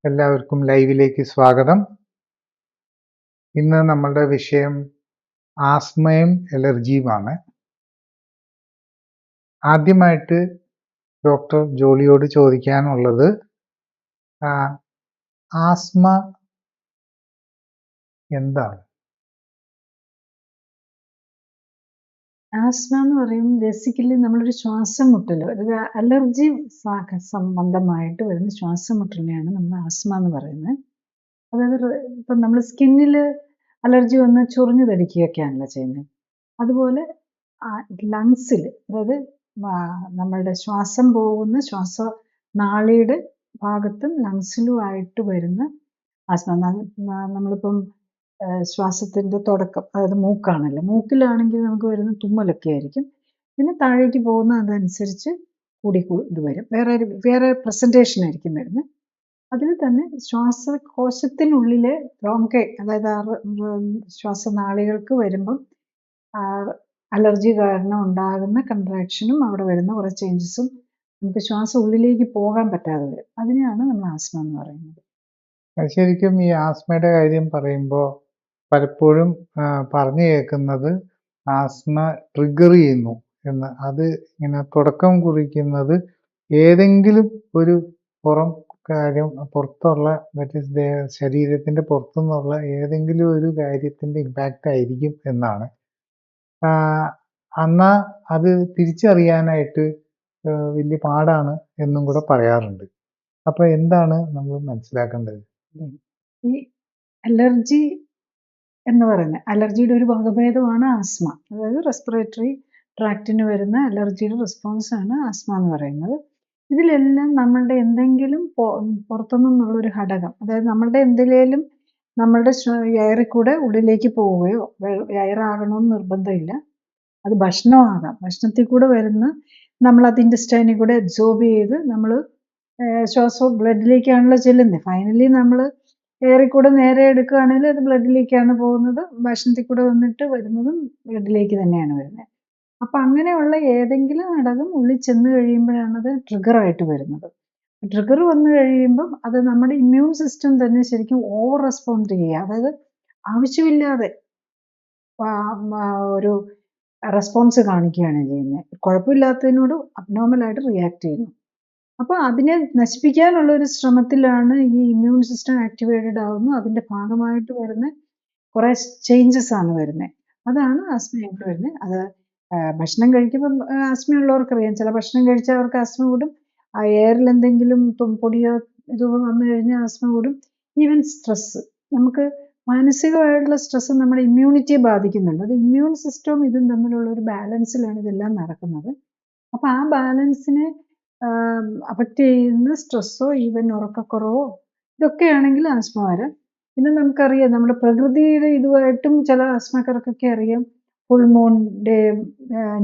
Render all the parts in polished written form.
എല്ലാവർക്കും ലൈവിലേക്ക് സ്വാഗതം. ഇന്ന് നമ്മളുടെ വിഷയം ആസ്മയും അലർജിയുമാണ്. ആദ്യമായിട്ട് ഡോക്ടർ ജോളിയോട് ചോദിക്കാനുള്ളത്, ആസ്മ എന്താണ്? ആസ്മ എന്ന് പറയുമ്പോൾ ബേസിക്കലി നമ്മളൊരു ശ്വാസം മുട്ടൽ, ഒരു അലർജി സംബന്ധമായിട്ട് വരുന്ന ശ്വാസം മുട്ടലിനെയാണ് നമ്മൾ ആസ്മ എന്ന് പറയുന്നത്. അതായത് ഇപ്പം നമ്മൾ സ്കിന്നിൽ അലർജി വന്ന് ചൊറിഞ്ഞു തടിക്കുകയൊക്കെയാണല്ലോ ചെയ്യുന്നത്. അതുപോലെ ലങ്സിൽ, അതായത് നമ്മളുടെ ശ്വാസം പോകുന്ന ശ്വാസനാളിയുടെ ഭാഗത്തും ലങ്സിലുമായിട്ട് വരുന്ന ആസ്മ. നമ്മളിപ്പം ശ്വാസത്തിൻ്റെ തുടക്കം, അതായത് മൂക്കാണല്ലോ, മൂക്കിലാണെങ്കിൽ നമുക്ക് വരുന്ന തുമ്മലൊക്കെ ആയിരിക്കും. പിന്നെ താഴേക്ക് പോകുന്ന അതനുസരിച്ച് കൂടി ഇത് വരും, വേറെ പ്രസൻറ്റേഷൻ ആയിരിക്കും വരുന്നത്. അതിൽ തന്നെ ശ്വാസകോശത്തിനുള്ളിലെ ബ്രോങ്കൈ, അതായത് ശ്വാസനാളികൾക്ക് വരുമ്പം അലർജി കാരണം ഉണ്ടാകുന്ന കൺട്രാക്ഷനും അവിടെ വരുന്ന കുറേ ചേഞ്ചസും നമുക്ക് ശ്വാസം ഉള്ളിലേക്ക് പോകാൻ പറ്റാതെ വരും. അതിനെയാണ് നമ്മൾ ആസ്മ എന്ന് പറയുന്നത്. ശരിക്കും ഈ ആസ്മയുടെ കാര്യം പറയുമ്പോൾ പലപ്പോഴും പറഞ്ഞു കേൾക്കുന്നത് ആസ്മ ട്രിഗർ ചെയ്യുന്നു എന്ന്. അത് ഇങ്ങനെ തുടക്കം കുറിക്കുന്നത് ഏതെങ്കിലും ഒരു പുറം കാര്യം, പുറത്തുള്ള, ദാറ്റ് ഈസ് ശരീരത്തിൻ്റെ പുറത്തുനിന്നുള്ള ഏതെങ്കിലും ഒരു കാര്യത്തിൻ്റെ ഇമ്പാക്റ്റ് ആയിരിക്കും എന്നാണ്. എന്നാൽ അത് തിരിച്ചറിയാനായിട്ട് വലിയ പാടാണ് എന്നും കൂടെ പറയാറുണ്ട്. അപ്പോൾ എന്താണ് നമ്മൾ മനസ്സിലാക്കേണ്ടത്? ഈ അലർജി എന്ന് പറയുന്നത്, അലർജിയുടെ ഒരു വകഭേദമാണ് ആസ്മ. അതായത് റെസ്പിറേറ്ററി ട്രാക്റ്റിന് വരുന്ന അലർജിയുടെ റെസ്പോൺസ് ആണ് ആസ്മ എന്ന് പറയുന്നത്. ഇതിലെല്ലാം നമ്മളുടെ എന്തെങ്കിലും പുറത്തുനിന്നുള്ളൊരു ഘടകം, അതായത് നമ്മളുടെ എന്തിലേലും നമ്മളുടെ എയറിൽ കൂടെ ഉള്ളിലേക്ക് പോവുകയോ, എയറാകണമെന്ന് നിർബന്ധമില്ല. അത് ഭക്ഷണമാകാം, ഭക്ഷണത്തിൽ കൂടെ വരുന്ന നമ്മളത് ഇൻറ്റസ്റ്റൈനിൽ കൂടെ അബ്സോർബ് ചെയ്ത് നമ്മൾ ശ്വാസം ബ്ലഡിലേക്കാണല്ലോ ചെല്ലുന്നത്. ഫൈനലി നമ്മൾ എയറിൽ കൂടെ നേരെ എടുക്കുകയാണെങ്കിൽ അത് ബ്ലഡിലേക്കാണ് പോകുന്നത്, ഭക്ഷണത്തിൽ കൂടെ വന്നിട്ട് വരുന്നതും ബ്ലഡിലേക്ക് തന്നെയാണ് വരുന്നത്. അപ്പം അങ്ങനെയുള്ള ഏതെങ്കിലും ഘടകം ഉള്ളിൽ ചെന്ന് കഴിയുമ്പോഴാണ് അത് ട്രിഗറായിട്ട് വരുന്നത്. ട്രിഗർ വന്നു കഴിയുമ്പം അത് നമ്മുടെ ഇമ്മ്യൂൺ സിസ്റ്റം തന്നെ ശരിക്കും ഓവർ റെസ്പോണ്ട് ചെയ്യുക, അതായത് ആവശ്യമില്ലാതെ ഒരു റെസ്പോൺസ് കാണിക്കുകയാണ് ചെയ്യുന്നത്. കുഴപ്പമില്ലാത്തതിനോട് അബ്നോർമലായിട്ട് റിയാക്ട് ചെയ്യുന്നു. അപ്പോൾ അതിനെ നശിപ്പിക്കാനുള്ള ഒരു ശ്രമത്തിലാണ് ഈ ഇമ്മ്യൂൺ സിസ്റ്റം ആക്ടിവേറ്റഡ് ആവുന്നു. അതിൻ്റെ ഭാഗമായിട്ട് വരുന്ന കുറേ ചേഞ്ചസ് ആണ് വരുന്നത്. അതാണ് ആസ്മയായിട്ട് വരുന്നത്. അത് ഭക്ഷണം കഴിക്കുമ്പം ആസ്മയുള്ളവർക്കറിയാം, ചില ഭക്ഷണം കഴിച്ചാൽ അവർക്ക് ആസ്മ കൂടും. ആ എയറിൽ എന്തെങ്കിലും പൊടിയോ ഇതോ വന്നു കഴിഞ്ഞാൽ ആസ്മ കൂടും. ഈവൻ സ്ട്രെസ്സ്, നമുക്ക് മാനസികമായിട്ടുള്ള സ്ട്രെസ്സ് നമ്മുടെ ഇമ്മ്യൂണിറ്റിയെ ബാധിക്കുന്നുണ്ട്. അത് ഇമ്മ്യൂൺ സിസ്റ്റവും ഇതും തമ്മിലുള്ള ഒരു ബാലൻസിലാണ് ഇതെല്ലാം നടക്കുന്നത്. അപ്പോൾ ആ ബാലൻസിനെ അഫക്റ്റ് ചെയ്യുന്ന സ്ട്രെസ്സോ ഈവൻ ഉറക്കക്കുറവോ ഇതൊക്കെയാണെങ്കിൽ ആസ്മ വരാം. പിന്നെ നമുക്കറിയാം, നമ്മുടെ പ്രകൃതിയുടെ ഇതുമായിട്ടും ചില ആസ്മക്കാർക്കൊക്കെ അറിയാം, full moon day,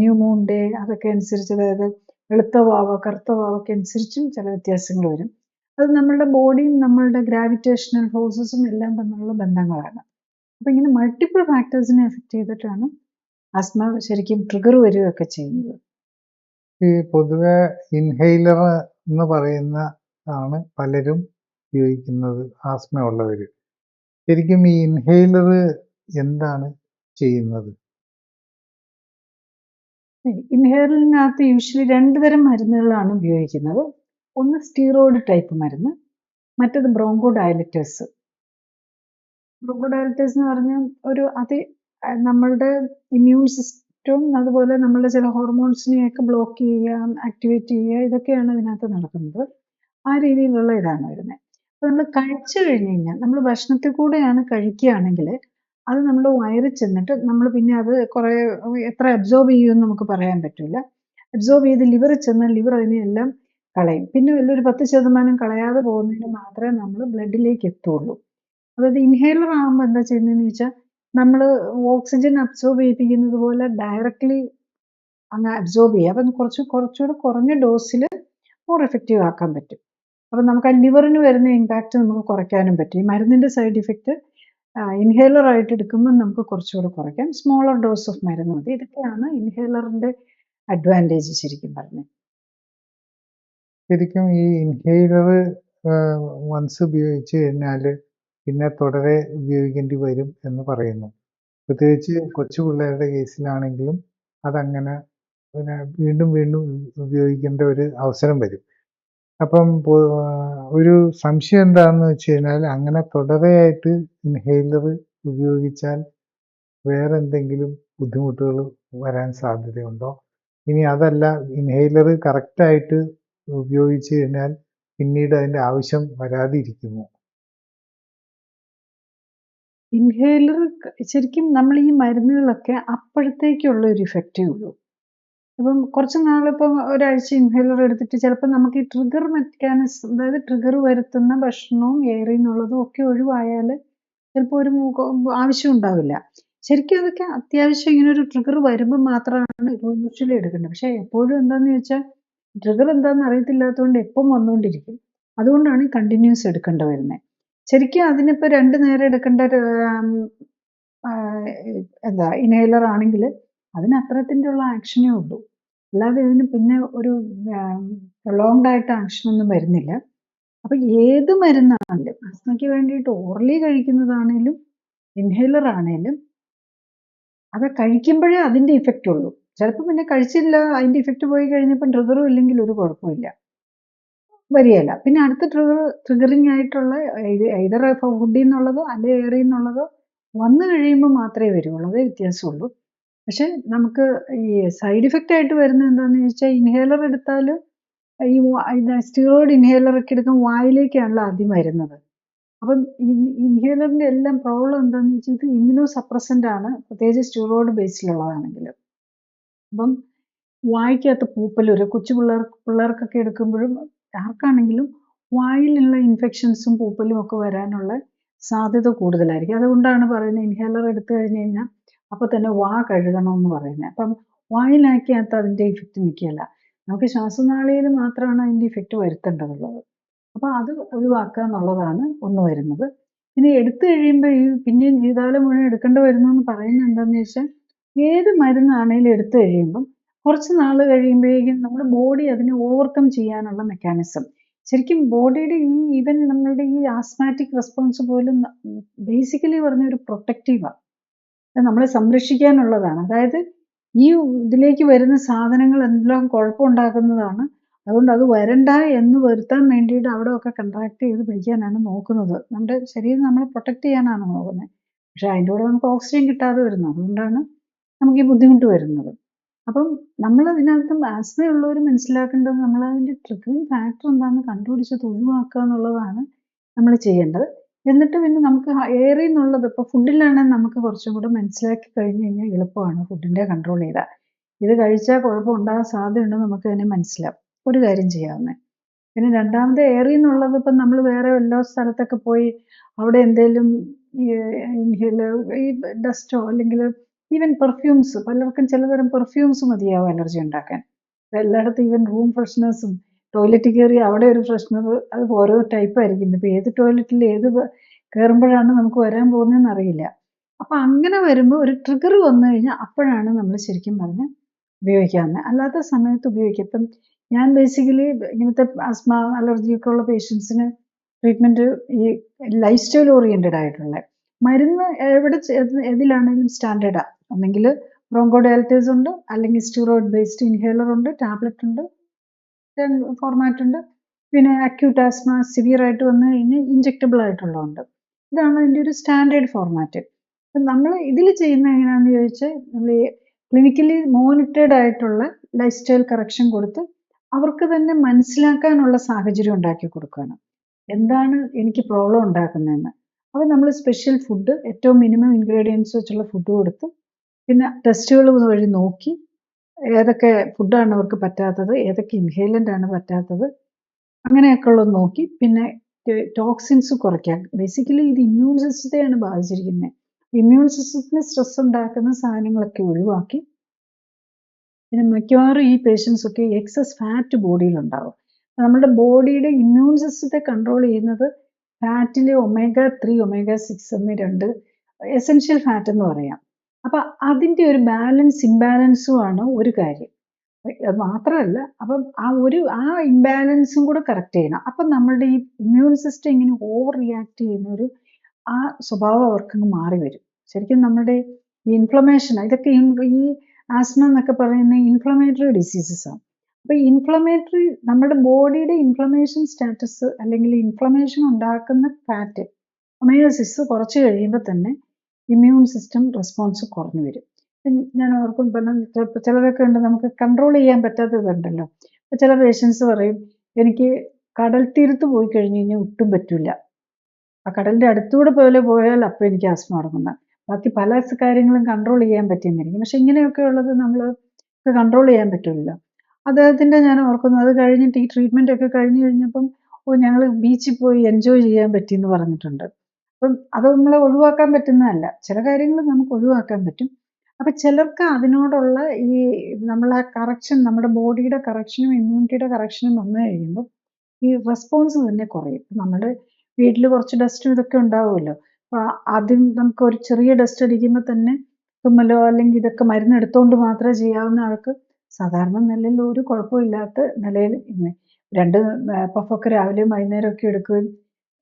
new moon day, അതൊക്കെ അനുസരിച്ച്, അതായത് വെളുത്ത വാവ കറുത്ത വാവൊക്കെ അനുസരിച്ചും ചില വ്യത്യാസങ്ങൾ വരും. അത് നമ്മളുടെ ബോഡിയും നമ്മളുടെ ഗ്രാവിറ്റേഷണൽ ഫോഴ്സസും എല്ലാം തമ്മിലുള്ള ബന്ധങ്ങളാണ്. അപ്പം ഇങ്ങനെ മൾട്ടിപ്പിൾ ഫാക്ടേഴ്സിനെ എഫക്റ്റ് ചെയ്തിട്ടാണ് ആസ്മ ശരിക്കും ട്രിഗർ വരികയൊക്കെ ചെയ്യുന്നത്. ഈ പൊതുവെ ഇൻഹെയിലർ എന്ന് പറയുന്ന ആണ് പലരും ഉപയോഗിക്കുന്നത് ആസ്മ ഉള്ളവർ. ശരിക്കും ഈ ഇൻഹെയിലർ എന്താണ് ചെയ്യുന്നത്? ഇൻഹെയിലറിനകത്ത് യൂഷ്വലി 2 തരം മരുന്നുകളാണ് ഉപയോഗിക്കുന്നത്. ഒന്ന് സ്റ്റീറോയിഡ് ടൈപ്പ് മരുന്ന്, മറ്റത് ബ്രോങ്കോ ഡയലറ്റേഴ്സ്. ബ്രോങ്കോ ഡയലറ്റേഴ്സ് എന്ന് പറഞ്ഞാൽ നമ്മളുടെ ഇമ്മ്യൂൺ സിസ്റ്റവും അതുപോലെ നമ്മളുടെ ചില ഹോർമോൺസിനെയൊക്കെ ബ്ലോക്ക് ചെയ്യുക, ആക്ടിവേറ്റ് ചെയ്യുക, ഇതൊക്കെയാണ് ഇതിനകത്ത് നടക്കുന്നത്. ആ രീതിയിലുള്ള ഇതാണ് വരുന്നത്. അപ്പോൾ നമ്മൾ കഴിച്ചു കഴിഞ്ഞ് കഴിഞ്ഞാൽ, നമ്മൾ ഭക്ഷണത്തിൽ കൂടെയാണ് കഴിക്കുകയാണെങ്കിൽ അത് നമ്മുടെ വയറിൽ ചെന്നിട്ട് നമ്മൾ പിന്നെ അത് കുറേ എത്ര അബ്സോർബ് ചെയ്യുമെന്ന് നമുക്ക് പറയാൻ പറ്റില്ല. അബ്സോർബ് ചെയ്ത് ലിവറിൽ ചെന്നാൽ ലിവർ അതിനെല്ലാം കളയും. പിന്നെ വലിയൊരു 10% കളയാതെ പോകുന്നതിന് മാത്രമേ നമ്മൾ ബ്ലഡിലേക്ക് എത്തുള്ളൂ. അതായത് ഇൻഹേലർ ആകുമ്പോൾ എന്താ ചെയ്യുന്നതെന്ന് വെച്ചാൽ, നമ്മൾ ഓക്സിജൻ അബ്സോർബ് ചെയ്യിപ്പിക്കുന്നത് പോലെ ഡയറക്റ്റ്ലി അങ്ങ് അബ്സോർബ് ചെയ്യുക. അപ്പം കുറച്ചുകൂടെ കുറഞ്ഞ ഡോസിൽ മോർ എഫക്റ്റീവ് ആക്കാൻ പറ്റും. അപ്പം നമുക്ക് ആ ലിവറിന് വരുന്ന ഇമ്പാക്റ്റ് നമുക്ക് കുറയ്ക്കാനും പറ്റും. ഈ മരുന്നിൻ്റെ സൈഡ് ഇഫക്റ്റ് ഇൻഹേലർ ആയിട്ട് എടുക്കുമ്പോൾ നമുക്ക് കുറച്ചുകൂടെ കുറയ്ക്കാം. സ്മോളർ ഡോസ് ഓഫ് മരുന്ന് മതി. ഇതൊക്കെയാണ് ഇൻഹേലറിൻ്റെ അഡ്വാൻറ്റേജ് ശരിക്കും പറഞ്ഞത്. ശരിക്കും ഈ ഇൻഹെയിലർ വൺസ് ഉപയോഗിച്ച് കഴിഞ്ഞാൽ പിന്നെ തുടരെ ഉപയോഗിക്കേണ്ടി വരും എന്ന് പറയുന്നു. പ്രത്യേകിച്ച് കൊച്ചു പിള്ളേരുടെ കേസിലാണെങ്കിലും അതങ്ങനെ പിന്നെ വീണ്ടും വീണ്ടും ഉപയോഗിക്കേണ്ട ഒരു അവസരം വരും. അപ്പം ഒരു സംശയം എന്താണെന്ന് വെച്ച് കഴിഞ്ഞാൽ അങ്ങനെ തുടരെയായിട്ട് ഇൻഹേലർ ഉപയോഗിച്ചാൽ വേറെ എന്തെങ്കിലും ബുദ്ധിമുട്ടുകൾ വരാൻ സാധ്യതയുണ്ടോ? ഇനി അതല്ല ഇൻഹേലർ കറക്റ്റായിട്ട് ഉപയോഗിച്ച് കഴിഞ്ഞാൽ പിന്നീട് അതിൻ്റെ ആവശ്യം വരാതിരിക്കുമോ? ഇൻഹേലർ ശരിക്കും നമ്മൾ ഈ മരുന്നുകളൊക്കെ അപ്പോഴത്തേക്കുള്ള ഒരു ഇഫക്റ്റേ ഉള്ളൂ. ഇപ്പം കുറച്ച് നാളിപ്പം ഒരാഴ്ച ഇൻഹേലർ എടുത്തിട്ട് ചിലപ്പോൾ നമുക്ക് ഈ ട്രിഗർ മെക്കാനിസം, അതായത് ട്രിഗർ വരുത്തുന്ന ഭക്ഷണവും എയറിൽ നിന്നുള്ളതും ഒക്കെ ഒഴിവായാൽ ചിലപ്പോൾ ഒരു ആവശ്യം ഉണ്ടാവില്ല. ശരിക്കും അതൊക്കെ അത്യാവശ്യം ഇങ്ങനെ ഒരു ട്രിഗർ വരുമ്പോൾ മാത്രമാണ് യൂഷ്വലി എടുക്കേണ്ടത്. പക്ഷേ എപ്പോഴും എന്താണെന്ന് ചോദിച്ചാൽ ട്രിഗർ എന്താണെന്ന് അറിയത്തില്ലാത്തതുകൊണ്ട് എപ്പം വന്നുകൊണ്ടിരിക്കും. അതുകൊണ്ടാണ് ഈ കണ്ടിന്യൂസ് എടുക്കേണ്ടി വരുന്നത്. ശരിക്കും അതിനിപ്പോൾ 2 നേരം എടുക്കേണ്ട ഒരു എന്താ ഇൻഹേലർ ആണെങ്കിൽ അതിന് അത്തരത്തിൻ്റെ ഉള്ള ആക്ഷനേ ഉള്ളൂ. അല്ലാതെ ഇതിന് പിന്നെ ഒരു പ്രൊലോങ്ഡ് ആയിട്ട് ആക്ഷനൊന്നും വരുന്നില്ല. അപ്പം ഏത് മരുന്നാണെങ്കിലും ആസ്മയ്ക്ക് വേണ്ടിയിട്ട് ഓറലി കഴിക്കുന്നതാണേലും ഇൻഹേലർ ആണേലും അത് കഴിക്കുമ്പോഴേ അതിൻ്റെ ഇഫക്റ്റ് ഉള്ളൂ. ചിലപ്പോൾ പിന്നെ കഴിച്ചില്ല, അതിൻ്റെ ഇഫക്റ്റ് പോയി കഴിഞ്ഞപ്പം ട്രിഗറും ഇല്ലെങ്കിൽ ഒരു കുഴപ്പമില്ല, വരികയില്ല. പിന്നെ അടുത്ത ട്രിഗറിങ് ആയിട്ടുള്ള either ഫുഡിൽ നിന്നുള്ളതോ അല്ലെങ്കിൽ എയറിൽ നിന്നുള്ളതോ വന്നു കഴിയുമ്പോൾ മാത്രമേ വരുള്ളൂ. അതേ വ്യത്യാസമുള്ളൂ. പക്ഷെ നമുക്ക് ഈ സൈഡ് ഇഫക്റ്റ് ആയിട്ട് വരുന്നത് എന്താണെന്ന് ചോദിച്ചാൽ ഇൻഹേലർ എടുത്താൽ ഈ സ്റ്റിറോയിഡ് ഇൻഹേലർ ഒക്കെ എടുക്കുമ്പോൾ വായിലേക്കാണല്ലോ ആദ്യം വരുന്നത്. അപ്പം ഇൻഹേലറിൻ്റെ എല്ലാം പ്രോബ്ലം എന്താണെന്ന് വെച്ചാൽ ഇത് ഇമ്മ്യൂണോ സപ്രസൻ്റ് ആണ്, പ്രത്യേകിച്ച് സ്റ്റിറോയിഡ് ബേസിലുള്ളതാണെങ്കിൽ. അപ്പം വായിക്കകത്ത് പൂപ്പൽ വരും. കൊച്ചു പിള്ളേർക്കൊക്കെ എടുക്കുമ്പോഴും ആർക്കാണെങ്കിലും വായിലുള്ള ഇൻഫെക്ഷൻസും പൂപ്പലും ഒക്കെ വരാനുള്ള സാധ്യത കൂടുതലായിരിക്കും. അതുകൊണ്ടാണ് പറയുന്നത് ഇൻഹേലർ എടുത്തു കഴിഞ്ഞ് കഴിഞ്ഞാൽ അപ്പോൾ തന്നെ വാ കഴുകണമെന്ന് പറയുന്നത്. അപ്പം വായിലാക്കിയകത്ത് അതിൻ്റെ ഇഫക്റ്റ് നിൽക്കുകയില്ല. നമുക്ക് ശ്വാസനാളിയിൽ മാത്രമാണ് അതിൻ്റെ ഇഫക്റ്റ് വരുത്തേണ്ടതുള്ളത്. അപ്പോൾ അത് ഒഴിവാക്കുക എന്നുള്ളതാണ് ഒന്ന് വരുന്നത്. ഇനി എടുത്തു കഴിയുമ്പോൾ ഈ പിന്നെയും ജീവിതകാലം മുഴുവൻ എടുക്കേണ്ടി വരുന്നു എന്ന് പറയുന്നത് എന്താണെന്ന് വെച്ചാൽ ഏത് മരുന്നാണേലും എടുത്തു കഴിയുമ്പം കുറച്ച് നാൾ കഴിയുമ്പോഴേക്കും നമ്മുടെ ബോഡി അതിനെ ഓവർകം ചെയ്യാനുള്ള മെക്കാനിസം, ശരിക്കും ബോഡിയുടെ ഈവൻ നമ്മളുടെ ഈ ആസ്മാറ്റിക് റെസ്പോൺസ് പോലും ബേസിക്കലി പറഞ്ഞ ഒരു പ്രൊട്ടക്റ്റീവാണ്, നമ്മളെ സംരക്ഷിക്കാനുള്ളതാണ്. അതായത് ഈ ഇതിലേക്ക് വരുന്ന സാധനങ്ങൾ എന്തെല്ലാം കുഴപ്പമുണ്ടാക്കുന്നതാണ്. അതുകൊണ്ട് അത് വരണ്ട എന്ന് വരുത്താൻ വേണ്ടിയിട്ട് അവിടെയൊക്കെ കൺട്രാക്ട് ചെയ്ത് പിടിക്കാനാണ് നോക്കുന്നത്. നമ്മുടെ ശരീരം നമ്മളെ പ്രൊട്ടക്റ്റ് ചെയ്യാനാണ് നോക്കുന്നത്. പക്ഷെ അതിൻ്റെ കൂടെ നമുക്ക് ഓക്സിജൻ കിട്ടാതെ വരുന്നു. അതുകൊണ്ടാണ് നമുക്ക് ഈ ബുദ്ധിമുട്ട് വരുന്നത്. അപ്പം നമ്മൾ ഇതിനകത്ത് ആസ്മയുള്ളവർ മനസ്സിലാക്കേണ്ടത് നമ്മളതിൻ്റെ ട്രിഗറിങ് ഫാക്ടർ എന്താണെന്ന് കണ്ടുപിടിച്ചത് ഒഴിവാക്കുക എന്നുള്ളതാണ് നമ്മൾ ചെയ്യേണ്ടത്. എന്നിട്ട് പിന്നെ നമുക്ക് എയറിൽ നിന്നുള്ളത് ഇപ്പോൾ ഫുഡിലാണെങ്കിൽ നമുക്ക് കുറച്ചും കൂടെ മനസ്സിലാക്കി കഴിഞ്ഞ് കഴിഞ്ഞാൽ എളുപ്പമാണ് ഫുഡിൻ്റെ കൺട്രോൾ ചെയ്താൽ. ഇത് കഴിച്ചാൽ കുഴപ്പം ഉണ്ടാകാൻ സാധ്യതയുണ്ടെന്ന് നമുക്ക് തന്നെ മനസ്സിലാവും. ഒരു കാര്യം ചെയ്യാവുന്നത്. പിന്നെ രണ്ടാമത് എയറിൽ നിന്നുള്ളത് ഇപ്പം നമ്മൾ വേറെ വല്ല സ്ഥലത്തൊക്കെ പോയി അവിടെ എന്തെങ്കിലും ഈ ഇൻഹേലർ ഈ ഡസ്റ്റോ അല്ലെങ്കിൽ ഈവൻ പെർഫ്യൂംസ്, പലർക്കും ചിലതരം പെർഫ്യൂംസ് മതിയാവും അലർജി ഉണ്ടാക്കാൻ. എല്ലായിടത്തും ഈവൻ റൂം ഫ്രഷ്നേഴ്സും ടോയ്ലറ്റിൽ കയറി അവിടെ ഒരു ഫ്രഷ്നർ, അത് ഓരോ ടൈപ്പായിരിക്കും. ഇപ്പോൾ ഏത് ടോയ്ലറ്റിൽ ഏത് കയറുമ്പോഴാണ് നമുക്ക് വരാൻ പോകുന്നതെന്ന് അറിയില്ല. അപ്പം അങ്ങനെ വരുമ്പോൾ ഒരു ട്രിഗർ വന്നു കഴിഞ്ഞാൽ അപ്പോഴാണ് നമ്മൾ ശരിക്കും പറഞ്ഞ് ഉപയോഗിക്കാവുന്നത്. അല്ലാത്ത സമയത്ത് ഉപയോഗിക്കുക. ഇപ്പം ഞാൻ ബേസിക്കലി ഇങ്ങനത്തെ ആസ്മ അലർജിയൊക്കെ ഉള്ള പേഷ്യൻസിന് ട്രീറ്റ്മെൻറ്റ് ഈ ലൈഫ് സ്റ്റൈൽ ഓറിയൻറ്റഡ് ആയിട്ടുള്ള മരുന്ന് ഏതിലാണെങ്കിലും സ്റ്റാൻഡേർഡാണ്. ഒന്നെങ്കിൽ ബ്രോങ്കോഡയാലിറ്റീസ് ഉണ്ട്, അല്ലെങ്കിൽ സ്റ്റിറോയിഡ് ബേസ്ഡ് ഇൻഹേലർ ഉണ്ട്, ടാബ്ലറ്റ് ഉണ്ട്, ഫോർമാറ്റ് ഉണ്ട്. പിന്നെ അക്യൂട്ട് ആസ്മ സിവിയർ ആയിട്ട് വന്നു കഴിഞ്ഞാൽ ഇഞ്ചെക്റ്റബിൾ ആയിട്ടുള്ളതുണ്ട്. ഇതാണ് അതിൻ്റെ ഒരു സ്റ്റാൻഡേർഡ് ഫോർമാറ്റ്. അപ്പം നമ്മൾ ഇതിൽ ചെയ്യുന്ന എങ്ങനെയാണെന്ന് ചോദിച്ചാൽ നമ്മൾ ക്ലിനിക്കലി മോണിറ്റേർഡ് ആയിട്ടുള്ള ലൈഫ് സ്റ്റൈൽ കറക്ഷൻ കൊടുത്ത് അവർക്ക് തന്നെ മനസ്സിലാക്കാനുള്ള സാഹചര്യം ഉണ്ടാക്കി കൊടുക്കുകയാണ്. എന്താണ് എനിക്ക് പ്രോബ്ലം ഉണ്ടാക്കുന്നതെന്ന്. അപ്പോൾ നമ്മൾ സ്പെഷ്യൽ ഫുഡ്, ഏറ്റവും മിനിമം ഇൻഗ്രീഡിയൻസ് വെച്ചുള്ള ഫുഡ് കൊടുത്ത് പിന്നെ ടെസ്റ്റുകൾ വഴി നോക്കി ഏതൊക്കെ ഫുഡാണ് അവർക്ക് പറ്റാത്തത്, ഏതൊക്കെ ഇൻഹേലൻ്റ് ആണ് പറ്റാത്തത്, അങ്ങനെയൊക്കെ ഉള്ളത് നോക്കി പിന്നെ ടോക്സിൻസ് കുറയ്ക്കാൻ. ബേസിക്കലി ഇത് ഇമ്മ്യൂൺ സിസ്റ്റത്തെയാണ് ബാധിച്ചിരിക്കുന്നത്. ഇമ്മ്യൂൺ സിസ്റ്റത്തിന് സ്ട്രെസ് ഉണ്ടാക്കുന്ന സാധനങ്ങളൊക്കെ ഒഴിവാക്കി. പിന്നെ മിക്കവാറും ഈ പേഷ്യൻസൊക്കെ എക്സസ് ഫാറ്റ് ബോഡിയിലുണ്ടാവും. നമ്മുടെ ബോഡിയുടെ ഇമ്മ്യൂൺ സിസ്റ്റത്തെ കൺട്രോൾ ചെയ്യുന്നത് ഫാറ്റിൽ omega-3 omega-6 എന്നീ 2 എസെൻഷ്യൽ ഫാറ്റ് എന്ന് പറയാം. അപ്പം അതിൻ്റെ ഒരു ബാലൻസ് ഇംബാലൻസും ആണ് ഒരു കാര്യം. അത് മാത്രമല്ല, അപ്പം ആ ഇംബാലൻസും കൂടെ കറക്റ്റ് ചെയ്യണം. അപ്പം നമ്മളുടെ ഈ ഇമ്മ്യൂൺ സിസ്റ്റം ഇങ്ങനെ ഓവർ റിയാക്ട് ചെയ്യുന്ന ആ സ്വഭാവം അവർക്കങ്ങ് മാറി വരും. ശരിക്കും നമ്മുടെ ഈ ഇൻഫ്ലമേഷൻ, ഇതൊക്കെ ഈ ആസ്മ എന്നൊക്കെ പറയുന്ന ഇൻഫ്ലമേറ്ററി ഡിസീസസ് ആണ്. അപ്പൊ ഇൻഫ്ലമേറ്ററി, നമ്മുടെ ബോഡിയുടെ ഇൻഫ്ലമേഷൻ സ്റ്റാറ്റസ് അല്ലെങ്കിൽ ഇൻഫ്ലമേഷൻ ഉണ്ടാക്കുന്ന ഫാറ്റ് ഒമേഗ-6 കുറച്ച് കഴിയുമ്പോൾ തന്നെ ഇമ്മ്യൂൺ സിസ്റ്റം റെസ്പോൺസ് കുറഞ്ഞു വരും. ഞാൻ ഓർക്കും, ചിലതൊക്കെ ഉണ്ട് നമുക്ക് കൺട്രോൾ ചെയ്യാൻ പറ്റാത്തതുണ്ടല്ലോ. ചില പേഷ്യൻസ് പറയും, എനിക്ക് കടൽ തീരത്ത് പോയി കഴിഞ്ഞ് കഴിഞ്ഞാൽ ഒട്ടും പറ്റില്ല, ആ കടലിന്റെ അടുത്തൂടെ പോയാൽ അപ്പോൾ എനിക്ക് ആസ്മ തുടങ്ങുന്നത്. ബാക്കി പല കാര്യങ്ങളും കൺട്രോൾ ചെയ്യാൻ പറ്റിയെന്നിരിക്കും. പക്ഷെ ഇങ്ങനെയൊക്കെ ഉള്ളത് നമ്മൾ കൺട്രോൾ ചെയ്യാൻ പറ്റില്ലല്ലോ. അദ്ദേഹത്തിന്റെ ഞാൻ ഓർക്കുന്നു, അത് കഴിഞ്ഞിട്ട് ഈ ട്രീറ്റ്മെന്റ് ഒക്കെ കഴിഞ്ഞപ്പം ഞങ്ങൾ ബീച്ചിൽ പോയി എൻജോയ് ചെയ്യാൻ പറ്റിയെന്ന് പറഞ്ഞിട്ടുണ്ട്. അപ്പം അത് നമ്മളെ ഒഴിവാക്കാൻ പറ്റുന്നതല്ല, ചില കാര്യങ്ങൾ നമുക്ക് ഒഴിവാക്കാൻ പറ്റും. അപ്പൊ ചിലർക്ക് അതിനോടുള്ള ഈ നമ്മളെ കറക്ഷൻ, നമ്മുടെ ബോഡിയുടെ കറക്ഷനും ഇമ്മ്യൂണിറ്റിയുടെ കറക്ഷനും വന്നു കഴിയുമ്പോൾ ഈ റെസ്പോൺസ് തന്നെ കുറയും. നമ്മുടെ വീട്ടിൽ കുറച്ച് ഡസ്റ്റും ഇതൊക്കെ ഉണ്ടാവുമല്ലോ. അപ്പൊ ആദ്യം നമുക്ക് ഒരു ചെറിയ ഡസ്റ്റ് അടിക്കുമ്പോൾ തന്നെ തുമ്മലോ അല്ലെങ്കിൽ ഇതൊക്കെ മരുന്ന് എടുത്തുകൊണ്ട് മാത്രമേ ചെയ്യാവുന്ന ആൾക്ക് സാധാരണ നിലയിൽ ഒരു കുഴപ്പമില്ലാത്ത നിലയിൽ 2 പഫൊക്കെ രാവിലെയും വൈകുന്നേരമൊക്കെ എടുക്കുകയും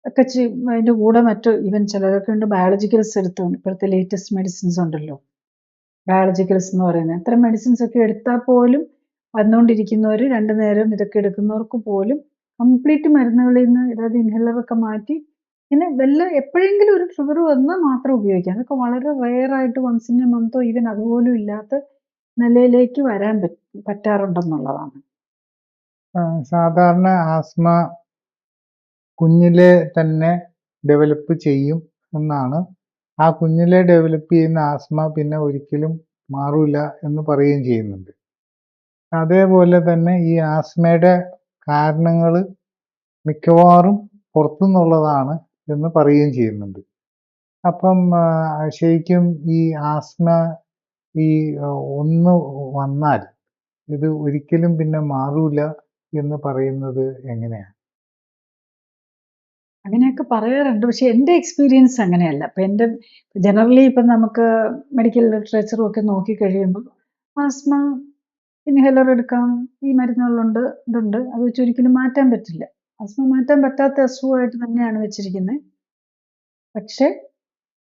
ഒക്കെ ചെയ്യും. അതിൻ്റെ കൂടെ ഈവൻ ചിലരൊക്കെ ഉണ്ട് ബയോളജിക്കൽസ് എടുത്തുകൊണ്ട്, ഇപ്പോഴത്തെ ലേറ്റസ്റ്റ് മെഡിസിൻസ് ഉണ്ടല്ലോ ബയോളജിക്കൽസ് എന്ന് പറയുന്നത്, അത്തരം മെഡിസിൻസ് ഒക്കെ എടുത്താൽ പോലും വന്നുകൊണ്ടിരിക്കുന്നവർ 2 നേരം ഇതൊക്കെ എടുക്കുന്നവർക്ക് പോലും കംപ്ലീറ്റ് മരുന്നുകളിൽ നിന്ന്, അതായത് ഇൻഹേലറൊക്കെ മാറ്റി ഇങ്ങനെ എപ്പോഴെങ്കിലും ഒരു ഷുഗർ വന്നാൽ മാത്രം ഉപയോഗിക്കാം. അതൊക്കെ വളരെ റെയർ ആയിട്ട് once in A Manto even അതുപോലും ഇല്ലാത്ത നിലയിലേക്ക് വരാൻ പറ്റാറുണ്ടെന്നുള്ളതാണ്. സാധാരണ ആസ്മ കുഞ്ഞിലെ തന്നെ ഡെവലപ്പ് ചെയ്യും എന്നാണ്. ആ കുഞ്ഞിലെ ഡെവലപ്പ് ചെയ്യുന്ന ആസ്മ പിന്നെ ഒരിക്കലും മാറില്ല എന്ന് പറയുകയും ചെയ്യുന്നുണ്ട്. അതേപോലെ തന്നെ ഈ ആസ്മയുടെ കാരണങ്ങൾ മിക്കവാറും പുറത്തുനിന്നുള്ളതാണ് എന്ന് പറയുകയും ചെയ്യുന്നുണ്ട്. അപ്പം ശരിക്കും ഈ ആസ്മ ഒന്ന് വന്നാൽ ഇത് ഒരിക്കലും പിന്നെ മാറൂല എന്ന് പറയുന്നത് എങ്ങനെയാണ്? അങ്ങനെയൊക്കെ പറയാറുണ്ട്. പക്ഷെ എൻ്റെ എക്സ്പീരിയൻസ് അങ്ങനെയല്ല. ഇപ്പം ജനറലി ഇപ്പം നമുക്ക് മെഡിക്കൽ ലിറ്ററേച്ചറും ഒക്കെ നോക്കി കഴിയുമ്പോൾ ആസ്മ ഇൻഹേലർ എടുക്കാം, ഈ മരുന്നുകളുണ്ട്, ഇതുണ്ട്, അത് വെച്ച് ഒരിക്കലും മാറ്റാൻ പറ്റില്ല. ആസ്മ മാറ്റാൻ പറ്റാത്ത അസുഖമായിട്ട് തന്നെയാണ് വെച്ചിരിക്കുന്നത്. പക്ഷെ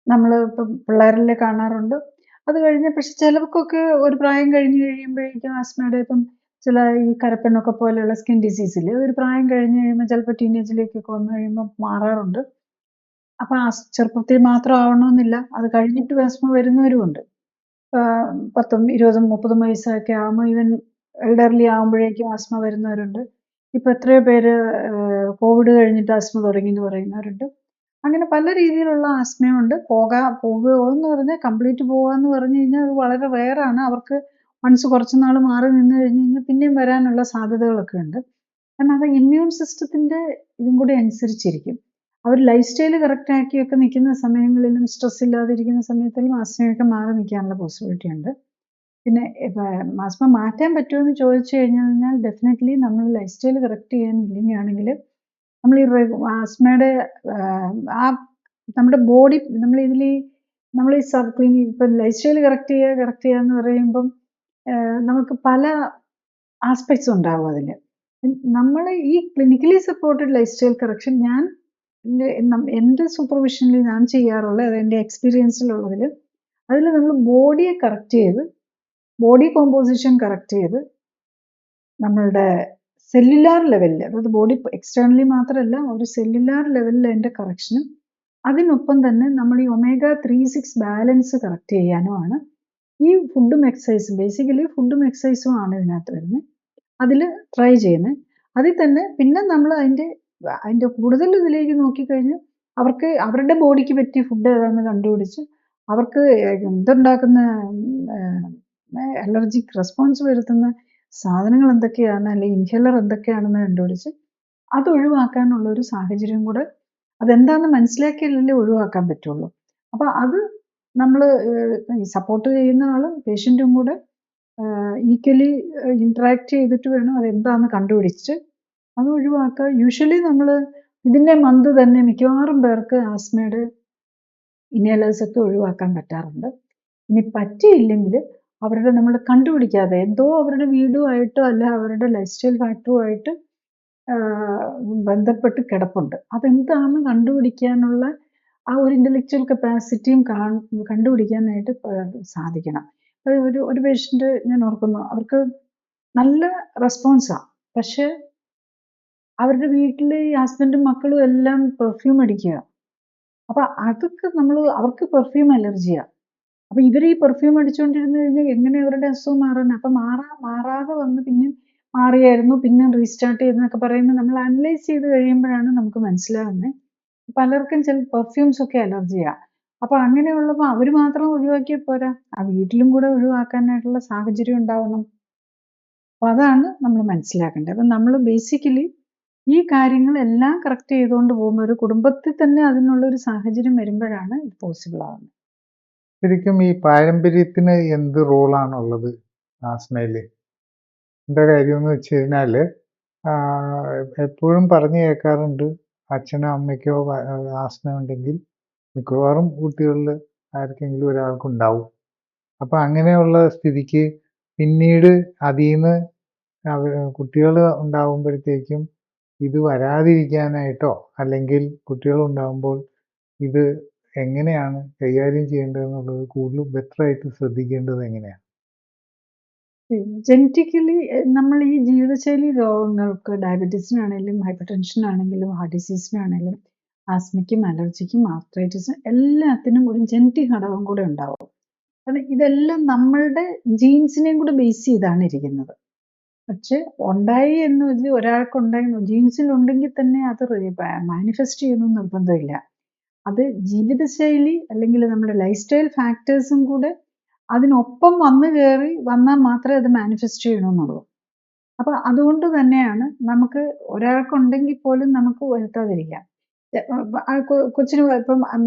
നമ്മൾ ഇപ്പം പിള്ളേരിൽ കാണാറുണ്ട്. അത് കഴിഞ്ഞ് പക്ഷെ ചിലർക്കൊക്കെ ഒരു പ്രായം കഴിഞ്ഞ് കഴിയുമ്പോഴേക്കും ആസ്മയുടെ ഇപ്പം ചില ഈ കരപ്പെണ്ണൊക്കെ പോലെയുള്ള സ്കിൻ ഡിസീസിൽ ഒരു പ്രായം കഴിഞ്ഞ് കഴിയുമ്പോൾ ചിലപ്പോൾ ടീനേജിലേക്കൊക്കെ വന്നു കഴിയുമ്പോൾ മാറാറുണ്ട്. അപ്പം ചെറുപ്പത്തിൽ മാത്രം ആവണമെന്നില്ല, അത് കഴിഞ്ഞിട്ട് ആസ്മ വരുന്നവരുമുണ്ട്. 10, 20, 30 വയസ്സൊക്കെ ആകുമ്പോൾ ഈവൻ എൽഡർലി ആകുമ്പോഴേക്കും ആസ്മ വരുന്നവരുണ്ട്. ഇപ്പം എത്രയോ പേര് കോവിഡ് കഴിഞ്ഞിട്ട് ആസ്മ തുടങ്ങി എന്ന് പറയുന്നവരുണ്ട്. അങ്ങനെ പല രീതിയിലുള്ള ആസ്മയുണ്ട്. പോകുക എന്ന് പറഞ്ഞാൽ കംപ്ലീറ്റ് പോകുക എന്ന് പറഞ്ഞു കഴിഞ്ഞാൽ അത് വളരെ റെയറാണ്. അവർക്ക് വൺസ് കുറച്ച് നാൾ മാറി നിന്ന് കഴിഞ്ഞ് കഴിഞ്ഞാൽ പിന്നെയും വരാനുള്ള സാധ്യതകളൊക്കെ ഉണ്ട്. കാരണം അത് ഇമ്മ്യൂൺ സിസ്റ്റത്തിൻ്റെ ഇതും കൂടി അനുസരിച്ചിരിക്കും. അവർ ലൈഫ് സ്റ്റൈൽ കറക്റ്റ് ആക്കിയൊക്കെ നിൽക്കുന്ന സമയങ്ങളിലും സ്ട്രെസ് ഇല്ലാതിരിക്കുന്ന സമയത്തിലും ആസ്മയൊക്കെ മാറി നിൽക്കാനുള്ള പോസിബിലിറ്റി ഉണ്ട്. പിന്നെ ആസ്മ മാറ്റാൻ പറ്റുമോ എന്ന് ചോദിച്ചു കഴിഞ്ഞാൽ ഡെഫിനറ്റ്ലി നമ്മൾ ലൈഫ് സ്റ്റൈൽ കറക്റ്റ് ചെയ്യാൻ ഇല്ലെങ്കിലാണെങ്കിൽ നമ്മൾ ഈ ആസ്മയുടെ നമ്മുടെ ബോഡി നമ്മൾ ഈ ഇപ്പം ലൈഫ് സ്റ്റൈൽ കറക്റ്റ് ചെയ്യുക എന്ന് പറയുമ്പം നമുക്ക് പല ആസ്പെക്ട്സ് ഉണ്ടാവും അതിൽ. നമ്മൾ ഈ clinically supported life style correction എൻ്റെ സൂപ്പർവിഷനിൽ ഞാൻ ചെയ്യാറുള്ള, അതെൻ്റെ എക്സ്പീരിയൻസിലുള്ളതിൽ, അതിൽ നമ്മൾ ബോഡിയെ കറക്റ്റ് ചെയ്ത്, ബോഡി കോമ്പോസിഷൻ കറക്റ്റ് ചെയ്ത്, നമ്മളുടെ സെല്ലുലാർ ലെവലിൽ, അതായത് ബോഡി എക്സ്റ്റേണലി മാത്രമല്ല ഒരു സെല്ലുലാർ ലെവലിൽ അതിൻ്റെ കറക്ഷനും, അതിനൊപ്പം തന്നെ നമ്മൾ ഈ omega-3-6 ബാലൻസ് കറക്റ്റ് ചെയ്യാനുമാണ് ഈ ഫുഡും എക്സസൈസും, ബേസിക്കലി ഫുഡും എക്സസൈസും ആണ് ഇതിനകത്ത് വരുന്നത്. അതിൽ ട്രൈ ചെയ്യുന്നത്. അതിൽ തന്നെ പിന്നെ നമ്മൾ അതിൻ്റെ കൂടുതൽ ഇതിലേക്ക് നോക്കിക്കഴിഞ്ഞാൽ അവർക്ക് അവരുടെ ബോഡിക്ക് പറ്റിയ ഫുഡ് ഏതാണെന്ന് കണ്ടുപിടിച്ച്, അവർക്ക് ഇതുണ്ടാക്കുന്ന അലർജിക് റെസ്പോൺസ് വരുത്തുന്ന സാധനങ്ങൾ എന്തൊക്കെയാണ്, അല്ലെങ്കിൽ ഇൻഹേലർ എന്തൊക്കെയാണെന്ന് കണ്ടുപിടിച്ച് അത് ഒഴിവാക്കാനുള്ള ഒരു സാഹചര്യം കൂടെ, അതെന്താണെന്ന് മനസ്സിലാക്കിയാലല്ലേ ഒഴിവാക്കാൻ പറ്റുള്ളൂ. അപ്പോൾ അത് നമ്മൾ സപ്പോർട്ട് ചെയ്യുന്ന ആളും പേഷ്യൻറ്റും കൂടെ ഈക്വലി ഇൻട്രാക്ട് ചെയ്തിട്ട് വേണം അതെന്താണെന്ന് കണ്ടുപിടിച്ച് അത് ഒഴിവാക്കുക. യൂഷ്വലി നമ്മൾ ഇതിൻ്റെ മന്ത് തന്നെ മിക്കവാറും പേർക്ക് ആസ്മയുടെ ഇൻഹേലേഴ്സൊക്കെ ഒഴിവാക്കാൻ പറ്റാറുണ്ട്. ഇനി പറ്റിയില്ലെങ്കിൽ അവരുടെ നമ്മൾ കണ്ടുപിടിക്കാതെ എന്തോ അവരുടെ വീടുമായിട്ടോ അല്ല അവരുടെ ലൈഫ് സ്റ്റൈൽ ഫാക്ടറുമായിട്ട് ബന്ധപ്പെട്ട് കിടപ്പുണ്ട്. അതെന്താണെന്ന് കണ്ടുപിടിക്കാനുള്ള ആ ഒരു ഇന്റലക്ച്വൽ കപ്പാസിറ്റിയും കണ്ടുപിടിക്കാനായിട്ട് സാധിക്കണം. ഒരു പേഷ്യന്റ് ഞാൻ ഓർക്കുന്നു, അവർക്ക് നല്ല റെസ്പോൺസാ. പക്ഷെ അവരുടെ വീട്ടില് ഈ ഹസ്ബൻഡും മക്കളും എല്ലാം പെർഫ്യൂം അടിക്കുക. അപ്പൊ അതൊക്കെ അവർക്ക് പെർഫ്യൂം അലർജിയാ. അപ്പൊ ഇവര് ഈ പെർഫ്യൂം അടിച്ചുകൊണ്ടിരുന്ന് കഴിഞ്ഞാൽ എങ്ങനെ അവരുടെ അസുഖം മാറാനാ? അപ്പൊ മാറാതെ വന്ന് പിന്നെ മാറിയായിരുന്നു, പിന്നെ റീസ്റ്റാർട്ട് ചെയ്തെന്നൊക്കെ പറയുമ്പോൾ നമ്മൾ അനലൈസ് ചെയ്ത് കഴിയുമ്പോഴാണ് നമുക്ക് മനസ്സിലാവുന്നത് പലർക്കും ചില പെർഫ്യൂംസ് ഒക്കെ അലർജിയാ. അപ്പൊ അങ്ങനെയുള്ളപ്പോൾ അവര് മാത്രം ഒഴിവാക്കിയാൽ പോരാ, ആ വീട്ടിലും കൂടെ ഒഴിവാക്കാനായിട്ടുള്ള സാഹചര്യം ഉണ്ടാവണം. അപ്പൊ അതാണ് നമ്മൾ മനസ്സിലാക്കേണ്ടത്. അപ്പൊ നമ്മൾ ബേസിക്കലി ഈ കാര്യങ്ങളെല്ലാം കറക്റ്റ് ചെയ്തുകൊണ്ട് പോകുമ്പോൾ ഒരു കുടുംബത്തിൽ തന്നെ അതിനുള്ള ഒരു സാഹചര്യം വരുമ്പോഴാണ് ഇത് പോസിബിൾ ആവുന്നത്. ശരിക്കും ഈ പാരമ്പര്യത്തിന് എന്ത് റോളാണുള്ളത് ആസ്മയില്? എന്താ കാര്യം എന്ന് വെച്ച് കഴിഞ്ഞാല് എപ്പോഴും പറഞ്ഞു കേൾക്കാറുണ്ട്, അച്ഛനോ അമ്മയ്ക്കോ ആസ്മ ഉണ്ടെങ്കിൽ മിക്കവാറും കുട്ടികളിൽ ആർക്കെങ്കിലും ഒരാൾക്കുണ്ടാവും. അപ്പൊ അങ്ങനെയുള്ള സ്ഥിതിക്ക് പിന്നീട് അതീന്ന് കുട്ടികൾ ഉണ്ടാവുമ്പോഴത്തേക്കും ഇത് വരാതിരിക്കാനായിട്ടോ അല്ലെങ്കിൽ കുട്ടികൾ ഉണ്ടാകുമ്പോൾ ഇത് എങ്ങനെയാണ് കൈകാര്യം ചെയ്യേണ്ടതെന്നുള്ളത് കൂടുതൽ ബെറ്റർ ആയിട്ട് ശ്രദ്ധിക്കേണ്ടത് എങ്ങനെയാണ്? ജനറ്റിക്കലി നമ്മൾ ഈ ജീവിതശൈലി രോഗങ്ങൾക്ക്, ഡയബറ്റീസിനാണെങ്കിലും ഹൈപ്പർ ടെൻഷനാണെങ്കിലും ഹാർട്ട് ഡിസീസിനാണെങ്കിലും ആസ്മയ്ക്കും അലർജിക്കും ആർത്രൈറ്റിസിനും എല്ലാത്തിനും ഒരു ജനറ്റിക് ഘടകം കൂടെ ഉണ്ടാവും. കാരണം ഇതെല്ലാം നമ്മളുടെ ജീൻസിനെയും കൂടെ ബേസ് ചെയ്താണ് ഇരിക്കുന്നത്. പക്ഷെ ഉണ്ടായി എന്ന് വെച്ച് ഒരാൾക്കുണ്ടായി ജീൻസിൽ ഉണ്ടെങ്കിൽ തന്നെ അത് മാനിഫെസ്റ്റ് ചെയ്യണമെന്ന് നിർബന്ധമില്ല. അത് ജീവിതശൈലി അല്ലെങ്കിൽ നമ്മുടെ ലൈഫ് സ്റ്റൈൽ ഫാക്ടേഴ്സും കൂടെ അതിനൊപ്പം വന്നാൽ മാത്രമേ അത് മാനിഫെസ്റ്റ് ചെയ്യണമെന്നുള്ളൂ. അപ്പൊ അതുകൊണ്ട് തന്നെയാണ് നമുക്ക് ഒരാൾക്കുണ്ടെങ്കിൽ പോലും നമുക്ക് വരുത്താതിരിക്കാം. കൊച്ചിന് ഇപ്പം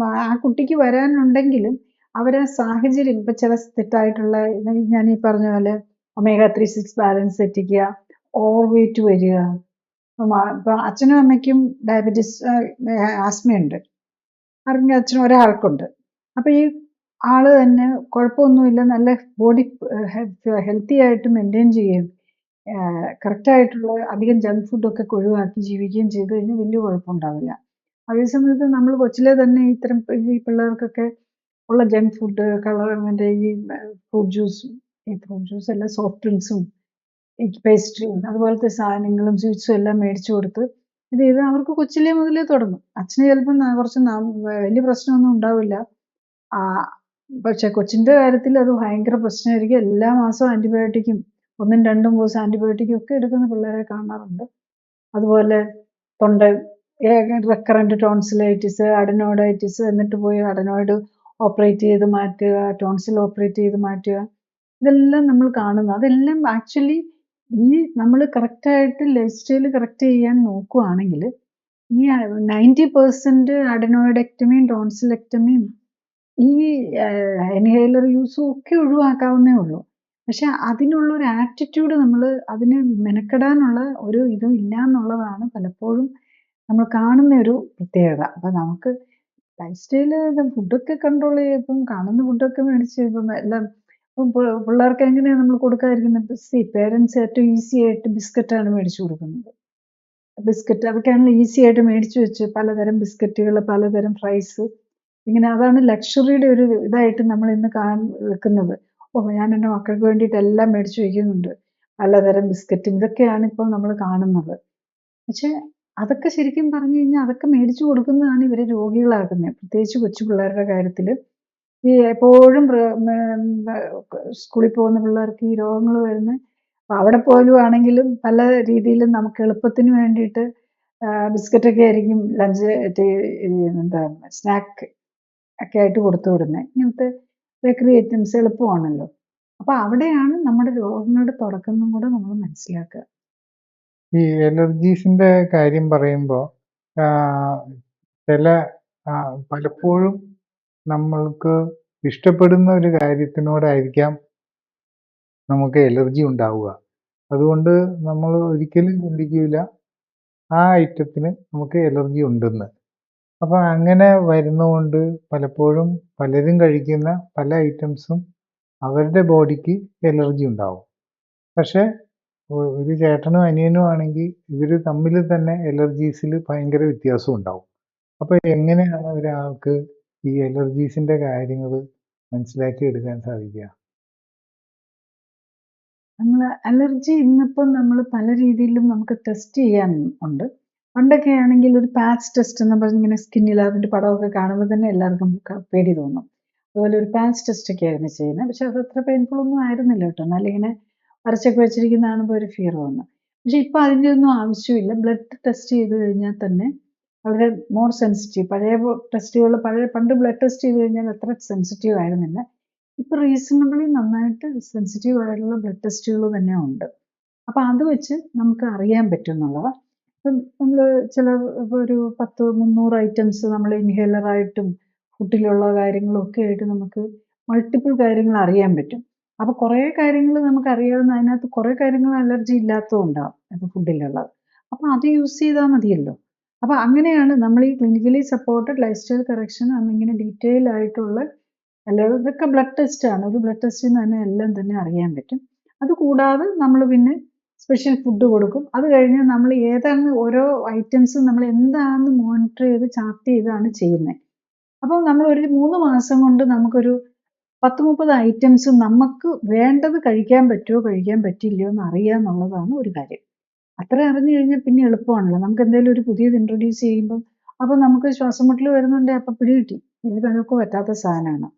ആ കുട്ടിക്ക് വരാനുണ്ടെങ്കിലും അവരാ സാഹചര്യം ഇപ്പൊ ചില തെറ്റായിട്ടുള്ള ഞാൻ ഈ പറഞ്ഞ പോലെ omega-3-6 ബാലൻസ് തെറ്റിക്കുക, ഓവർ വെയിറ്റ് വരിക. ഇപ്പൊ അച്ഛനും അമ്മയ്ക്കും ഡയബറ്റീസ് ആസ്മയുണ്ട്, അറിഞ്ഞ അച്ഛനും ഒരാൾക്കുണ്ട്. അപ്പൊ ഈ ആള് തന്നെ കുഴപ്പമൊന്നുമില്ല, നല്ല ബോഡി ഹെൽത്തി ആയിട്ട് മെയിൻറ്റെയിൻ ചെയ്യുകയും കറക്റ്റായിട്ടുള്ള അധികം ജങ്ക് ഫുഡൊക്കെ ഒഴിവാക്കി ജീവിക്കുകയും ചെയ്ത് കഴിഞ്ഞാൽ വലിയ കുഴപ്പമുണ്ടാവില്ല. അതേസമയത്ത് നമ്മൾ കൊച്ചിലെ തന്നെ ഇത്തരം ഈ പിള്ളേർക്കൊക്കെ ഉള്ള ജങ്ക് ഫുഡ്, മറ്റേ ഈ ഫ്രൂട്ട് ജ്യൂസ് അല്ല, സോഫ്റ്റ് ഡ്രിങ്ക്സും പേസ്ട്രിയും അതുപോലത്തെ സാധനങ്ങളും സ്വീറ്റ്സും എല്ലാം മേടിച്ചു കൊടുത്ത് ഇത് അവർക്ക് കൊച്ചിലെ മുതലേ തുടങ്ങും. അച്ഛന് ചിലപ്പം കുറച്ച് വലിയ പ്രശ്നമൊന്നും ഉണ്ടാവില്ല, പക്ഷെ കൊച്ചിന്റെ കാര്യത്തിൽ അത് ഭയങ്കര പ്രശ്നമായിരിക്കും. എല്ലാ മാസവും ആന്റിബയോട്ടിക്കും 1 2 ദിവസം ആന്റിബയോട്ടിക്കും ഒക്കെ എടുക്കുന്ന പിള്ളേരെ കാണാറുണ്ട്. അതുപോലെ തൊണ്ട റെക്കറന്റ് ടോൺസിലൈറ്റിസ്, അഡനോയിഡൈറ്റിസ്, എന്നിട്ട് പോയി അഡനോയിഡ് ഓപ്പറേറ്റ് ചെയ്ത് മാറ്റുക, ടോൺസിൽ ഓപ്പറേറ്റ് ചെയ്ത് മാറ്റുക, ഇതെല്ലാം നമ്മൾ കാണുന്നു. അതെല്ലാം ആക്ച്വലി ഈ നമ്മൾ കറക്റ്റായിട്ട് ലൈഫ് സ്റ്റൈൽ കറക്റ്റ് ചെയ്യാൻ നോക്കുകയാണെങ്കിൽ ഈ 90% അഡനോയിഡെക്ടമിയും ടോൺസിലെക്ടമിയും ഈ ഇൻഹേലർ യൂസും ഒക്കെ ഒഴിവാക്കാവുന്നേ ഉള്ളൂ. പക്ഷെ അതിനുള്ള ഒരു ആറ്റിറ്റ്യൂഡ് അതിന് മെനക്കെടാനുള്ള ഒരു ഇതും ഇല്ല എന്നുള്ളതാണ് പലപ്പോഴും നമ്മൾ കാണുന്ന ഒരു പ്രത്യേകത. അപ്പൊ നമുക്ക് ലൈഫ് സ്റ്റൈല് ഫുഡൊക്കെ കൺട്രോൾ ചെയ്യപ്പം കാണുന്ന ഫുഡൊക്കെ മേടിച്ച് ഇപ്പം എല്ലാം പിള്ളേർക്ക് എങ്ങനെയാണ് നമ്മൾ കൊടുക്കാതിരിക്കുന്നത്? പേരൻസ് ഏറ്റവും ഈസി ആയിട്ട് ബിസ്ക്കറ്റാണ് മേടിച്ചു കൊടുക്കുന്നത്. ബിസ്ക്കറ്റ് അതൊക്കെയാണല്ലോ ഈസി ആയിട്ട് മേടിച്ചു വെച്ച് പലതരം ബിസ്ക്കറ്റുകൾ, പലതരം ഫ്രൈസ്, ഇങ്ങനെ അതാണ് ലക്ഷറിയുടെ ഒരു ഇതായിട്ട് നമ്മൾ ഇന്ന് വെക്കുന്നത്. ഞാൻ എൻ്റെ മക്കൾക്ക് വേണ്ടിയിട്ട് എല്ലാം മേടിച്ചു വയ്ക്കുന്നുണ്ട്, പലതരം ബിസ്ക്കറ്റും, ഇതൊക്കെയാണ് ഇപ്പോൾ നമ്മൾ കാണുന്നത്. പക്ഷെ അതൊക്കെ ശരിക്കും പറഞ്ഞു കഴിഞ്ഞാൽ അതൊക്കെ മേടിച്ചു കൊടുക്കുന്നതാണ് ഇവരെ രോഗികളാക്കുന്നത്. പ്രത്യേകിച്ച് കൊച്ചു പിള്ളേരുടെ കാര്യത്തിൽ ഈ എപ്പോഴും സ്കൂളിൽ പോകുന്ന പിള്ളേർക്ക് ഈ രോഗങ്ങൾ വരുന്നത്. അവിടെ പോലും ആണെങ്കിലും പല രീതിയിലും നമുക്ക് എളുപ്പത്തിന് വേണ്ടിയിട്ട് ബിസ്ക്കറ്റൊക്കെ ആയിരിക്കും ലഞ്ച് സ്നാക്ക് ഒക്കെ ആയിട്ട് കൊടുത്തു വിടുന്നത്. ഇങ്ങനത്തെ ബേക്കറി ഐറ്റംസ് എളുപ്പമാണല്ലോ. അപ്പൊ അവിടെയാണ് നമ്മുടെ രോഗങ്ങളുടെ തുടക്കം കൂടെ നമ്മൾ മനസ്സിലാക്കുക. ഈ അലർജീസിന്റെ കാര്യം പറയുമ്പോൾ പലപ്പോഴും നമ്മൾക്ക് ഇഷ്ടപ്പെടുന്ന ഒരു കാര്യത്തിനോടായിരിക്കാം നമുക്ക് അലർജി ഉണ്ടാവുക. അതുകൊണ്ട് നമ്മൾ ഒരിക്കലും ചിന്തിക്കില്ല ആ ഐറ്റത്തിന് നമുക്ക് അലർജി ഉണ്ടെന്ന്. അപ്പൊ അങ്ങനെ വരുന്നതുകൊണ്ട് പലപ്പോഴും പലരും കഴിക്കുന്ന പല ഐറ്റംസും അവരുടെ ബോഡിക്ക് അലർജി ഉണ്ടാവും. പക്ഷേ ഒരു ചേട്ടനും അനിയനും ആണെങ്കിൽ ഇവർ തമ്മിൽ തന്നെ അലർജീസിൽ ഭയങ്കര വ്യത്യാസം ഉണ്ടാവും. അപ്പോൾ എങ്ങനെയാണ് ഒരാൾക്ക് ഈ അലർജീസിൻ്റെ കാര്യങ്ങൾ മനസ്സിലാക്കി എടുക്കാൻ സാധിക്കുക? നമ്മൾ അലർജി ഇന്നിപ്പം നമ്മൾ പല രീതിയിലും നമുക്ക് ടെസ്റ്റ് ചെയ്യാൻ ഉണ്ട്. പണ്ടൊക്കെ ആണെങ്കിൽ ഒരു പാച്ച് ടെസ്റ്റ് എന്ന് പറഞ്ഞ് ഇങ്ങനെ സ്കിന്നിൽ അതിൻ്റെ പടമൊക്കെ കാണുമ്പോൾ തന്നെ എല്ലാവർക്കും പേടി തോന്നും. അതുപോലെ ഒരു പാച്ച് ടെസ്റ്റ് ഒക്കെ ആയിരുന്നു ചെയ്യുന്നത്. പക്ഷെ അത് അത്ര പെയിൻഫുൾ ഒന്നും ആയിരുന്നില്ല കേട്ടോ. എന്നാലും ഇങ്ങനെ വരച്ചൊക്കെ വെച്ചിരിക്കുന്ന കാണുമ്പോൾ ഒരു ഫിയർ വന്നു. പക്ഷെ ഇപ്പോൾ അതിൻ്റെ ഒന്നും ആവശ്യമില്ല. ബ്ലഡ് ടെസ്റ്റ് ചെയ്ത് കഴിഞ്ഞാൽ തന്നെ വളരെ മോർ സെൻസിറ്റീവ്. പണ്ട് ബ്ലഡ് ടെസ്റ്റ് ചെയ്ത് കഴിഞ്ഞാൽ അത്ര സെൻസിറ്റീവ് ആയിരുന്നില്ല. ഇപ്പോൾ റീസണബിളി നന്നായിട്ട് സെൻസിറ്റീവ് ആയിട്ടുള്ള ബ്ലഡ് ടെസ്റ്റുകൾ തന്നെ ഉണ്ട്. അപ്പോൾ അത് വെച്ച് നമുക്ക് അറിയാൻ പറ്റും എന്നുള്ളതാണ്. ഇപ്പം നമ്മൾ ഇപ്പോൾ ഒരു 300 ഐറ്റംസ് നമ്മൾ ഇൻഹേലറായിട്ടും ഫുഡിലുള്ള കാര്യങ്ങളും ഒക്കെ ആയിട്ട് നമുക്ക് മൾട്ടിപ്പിൾ കാര്യങ്ങൾ അറിയാൻ പറ്റും. അപ്പോൾ കുറേ കാര്യങ്ങൾ നമുക്ക് അറിയാവുന്ന അതിനകത്ത് കുറേ കാര്യങ്ങൾ അലർജി ഇല്ലാത്തതുണ്ടാവും അത് ഫുഡിലുള്ളത്. അപ്പോൾ അത് യൂസ് ചെയ്താൽ മതിയല്ലോ. അപ്പോൾ അങ്ങനെയാണ് നമ്മൾ ഈ clinically supported life style correction എന്നിങ്ങനെ ഡീറ്റെയിൽ ആയിട്ടുള്ള അല്ലാതെ ഇതൊക്കെ ബ്ലഡ് ടെസ്റ്റാണ്. ഒരു ബ്ലഡ് ടെസ്റ്റിൽ നിന്ന് തന്നെ എല്ലാം തന്നെ അറിയാൻ പറ്റും. അതുകൂടാതെ നമ്മൾ പിന്നെ സ്പെഷ്യൽ ഫുഡ് കൊടുക്കും. അത് കഴിഞ്ഞ് നമ്മൾ ഏതാണ് ഓരോ ഐറ്റംസും നമ്മൾ എന്താണെന്ന് മോണിറ്റർ ചെയ്ത് ചാർട്ട് ചെയ്താണ് ചെയ്യുന്നത്. അപ്പം നമ്മൾ ഒരു 3 മാസം കൊണ്ട് നമുക്കൊരു 10-30 ഐറ്റംസ് നമുക്ക് വേണ്ടത് കഴിക്കാൻ പറ്റുമോ കഴിക്കാൻ പറ്റില്ലയോ എന്ന് അറിയുക എന്നുള്ളതാണ് ഒരു കാര്യം. അത്ര അറിഞ്ഞു കഴിഞ്ഞാൽ പിന്നെ എളുപ്പമാണല്ലോ. നമുക്ക് എന്തെങ്കിലും ഒരു പുതിയത് ഇൻട്രൊഡ്യൂസ് ചെയ്യുമ്പം അപ്പം നമുക്ക് ശ്വാസം മുട്ടൽ വരുന്നുണ്ടെങ്കിൽ അപ്പം പിടികിട്ടി ഇത് നമുക്ക് പറ്റാത്ത സാധനമാണ്.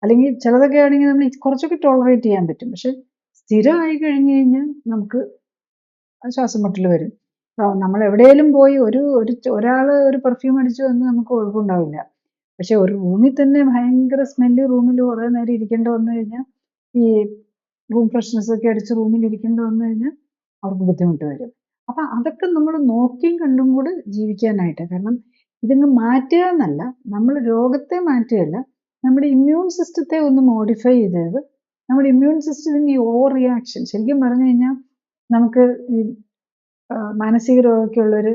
അല്ലെങ്കിൽ ചിലതൊക്കെ ആണെങ്കിൽ നമ്മൾ കുറച്ചൊക്കെ ടോളറേറ്റ് ചെയ്യാൻ പറ്റും. പക്ഷെ സ്ഥിരമായി കഴിഞ്ഞ് കഴിഞ്ഞാൽ നമുക്ക് ശ്വാസം മുട്ടൽ വരും. നമ്മൾ എവിടെയെങ്കിലും പോയി ഒരാൾ ഒരു പെർഫ്യൂം അടിച്ചു വന്ന് നമുക്ക് കുഴപ്പമുണ്ടാവില്ല. പക്ഷെ ഒരു റൂമിൽ തന്നെ ഭയങ്കര സ്മെല്ല് റൂമിൽ കുറേ നേരം ഇരിക്കേണ്ടി വന്നു കഴിഞ്ഞാൽ ഈ റൂം ഫ്രഷ്നസ് ഒക്കെ അടിച്ച് റൂമിൽ ഇരിക്കേണ്ടി വന്നു കഴിഞ്ഞാൽ അവർക്ക് ബുദ്ധിമുട്ട് വരും. അപ്പം അതൊക്കെ നമ്മൾ നോക്കിയും കണ്ടും കൂടെ ജീവിക്കാനായിട്ട്. കാരണം ഇതങ്ങ് മാറ്റുക എന്നല്ല, നമ്മൾ രോഗത്തെ മാറ്റുകയല്ല, നമ്മുടെ ഇമ്മ്യൂൺ സിസ്റ്റത്തെ ഒന്ന് മോഡിഫൈ ചെയ്തത് നമ്മുടെ ഇമ്മ്യൂൺ സിസ്റ്റത്തിന് ഈ ഓവർ റിയാക്ഷൻ ശരിക്കും പറഞ്ഞു കഴിഞ്ഞാൽ നമുക്ക് ഈ മാനസിക രോഗമൊക്കെയുള്ളൊരു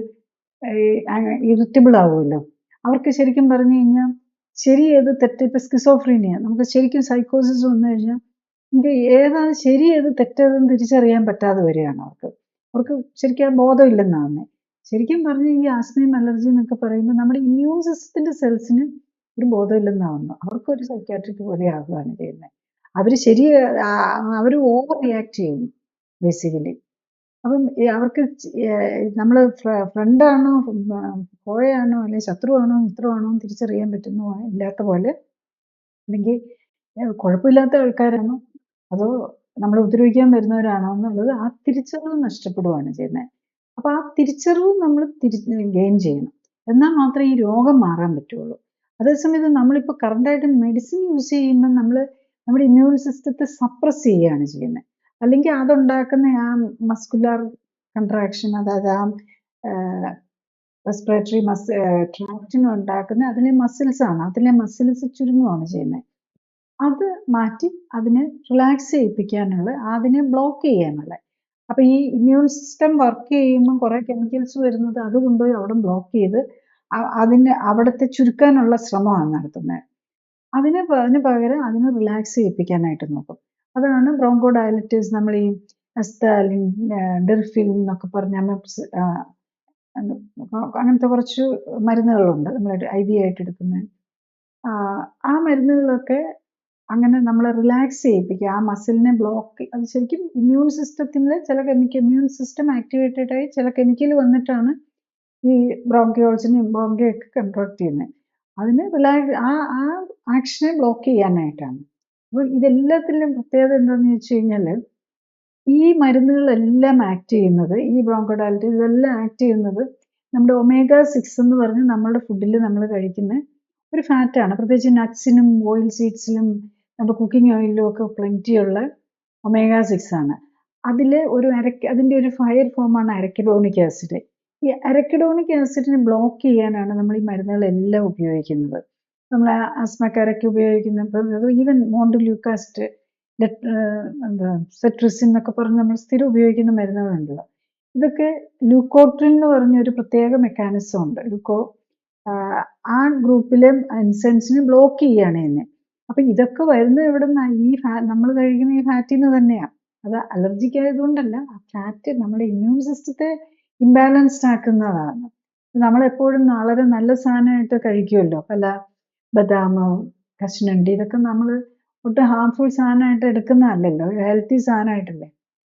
ഇറിറ്റബിൾ ആവുമല്ലോ. അവർക്ക് ശരിക്കും പറഞ്ഞു കഴിഞ്ഞാൽ ശരി ഏത് തെറ്റ്, ഇപ്പം സ്കിസോഫ്രീനിയ നമുക്ക് ശരിക്കും സൈക്കോസിസ് വന്നു കഴിഞ്ഞാൽ നമുക്ക് ഏതാണ് ശരി ഏത് തെറ്റേതെന്ന് തിരിച്ചറിയാൻ പറ്റാതെ വരികയാണ് അവർക്ക് ശരിക്കും ആ ബോധമില്ലെന്നാണ്. ശരിക്കും പറഞ്ഞ് ഈ ആസ്മയും അലർജി എന്നൊക്കെ പറയുമ്പോൾ നമ്മുടെ ഇമ്മ്യൂൺ സിസ്റ്റത്തിൻ്റെ സെൽസിന് ഒരു ബോധമില്ലെന്നാവുന്നു. അവർക്കൊരു സൈക്യാട്രിക് പോലെ ആകുകയാണ് ചെയ്യുന്നത്. അവർ ഓവർ റിയാക്ട് ചെയ്യുന്നു ബേസിക്കലി. അപ്പം അവർക്ക് നമ്മൾ ഫ്രണ്ടാണോ പോയാണോ അല്ലെങ്കിൽ ശത്രുവാണോ മിത്രമാണോ എന്ന് തിരിച്ചറിയാൻ പറ്റുന്ന ഇല്ലാത്ത പോലെ, അല്ലെങ്കിൽ കുഴപ്പമില്ലാത്ത ആൾക്കാരാണോ അതോ നമ്മളെ ഉപദ്രവിക്കാൻ വരുന്നവരാണോ എന്നുള്ളത് ആ തിരിച്ചറിവ് നഷ്ടപ്പെടുകയാണ് ചെയ്യുന്നത്. അപ്പോൾ ആ തിരിച്ചറിവ് നമ്മൾ ഗെയിൻ ചെയ്യണം. എന്നാൽ മാത്രമേ ഈ രോഗം മാറാൻ പറ്റുള്ളൂ. അതേസമയത്ത് നമ്മളിപ്പോൾ കറണ്ടായിട്ട് മെഡിസിൻ യൂസ് ചെയ്യുമ്പോൾ നമ്മുടെ ഇമ്മ്യൂൺ സിസ്റ്റത്തെ സപ്രസ് ചെയ്യുകയാണ് ചെയ്യുന്നത്. അല്ലെങ്കിൽ അതുണ്ടാക്കുന്ന ആ മസ്കുലാർ കൺട്രാക്ഷൻ, അതായത് ആ റെസ്പിറേറ്ററി ട്രാക്റ്റിന് ഉണ്ടാക്കുന്ന അതിലെ മസിൽസാണ്. അതിലെ മസിൽസ് ചുരുങ്ങുകയാണ് ചെയ്യുന്നത്. അത് മാറ്റി അതിനെ റിലാക്സ് ചെയ്യിപ്പിക്കാനുള്ള, അതിനെ ബ്ലോക്ക് ചെയ്യാനുള്ള. അപ്പോൾ ഈ ഇമ്മ്യൂൺ സിസ്റ്റം വർക്ക് ചെയ്യുമ്പോൾ കുറേ കെമിക്കൽസ് വരുന്നത് അത് കൊണ്ടുപോയി അവിടെ ബ്ലോക്ക് ചെയ്ത് അവിടുത്തെ ചുരുക്കാനുള്ള ശ്രമമാണ് നടത്തുന്നത്. അതിന് പകരം അതിനെ റിലാക്സ് ചെയ്യിപ്പിക്കാനായിട്ട് നോക്കും. അതാണ് ബ്രോങ്കോ ഡയലറ്റേഴ്സ്. നമ്മൾ ഈ അസ്താലിൻ, ഡെർഫിൽ എന്നൊക്കെ പറഞ്ഞ അങ്ങനത്തെ കുറച്ച് മരുന്നുകളുണ്ട് നമ്മൾ IV ആയിട്ട് എടുക്കുന്നത്. ആ മരുന്നുകളൊക്കെ അങ്ങനെ നമ്മൾ റിലാക്സ് ചെയ്യിപ്പിക്കുക, ആ മസിലിനെ ബ്ലോക്ക്. അത് ശരിക്കും ഇമ്മ്യൂൺ സിസ്റ്റത്തിൻ്റെ ചില ഇമ്മ്യൂൺ സിസ്റ്റം ആക്ടിവേറ്റഡ് ആയി ചില കെമിക്കൽ വന്നിട്ടാണ് ഈ ബ്രോങ്കിയോൾസിനെയും ബ്രോങ്കിയൊക്കെ കൺട്രോക്ട് ചെയ്യുന്നത്. അതിന് ആ ആക്ഷനെ ബ്ലോക്ക് ചെയ്യാനായിട്ടാണ്. അപ്പോൾ ഇതെല്ലാത്തിലും പ്രത്യേകത എന്താണെന്ന് വെച്ച് കഴിഞ്ഞാൽ ഈ മരുന്നുകളെല്ലാം ആക്ട് ചെയ്യുന്നത്, ഈ ബ്രോങ്കോഡയലറ്റീസ് ഇതെല്ലാം ആക്ട് ചെയ്യുന്നത് നമ്മുടെ omega-6 എന്ന് പറഞ്ഞ് നമ്മുടെ ഫുഡിൽ നമ്മൾ കഴിക്കുന്ന ഒരു ഫാറ്റാണ്. പ്രത്യേകിച്ച് നട്ട്സിനും ഓയിൽ സീഡ്സിലും നമ്മുടെ കുക്കിംഗ് ഓയിലിലും ഒക്കെ പ്ലെൻറ്റിയുള്ള omega-6 ആണ്. അതിൻ്റെ ഒരു ഫയർ ഫോമാണ് അരക്കിഡോണിക് ആസിഡ്. ഈ അരക്കിഡോണിക് ആസിഡിനെ ബ്ലോക്ക് ചെയ്യാനാണ് നമ്മൾ ഈ മരുന്നുകളെല്ലാം ഉപയോഗിക്കുന്നത്. നമ്മൾ ആസ്മക്കാരൊക്കെ ഉപയോഗിക്കുന്ന ഈവൻ മോണ്ടല്യൂക്കാസ്റ്റ്, സെട്രിസിൻ എന്നൊക്കെ പറഞ്ഞ് നമ്മൾ സ്ഥിരം ഉപയോഗിക്കുന്ന മരുന്നുകളുണ്ടല്ലോ. ഇതൊക്കെ ല്യൂക്കോട്രിൻ എന്ന് പറഞ്ഞൊരു പ്രത്യേക മെക്കാനിസം ഉണ്ട്. ആ ഗ്രൂപ്പിലെ എൻസൈംസിനെ ബ്ലോക്ക് ചെയ്യുകയാണ് ചെയ്യുന്നത്. അപ്പൊ ഇതൊക്കെ വരുന്നത് എവിടുന്നാ? ഈ നമ്മൾ കഴിക്കുന്ന ഈ ഫാറ്റിൽ നിന്ന് തന്നെയാണ്. അത് അലർജിക്ക് ആയതുകൊണ്ടല്ല, ആ ഫാറ്റ് നമ്മുടെ ഇമ്മ്യൂൺ സിസ്റ്റത്തെ ഇംബാലൻസ്ഡ് ആക്കുന്നതാണ്. നമ്മളെപ്പോഴും വളരെ നല്ല സാധനമായിട്ട് കഴിക്കുമല്ലോ, പല ബദാം, കശുവണ്ടി, ഇതൊക്കെ നമ്മൾ ഒട്ടും ഹാർംഫുൾ സാധനമായിട്ട് എടുക്കുന്നതല്ലല്ലോ, ഹെൽത്തി സാധനമായിട്ടല്ലേ.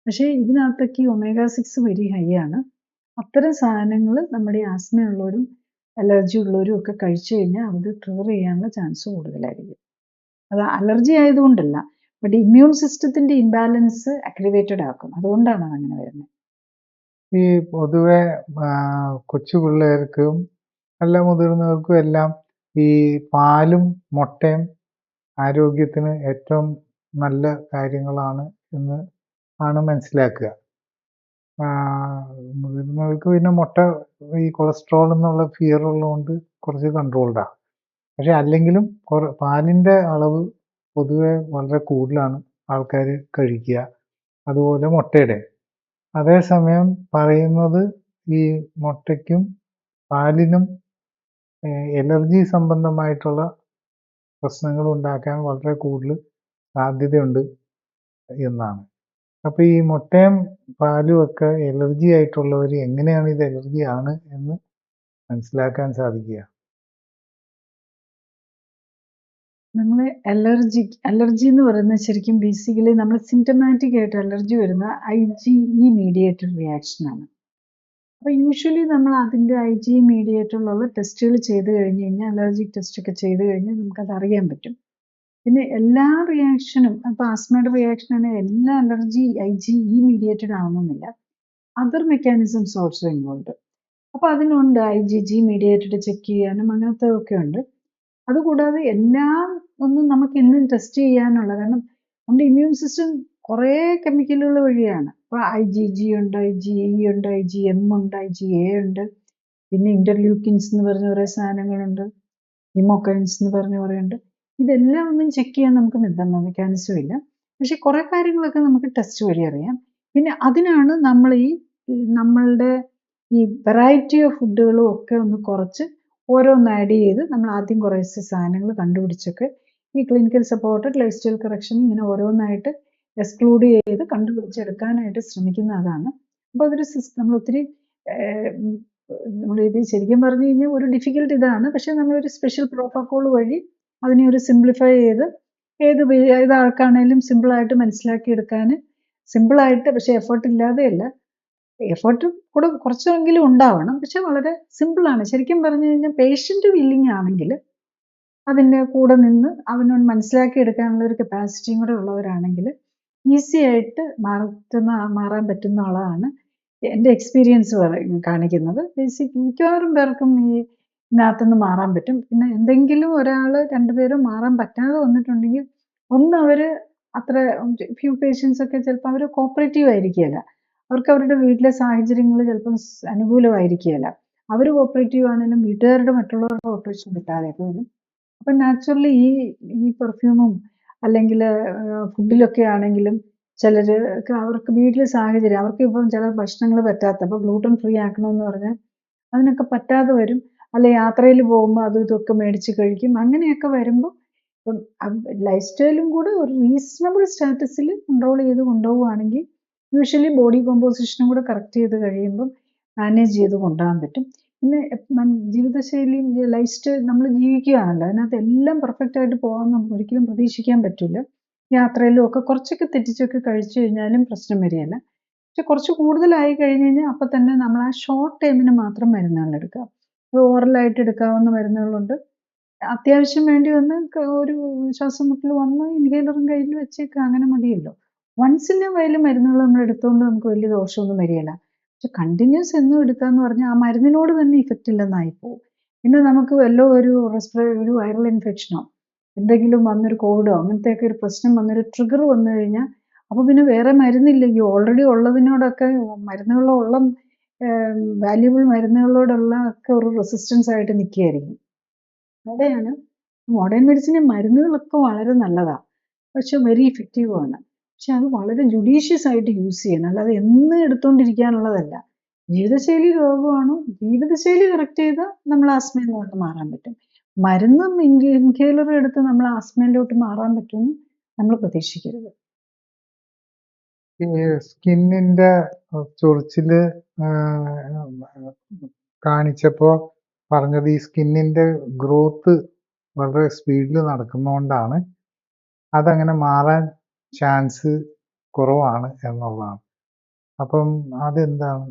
പക്ഷേ ഇതിനകത്തൊക്കെ omega-6 വെരി ഹൈ ആണ്. അത്തരം സാധനങ്ങൾ നമ്മുടെ ആസ്മയുള്ളവരും അലർജി ഉള്ളവരും ഒക്കെ കഴിച്ചു കഴിഞ്ഞാൽ അത് ട്രിഗർ ചെയ്യാനുള്ള ചാൻസ് കൂടുതലായിരിക്കും. അത് അലർജി ആയതുകൊണ്ടല്ല, ബട്ട് ഇമ്മ്യൂൺ സിസ്റ്റത്തിന്റെ ഇംബാലൻസ് അഗ്രിവേറ്റഡ് ആക്കും. അതുകൊണ്ടാണ് അതങ്ങനെ വരുന്നത്. ഈ പൊതുവെ കൊച്ചു പിള്ളേർക്കും എല്ലാ മുതിർന്നവർക്കും എല്ലാം ഈ പാലും മുട്ടയും ആരോഗ്യത്തിന് ഏറ്റവും നല്ല കാര്യങ്ങളാണ് എന്ന് ആണ് മനസ്സിലാക്കുക. മുതിർന്നവർക്ക് പിന്നെ മുട്ട ഈ കൊളസ്ട്രോൾ എന്നുള്ള ഫിയർ ഉള്ളതുകൊണ്ട് കുറച്ച് കൺട്രോൾഡാണ്. പക്ഷെ അല്ലെങ്കിലും പാലിൻ്റെ അളവ് പൊതുവെ വളരെ കൂടുതലാണ് ആൾക്കാർ കഴിക്കുക. അതുപോലെ മുട്ടയുടെ. അതേസമയം പറയുന്നത് ഈ മുട്ടയ്ക്കും പാലിനും എലർജി സംബന്ധമായിട്ടുള്ള പ്രശ്നങ്ങൾ ഉണ്ടാക്കാൻ വളരെ കൂടുതൽ സാധ്യതയുണ്ട് എന്നാണ്. അപ്പോൾ ഈ മുട്ടയും പാലും ഒക്കെ എലർജി ആയിട്ടുള്ളവർ എങ്ങനെയാണ് ഇത് എലർജി ആണ് എന്ന് മനസ്സിലാക്കാൻ സാധിക്കുക? നമ്മൾ അലർജി എന്ന് പറയുന്നത് ശരിക്കും ബേസിക്കലി നമ്മൾ സിംറ്റമാറ്റിക് ആയിട്ട് അലർജി വരുന്ന IgE മീഡിയേറ്റഡ് റിയാക്ഷൻ ആണ്. അപ്പോൾ യൂഷ്വലി നമ്മൾ അതിൻ്റെ IgE മീഡിയേറ്ററിലുള്ള ടെസ്റ്റുകൾ ചെയ്ത് കഴിഞ്ഞ് കഴിഞ്ഞാൽ, അലർജിക് ടെസ്റ്റ് ഒക്കെ ചെയ്ത് കഴിഞ്ഞാൽ നമുക്കത് അറിയാൻ പറ്റും. പിന്നെ എല്ലാ റിയാക്ഷനും, അപ്പോൾ ആസ്മയുടെ റിയാക്ഷൻ ആണെങ്കിൽ എല്ലാ അലർജി IgE മീഡിയേറ്റഡ് ആവണമെന്നില്ല. Other mechanisms also involve. അപ്പോൾ അതിനുണ്ട് IgG മീഡിയേറ്റഡ് ചെക്ക് ചെയ്യാനും അങ്ങനത്തെ ഒക്കെ ഉണ്ട്. അതുകൂടാതെ എല്ലാം ഒന്നും നമുക്ക് ഇന്നും ടെസ്റ്റ് ചെയ്യാനുള്ള, കാരണം നമ്മുടെ ഇമ്മ്യൂൺ സിസ്റ്റം കുറേ കെമിക്കലുകൾ വഴിയാണ്. ഇപ്പോൾ IgG ഉണ്ട്, IgE ഉണ്ട്, IgM ഉണ്ട്, IgA ഉണ്ട്, പിന്നെ ഇന്റർലൂക്കിൻസ് എന്ന് പറഞ്ഞ കുറേ സാധനങ്ങളുണ്ട്, ഹിമോക്കൈൻസ് എന്ന് പറഞ്ഞ കുറേ ഉണ്ട്. ഇതെല്ലാം ഒന്നും ചെക്ക് ചെയ്യാൻ നമുക്ക് മെക്കാനിസം ഇല്ല. പക്ഷെ കുറേ കാര്യങ്ങളൊക്കെ നമുക്ക് ടെസ്റ്റ് വഴി അറിയാം. പിന്നെ അതിനാണ് നമ്മൾ നമ്മളുടെ ഈ വെറൈറ്റി ഓഫ് ഫുഡുകളും ഒക്കെ ഒന്ന് കുറച്ച് ഓരോന്ന് ആഡ് ചെയ്ത് നമ്മൾ ആദ്യം കുറേശ്ശെ സാധനങ്ങൾ കണ്ടുപിടിച്ചൊക്കെ ഈ clinical supported life style correction ഇങ്ങനെ ഓരോന്നായിട്ട് എക്സ്ക്ലൂഡ് ചെയ്ത് കണ്ടുപിടിച്ചെടുക്കാനായിട്ട് ശ്രമിക്കുന്ന അതാണ്. അപ്പോൾ അതൊരു നമ്മൾ ഒത്തിരി നമ്മളിത് ശരിക്കും പറഞ്ഞു കഴിഞ്ഞാൽ ഒരു ഡിഫിക്കൽട്ട് ഇതാണ്. പക്ഷെ നമ്മളൊരു സ്പെഷ്യൽ പ്രോട്ടോക്കോൾ വഴി അതിനെ ഒരു സിംപ്ലിഫൈ ചെയ്ത് ഏത് ആൾക്കാണേലും സിമ്പിളായിട്ട് മനസ്സിലാക്കിയെടുക്കാൻ, സിമ്പിളായിട്ട്, പക്ഷെ എഫേർട്ട് ഇല്ലാതെയല്ല, എഫേർട്ട് കൂടെ കുറച്ചെങ്കിലും ഉണ്ടാവണം, പക്ഷെ വളരെ സിമ്പിളാണ്. ശരിക്കും പറഞ്ഞു കഴിഞ്ഞാൽ പേഷ്യൻ്റ് വില്ലിങ് ആണെങ്കിൽ അതിൻ്റെ കൂടെ നിന്ന് അവനോട് മനസ്സിലാക്കി എടുക്കാനുള്ള ഒരു കപ്പാസിറ്റിയും കൂടെ ഉള്ളവരാണെങ്കിൽ ഈസി ആയിട്ട് മാറാൻ പറ്റുന്ന ആളാണ് എൻ്റെ എക്സ്പീരിയൻസ് കാണിക്കുന്നത്. മിക്കവാറും പേർക്കും ഇതിനകത്തുനിന്ന് മാറാൻ പറ്റും. പിന്നെ എന്തെങ്കിലും ഒരാൾ 2 പേരും മാറാൻ പറ്റാതെ വന്നിട്ടുണ്ടെങ്കിൽ അവർ അത്ര ഫ്യൂ പേഷ്യൻസ് ഒക്കെ ചിലപ്പോൾ അവർ കോപ്പറേറ്റീവ് ആയിരിക്കുകയില്ല. അവർക്ക് അവരുടെ വീട്ടിലെ സാഹചര്യങ്ങൾ ചിലപ്പം അനുകൂലമായിരിക്കുകയില്ല. അവർ കോപ്പറേറ്റീവ് ആണെങ്കിലും വീട്ടുകാരുടെ മറ്റുള്ളവരുടെ കോപ്പറേഷൻ കിട്ടാതെ പോലും. അപ്പം നാച്ചുറലി ഈ പെർഫ്യൂമും അല്ലെങ്കിൽ ഫുഡിലൊക്കെ ആണെങ്കിലും ചിലർക്ക് അവർക്ക് വീട്ടിലെ സാഹചര്യം, അവർക്ക് ഇപ്പം ചില ഭക്ഷണങ്ങൾ പറ്റാത്ത, അപ്പോൾ ഗ്ലൂട്ടൻ ഫ്രീ ആക്കണമെന്ന് പറഞ്ഞാൽ അതിനൊക്കെ പറ്റാതെ വരും. അല്ലെ യാത്രയിൽ പോകുമ്പോൾ അതും ഇതൊക്കെ മേടിച്ച് കഴിക്കും. അങ്ങനെയൊക്കെ വരുമ്പോൾ ഇപ്പം ലൈഫ് സ്റ്റൈലും കൂടെ ഒരു റീസണബിൾ സ്റ്റാറ്റസിൽ കൺട്രോൾ ചെയ്ത് കൊണ്ടുപോവുകയാണെങ്കിൽ യൂഷ്വലി ബോഡി കോമ്പോസിഷനും കൂടെ കറക്റ്റ് ചെയ്ത് കഴിയുമ്പം മാനേജ് ചെയ്ത് കൊണ്ടുപോകാൻ പറ്റും. പിന്നെ ജീവിതശൈലിയും ലൈഫ് സ്റ്റൈൽ നമ്മൾ ജീവിക്കുകയാണല്ലോ, അതിനകത്ത് എല്ലാം പെർഫെക്റ്റ് ആയിട്ട് പോകാൻ നമുക്ക് ഒരിക്കലും പ്രതീക്ഷിക്കാൻ പറ്റില്ല. യാത്രയിലും ഒക്കെ കുറച്ചൊക്കെ തെറ്റിച്ചൊക്കെ കഴിച്ചു കഴിഞ്ഞാലും പ്രശ്നം വരികയില്ല. പക്ഷെ കുറച്ച് കൂടുതലായി കഴിഞ്ഞ് കഴിഞ്ഞാൽ അപ്പം തന്നെ നമ്മൾ ആ ഷോർട്ട് ടൈമിന് മാത്രം മരുന്നുകൾ എടുക്കുക. ഓറലായിട്ട് എടുക്കാവുന്ന മരുന്നുകളുണ്ട്. അത്യാവശ്യം വേണ്ടി വന്ന് ഒരു ശ്വാസം മുട്ടൽ വന്ന് ഇൻഹേലറും കയ്യിൽ വെച്ചേക്കുക, അങ്ങനെ മതിയല്ലോ. വൺസ് ഇൻ എ വൈൽ മരുന്നുകൾ നമ്മൾ എടുത്തുകൊണ്ട് നമുക്ക് വലിയ ദോഷമൊന്നും വരികയില്ല. പക്ഷെ കണ്ടിന്യൂസ് എന്നും എടുക്കാന്ന് പറഞ്ഞാൽ ആ മരുന്നിനോട് തന്നെ ഇഫക്റ്റ് ഇല്ലെന്നായി പോകും. പിന്നെ നമുക്ക് വല്ലോ ഒരു വൈറൽ ഇൻഫെക്ഷനോ എന്തെങ്കിലും വന്നൊരു കോവിഡോ അങ്ങനത്തെയൊക്കെ ഒരു പ്രശ്നം വന്നൊരു ട്രിഗർ വന്നു കഴിഞ്ഞാൽ അപ്പോൾ പിന്നെ വേറെ മരുന്നില്ലെങ്കിൽ ഓൾറെഡി ഉള്ളതിനോടൊക്കെ മരുന്നുകളുള്ള വാല്യുബിൾ മരുന്നുകളോടുള്ള ഒക്കെ ഒരു റെസിസ്റ്റൻസ് ആയിട്ട് നിൽക്കുകയായിരിക്കും. അവിടെയാണ് മോഡേൺ മെഡിസിനിൽ മരുന്നുകളൊക്കെ വളരെ നല്ലതാണ്, പക്ഷെ വെരി ഇഫക്റ്റീവുമാണ്. പക്ഷെ അത് വളരെ ജുഡീഷ്യസ് ആയിട്ട് യൂസ് ചെയ്യണം, അല്ലാതെ എന്നും എടുത്തുകൊണ്ടിരിക്കാനുള്ളതല്ല. ജീവിതശൈലി രോഗമാണ്, ജീവിതശൈലി കറക്റ്റ് ചെയ്താൽ നമ്മൾ ആസ്മയിൽ നിന്ന് മാറാൻ പറ്റും. മരുന്നും ഇൻഹേലറും എടുത്ത് നമ്മൾ ആസ്മയിലോട്ട് മാറാൻ പറ്റുമെന്ന് നമ്മൾ പ്രതീക്ഷിക്കരുത്. ഈ സ്കിന്നിന്റെ ചൊറിച്ചില് കാണിച്ചപ്പോ പറഞ്ഞത് ഈ സ്കിന്നിന്റെ ഗ്രോത്ത് വളരെ സ്പീഡിൽ നടക്കുന്നതുകൊണ്ടാണ് അതങ്ങനെ മാറാൻ ചാൻസ് കുറവാണ് എന്നുള്ളതാണ്. അപ്പം അതെന്താണ്?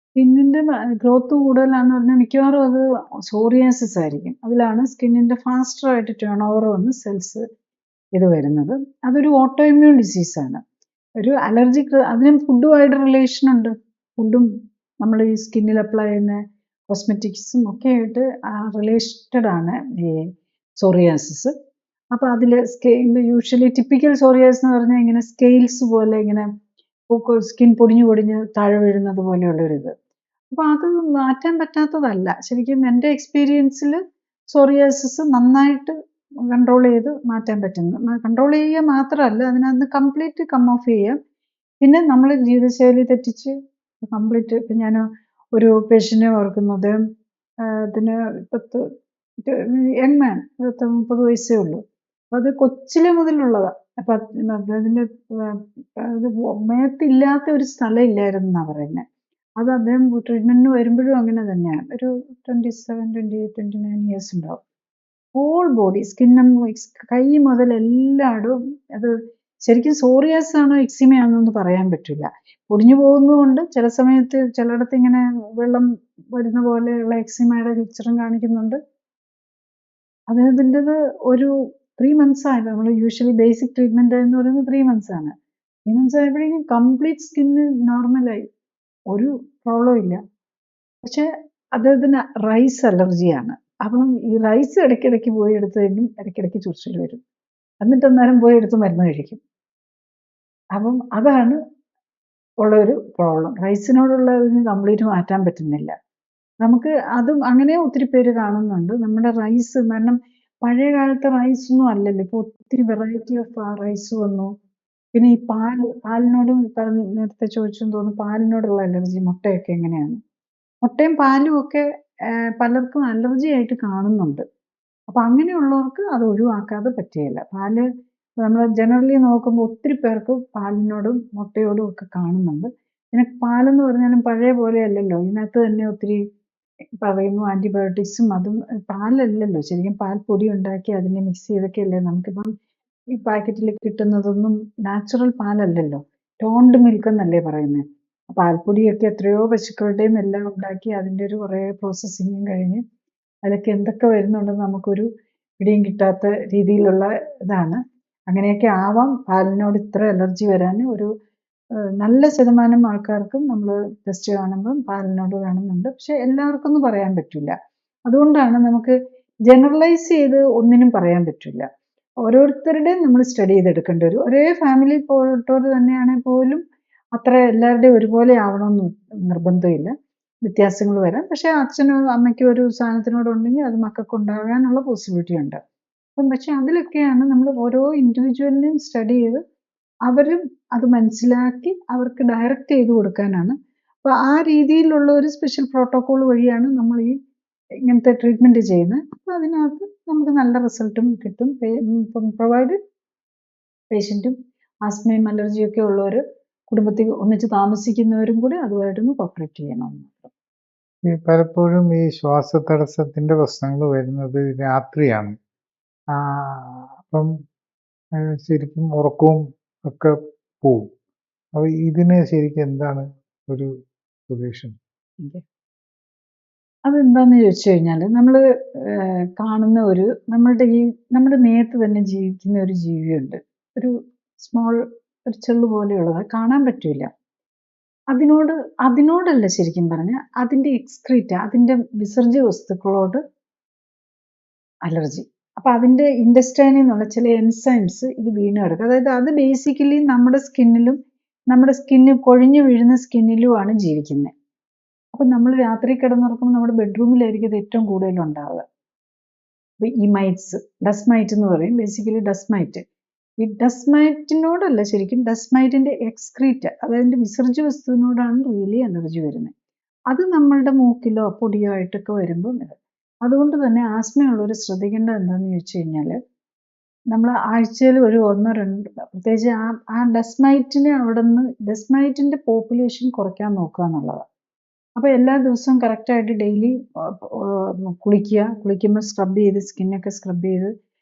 സ്കിന്നിന്റെ ഗ്രോത്ത് കൂടുതലാന്ന് പറഞ്ഞാൽ മിക്കവാറും അത് സോറിയാസിസ് ആയിരിക്കും. അതിലാണ് സ്കിന്നിന്റെ ഫാസ്റ്റർ ആയിട്ട് ടേൺ ഓവർ വന്ന് സെൽസ് ഇത് വരുന്നത്. അതൊരു ഓട്ടോ ഇമ്മ്യൂൺ ഡിസീസാണ്. ഒരു അലർജിക്, അതിനും ഫുഡുമായിട്ട് റിലേഷൻ ഉണ്ട്. ഫുഡും നമ്മൾ ഈ സ്കിന്നിൽ അപ്ലൈ ചെയ്യുന്ന കോസ്മെറ്റിക്സും ഒക്കെ ആയിട്ട് റിലേറ്റഡ് ആണ് ഈ സോറിയാസിസ്. അപ്പോൾ അതിൽ യൂഷ്വലി ടിപ്പിക്കൽ സോറിയാസിസ് എന്ന് പറഞ്ഞാൽ ഇങ്ങനെ സ്കെയിൽസ് പോലെ ഇങ്ങനെ സ്കിൻ പൊടിഞ്ഞു പൊടിഞ്ഞ് താഴെ വീഴുന്നത് പോലെയുള്ളൊരിത്. അപ്പോൾ അത് മാറ്റാൻ പറ്റാത്തതല്ല. ശരിക്കും എൻ്റെ എക്സ്പീരിയൻസിൽ സോറിയാസിസ് നന്നായിട്ട് കൺട്രോൾ ചെയ്ത് മാറ്റാൻ പറ്റുന്നു. കൺട്രോൾ ചെയ്യുക മാത്രമല്ല, അതിനകത്ത് കംപ്ലീറ്റ് കം ഓഫ് ചെയ്യാം. പിന്നെ നമ്മൾ ജീവിതശൈലി തെറ്റിച്ച് കംപ്ലീറ്റ്, ഇപ്പം ഞാൻ ഒരു പേഷ്യൻറ്റിനെ ഓർക്കുന്നത്, അതിന് യങ് മാൻ, 30 വയസ്സേ ഉള്ളൂ. അപ്പോൾ അത് കൊച്ചിലെ മുതലുള്ളതാണ്. അപ്പം അതിൻ്റെ മേത്തില്ലാത്ത ഒരു സ്ഥലം ഇല്ലായിരുന്നു എന്നാണ് പറയുന്നത്. അത് അദ്ദേഹം ട്രീറ്റ്മെൻറ്റിന് വരുമ്പോഴും അങ്ങനെ തന്നെയാണ്. ഒരു 27, 28, 29 ഇയേഴ്സ് ഉണ്ടാവും. ഹോൾ ബോഡി സ്കിന്നും കൈ മുതൽ എല്ലായിടും. അത് ശരിക്കും സോറിയാസിസ് ആണോ എക്സിമയാണോ എന്ന് പറയാൻ പറ്റില്ല. പൊടിഞ്ഞു പോകുന്നതുകൊണ്ട് ചില സമയത്ത് ചിലയിടത്ത് ഇങ്ങനെ വെള്ളം വരുന്ന പോലെയുള്ള എക്സിമയുടെ പിക്ചറും കാണിക്കുന്നുണ്ട്. അദ്ദേഹത്തിൻ്റെത് ഒരു 3 months ആയിട്ട്, നമ്മൾ യൂഷ്വലി ബേസിക് ട്രീറ്റ്മെൻറ്റ് എന്ന് പറയുന്നത് 3 months ആണ്. 3 months ആയപ്പോഴേക്കും കംപ്ലീറ്റ് സ്കിന്ന് നോർമലായി, ഒരു പ്രോബ്ലം ഇല്ല. പക്ഷേ അദ്ദേഹത്തിന് റൈസ് അലർജിയാണ്. അപ്പം ഈ റൈസ് ഇടയ്ക്കിടയ്ക്ക് പോയി എടുത്ത് കഴിഞ്ഞും ഇടയ്ക്കിടയ്ക്ക് ചൊറിച്ചിൽ വരും. എന്നിട്ട് അന്നേരം പോയി എടുത്ത് മരുന്ന് കഴിക്കും. അപ്പം അതാണ് ഉള്ളൊരു പ്രോബ്ലം. റൈസിനോടുള്ള ഇതിന് കംപ്ലീറ്റ് മാറ്റാൻ പറ്റുന്നില്ല. നമുക്ക് അതും അങ്ങനെ ഒത്തിരി പേര് കാണുന്നുണ്ട്. നമ്മുടെ റൈസ്, കാരണം പഴയ കാലത്തെ റൈസൊന്നും അല്ലല്ലോ. ഇപ്പോൾ ഒത്തിരി വെറൈറ്റി ഓഫ് റൈസ് വന്നു. പിന്നെ ഈ പാലിനോടും നേരത്തെ ചോദിച്ചെന്ന് തോന്നുന്നു, പാലിനോടുള്ള അലർജി, മുട്ടയൊക്കെ എങ്ങനെയാണ്? മുട്ടയും പാലും ഒക്കെ പലർക്കും അലർജി ആയിട്ട് കാണുന്നുണ്ട്. അപ്പോൾ അങ്ങനെയുള്ളവർക്ക് അത് ഒഴിവാക്കാതെ പറ്റുകയില്ല. പാല് നമ്മൾ ജനറലി നോക്കുമ്പോൾ ഒത്തിരി പേർക്ക് പാലിനോടും മുട്ടയോടും ഒക്കെ കാണുന്നുണ്ട്. പിന്നെ പാലെന്ന് പറഞ്ഞാലും പഴയ പോലെ അല്ലല്ലോ. ഇതിനകത്ത് തന്നെ ഒത്തിരി പറയുന്നു ആൻറ്റിബയോട്ടിക്സും അതും. പാലല്ലല്ലോ ശരിക്കും, പാൽപ്പൊടി ഉണ്ടാക്കി അതിനെ മിക്സ് ചെയ്തൊക്കെയല്ലേ നമുക്കിപ്പം ഈ പാക്കറ്റിൽ കിട്ടുന്നതൊന്നും നാച്ചുറൽ പാലല്ലല്ലോ. ടോൺഡ് മിൽക്ക് എന്നല്ലേ പറയുന്നത്. പാൽപ്പൊടിയൊക്കെ എത്രയോ പശുക്കളുടെയും എല്ലാം ഉണ്ടാക്കി അതിൻ്റെ ഒരു കുറേ പ്രോസസ്സിങ്ങും കഴിഞ്ഞ് അതിലൊക്കെ എന്തൊക്കെ വരുന്നുണ്ടെന്ന് നമുക്കൊരു പിടിയും കിട്ടാത്ത രീതിയിലുള്ള ഇതാണ്. അങ്ങനെയൊക്കെ ആവാം പാലിനോട് ഇത്ര അലർജി വരാൻ. ഒരു നല്ല ശതമാനം ആൾക്കാർക്കും നമ്മൾ ടെസ്റ്റ് കാണുമ്പം പാലിനോട് കാണുന്നുണ്ട്. പക്ഷെ എല്ലാവർക്കും ഒന്നും പറയാൻ പറ്റില്ല. അതുകൊണ്ടാണ് നമുക്ക് ജനറലൈസ് ചെയ്ത് ഒന്നിനും പറയാൻ പറ്റില്ല. ഓരോരുത്തരുടെയും നമ്മൾ സ്റ്റഡി ചെയ്തെടുക്കേണ്ടി വരും. ഒരേ ഫാമിലി പോയിട്ടോട് തന്നെയാണെങ്കിൽ പോലും അത്ര എല്ലാവരുടെയും ഒരുപോലെ ആവണമെന്ന് നിർബന്ധമില്ല. വ്യത്യാസങ്ങൾ വരാം. പക്ഷേ അച്ഛനും അമ്മയ്ക്കും ഒരു സാധനത്തിനോടുണ്ടെങ്കിൽ അത് മക്കൾക്ക് ഉണ്ടാകാനുള്ള പോസിബിലിറ്റി ഉണ്ട്. അപ്പം പക്ഷെ അതിലൊക്കെയാണ് നമ്മൾ ഓരോ ഇൻഡിവിജ്വലിനെയും സ്റ്റഡി ചെയ്ത് അവരും അത് മനസ്സിലാക്കി അവർക്ക് ഡയറക്റ്റ് ചെയ്ത് കൊടുക്കാനാണ്. അപ്പോൾ ആ രീതിയിലുള്ള ഒരു സ്പെഷ്യൽ പ്രോട്ടോക്കോൾ വഴിയാണ് നമ്മൾ ഈ ഇങ്ങനത്തെ ട്രീറ്റ്മെൻറ്റ് ചെയ്യുന്നത്. അപ്പോൾ അതിനകത്ത് നമുക്ക് നല്ല റിസൾട്ടും കിട്ടും. പ്രൊവൈഡഡ് പേഷ്യൻറ്റും ആസ്മയും അലർജിയും ഒക്കെ ഉള്ളവർ കുടുംബത്തിൽ ഒന്നിച്ച് താമസിക്കുന്നവരും കൂടി അതുമായിട്ടൊന്ന് കോപ്പറേറ്റ് ചെയ്യണമെന്ന് മാത്രം. ഈ പലപ്പോഴും ഈ ശ്വാസതടസ്സത്തിന്റെ പ്രശ്നങ്ങൾ വരുന്നത് രാത്രിയാണ്. അപ്പം ശരിക്കും ഉറക്കവും ഒക്കെ പോവും. അപ്പോൾ ഇതിന് ശരിക്കും എന്താണ് ഒരു സൊല്യൂഷൻ? അതെന്താന്ന് ചോദിച്ചു കഴിഞ്ഞാൽ, നമ്മൾ കാണുന്ന നമ്മുടെ മേത്ത് തന്നെ ജീവിക്കുന്ന ഒരു ജീവിയുണ്ട്. ഒരു ഒരു ചെള്ളു പോലെയുള്ളത്, കാണാൻ പറ്റില്ല. അതിനോടല്ല ശരിക്കും പറഞ്ഞാൽ അതിൻ്റെ എക്സ്ക്രീറ്റ, അതിൻ്റെ വിസർജ്യ വസ്തുക്കളോട് അലർജി. അപ്പോൾ അതിൻ്റെ ഇൻഡസ്റ്റൈനിൽ നിന്നുള്ള ചില എൻസൈംസ് ഇത് വീണ് കിടക്കും. അതായത് അത് ബേസിക്കലി നമ്മുടെ സ്കിന്ന് കൊഴിഞ്ഞു വീഴുന്ന സ്കിന്നിലുമാണ് ജീവിക്കുന്നത്. അപ്പം നമ്മൾ രാത്രി കിടന്നുറക്കുമ്പോൾ നമ്മുടെ ബെഡ്റൂമിലായിരിക്കും ഇത് ഏറ്റവും കൂടുതൽ ഉണ്ടാവുക. അപ്പോൾ ഈ മൈറ്റ്സ്, ഡസ്റ്റ് മൈറ്റ് എന്ന് പറയും, ബേസിക്കലി ഡസ്റ്റ് മൈറ്റ്. ഈ ഡസ്റ്റ് മൈറ്റിനോടല്ല ശരിക്കും, ഡസ്റ്റ് മൈറ്റിൻ്റെ എക്സ്ക്രീറ്റ, അതായത് വിസർജ്യ വസ്തുവിനോടാണ് റിയലി അലർജി വരുന്നത്. അത് നമ്മളുടെ മൂക്കിലോ പൊടിയോ ആയിട്ടൊക്കെ വരുമ്പോൾ അതുകൊണ്ട് തന്നെ ആസ്മയുള്ളവർ ശ്രദ്ധിക്കേണ്ടത് എന്താണെന്ന് ചോദിച്ചു കഴിഞ്ഞാൽ, നമ്മൾ ആഴ്ചയിൽ ഒരു 1-2 പ്രത്യേകിച്ച് ആ ഡെസ്മൈറ്റിന്റെ പോപ്പുലേഷൻ കുറയ്ക്കാൻ നോക്കുക എന്നുള്ളതാണ്. അപ്പോൾ എല്ലാ ദിവസവും കറക്റ്റായിട്ട് ഡെയിലി കുളിക്കുമ്പോൾ സ്ക്രബ് ചെയ്ത് സ്കിന്നൊക്കെ സ്ക്രബ് ചെയ്ത്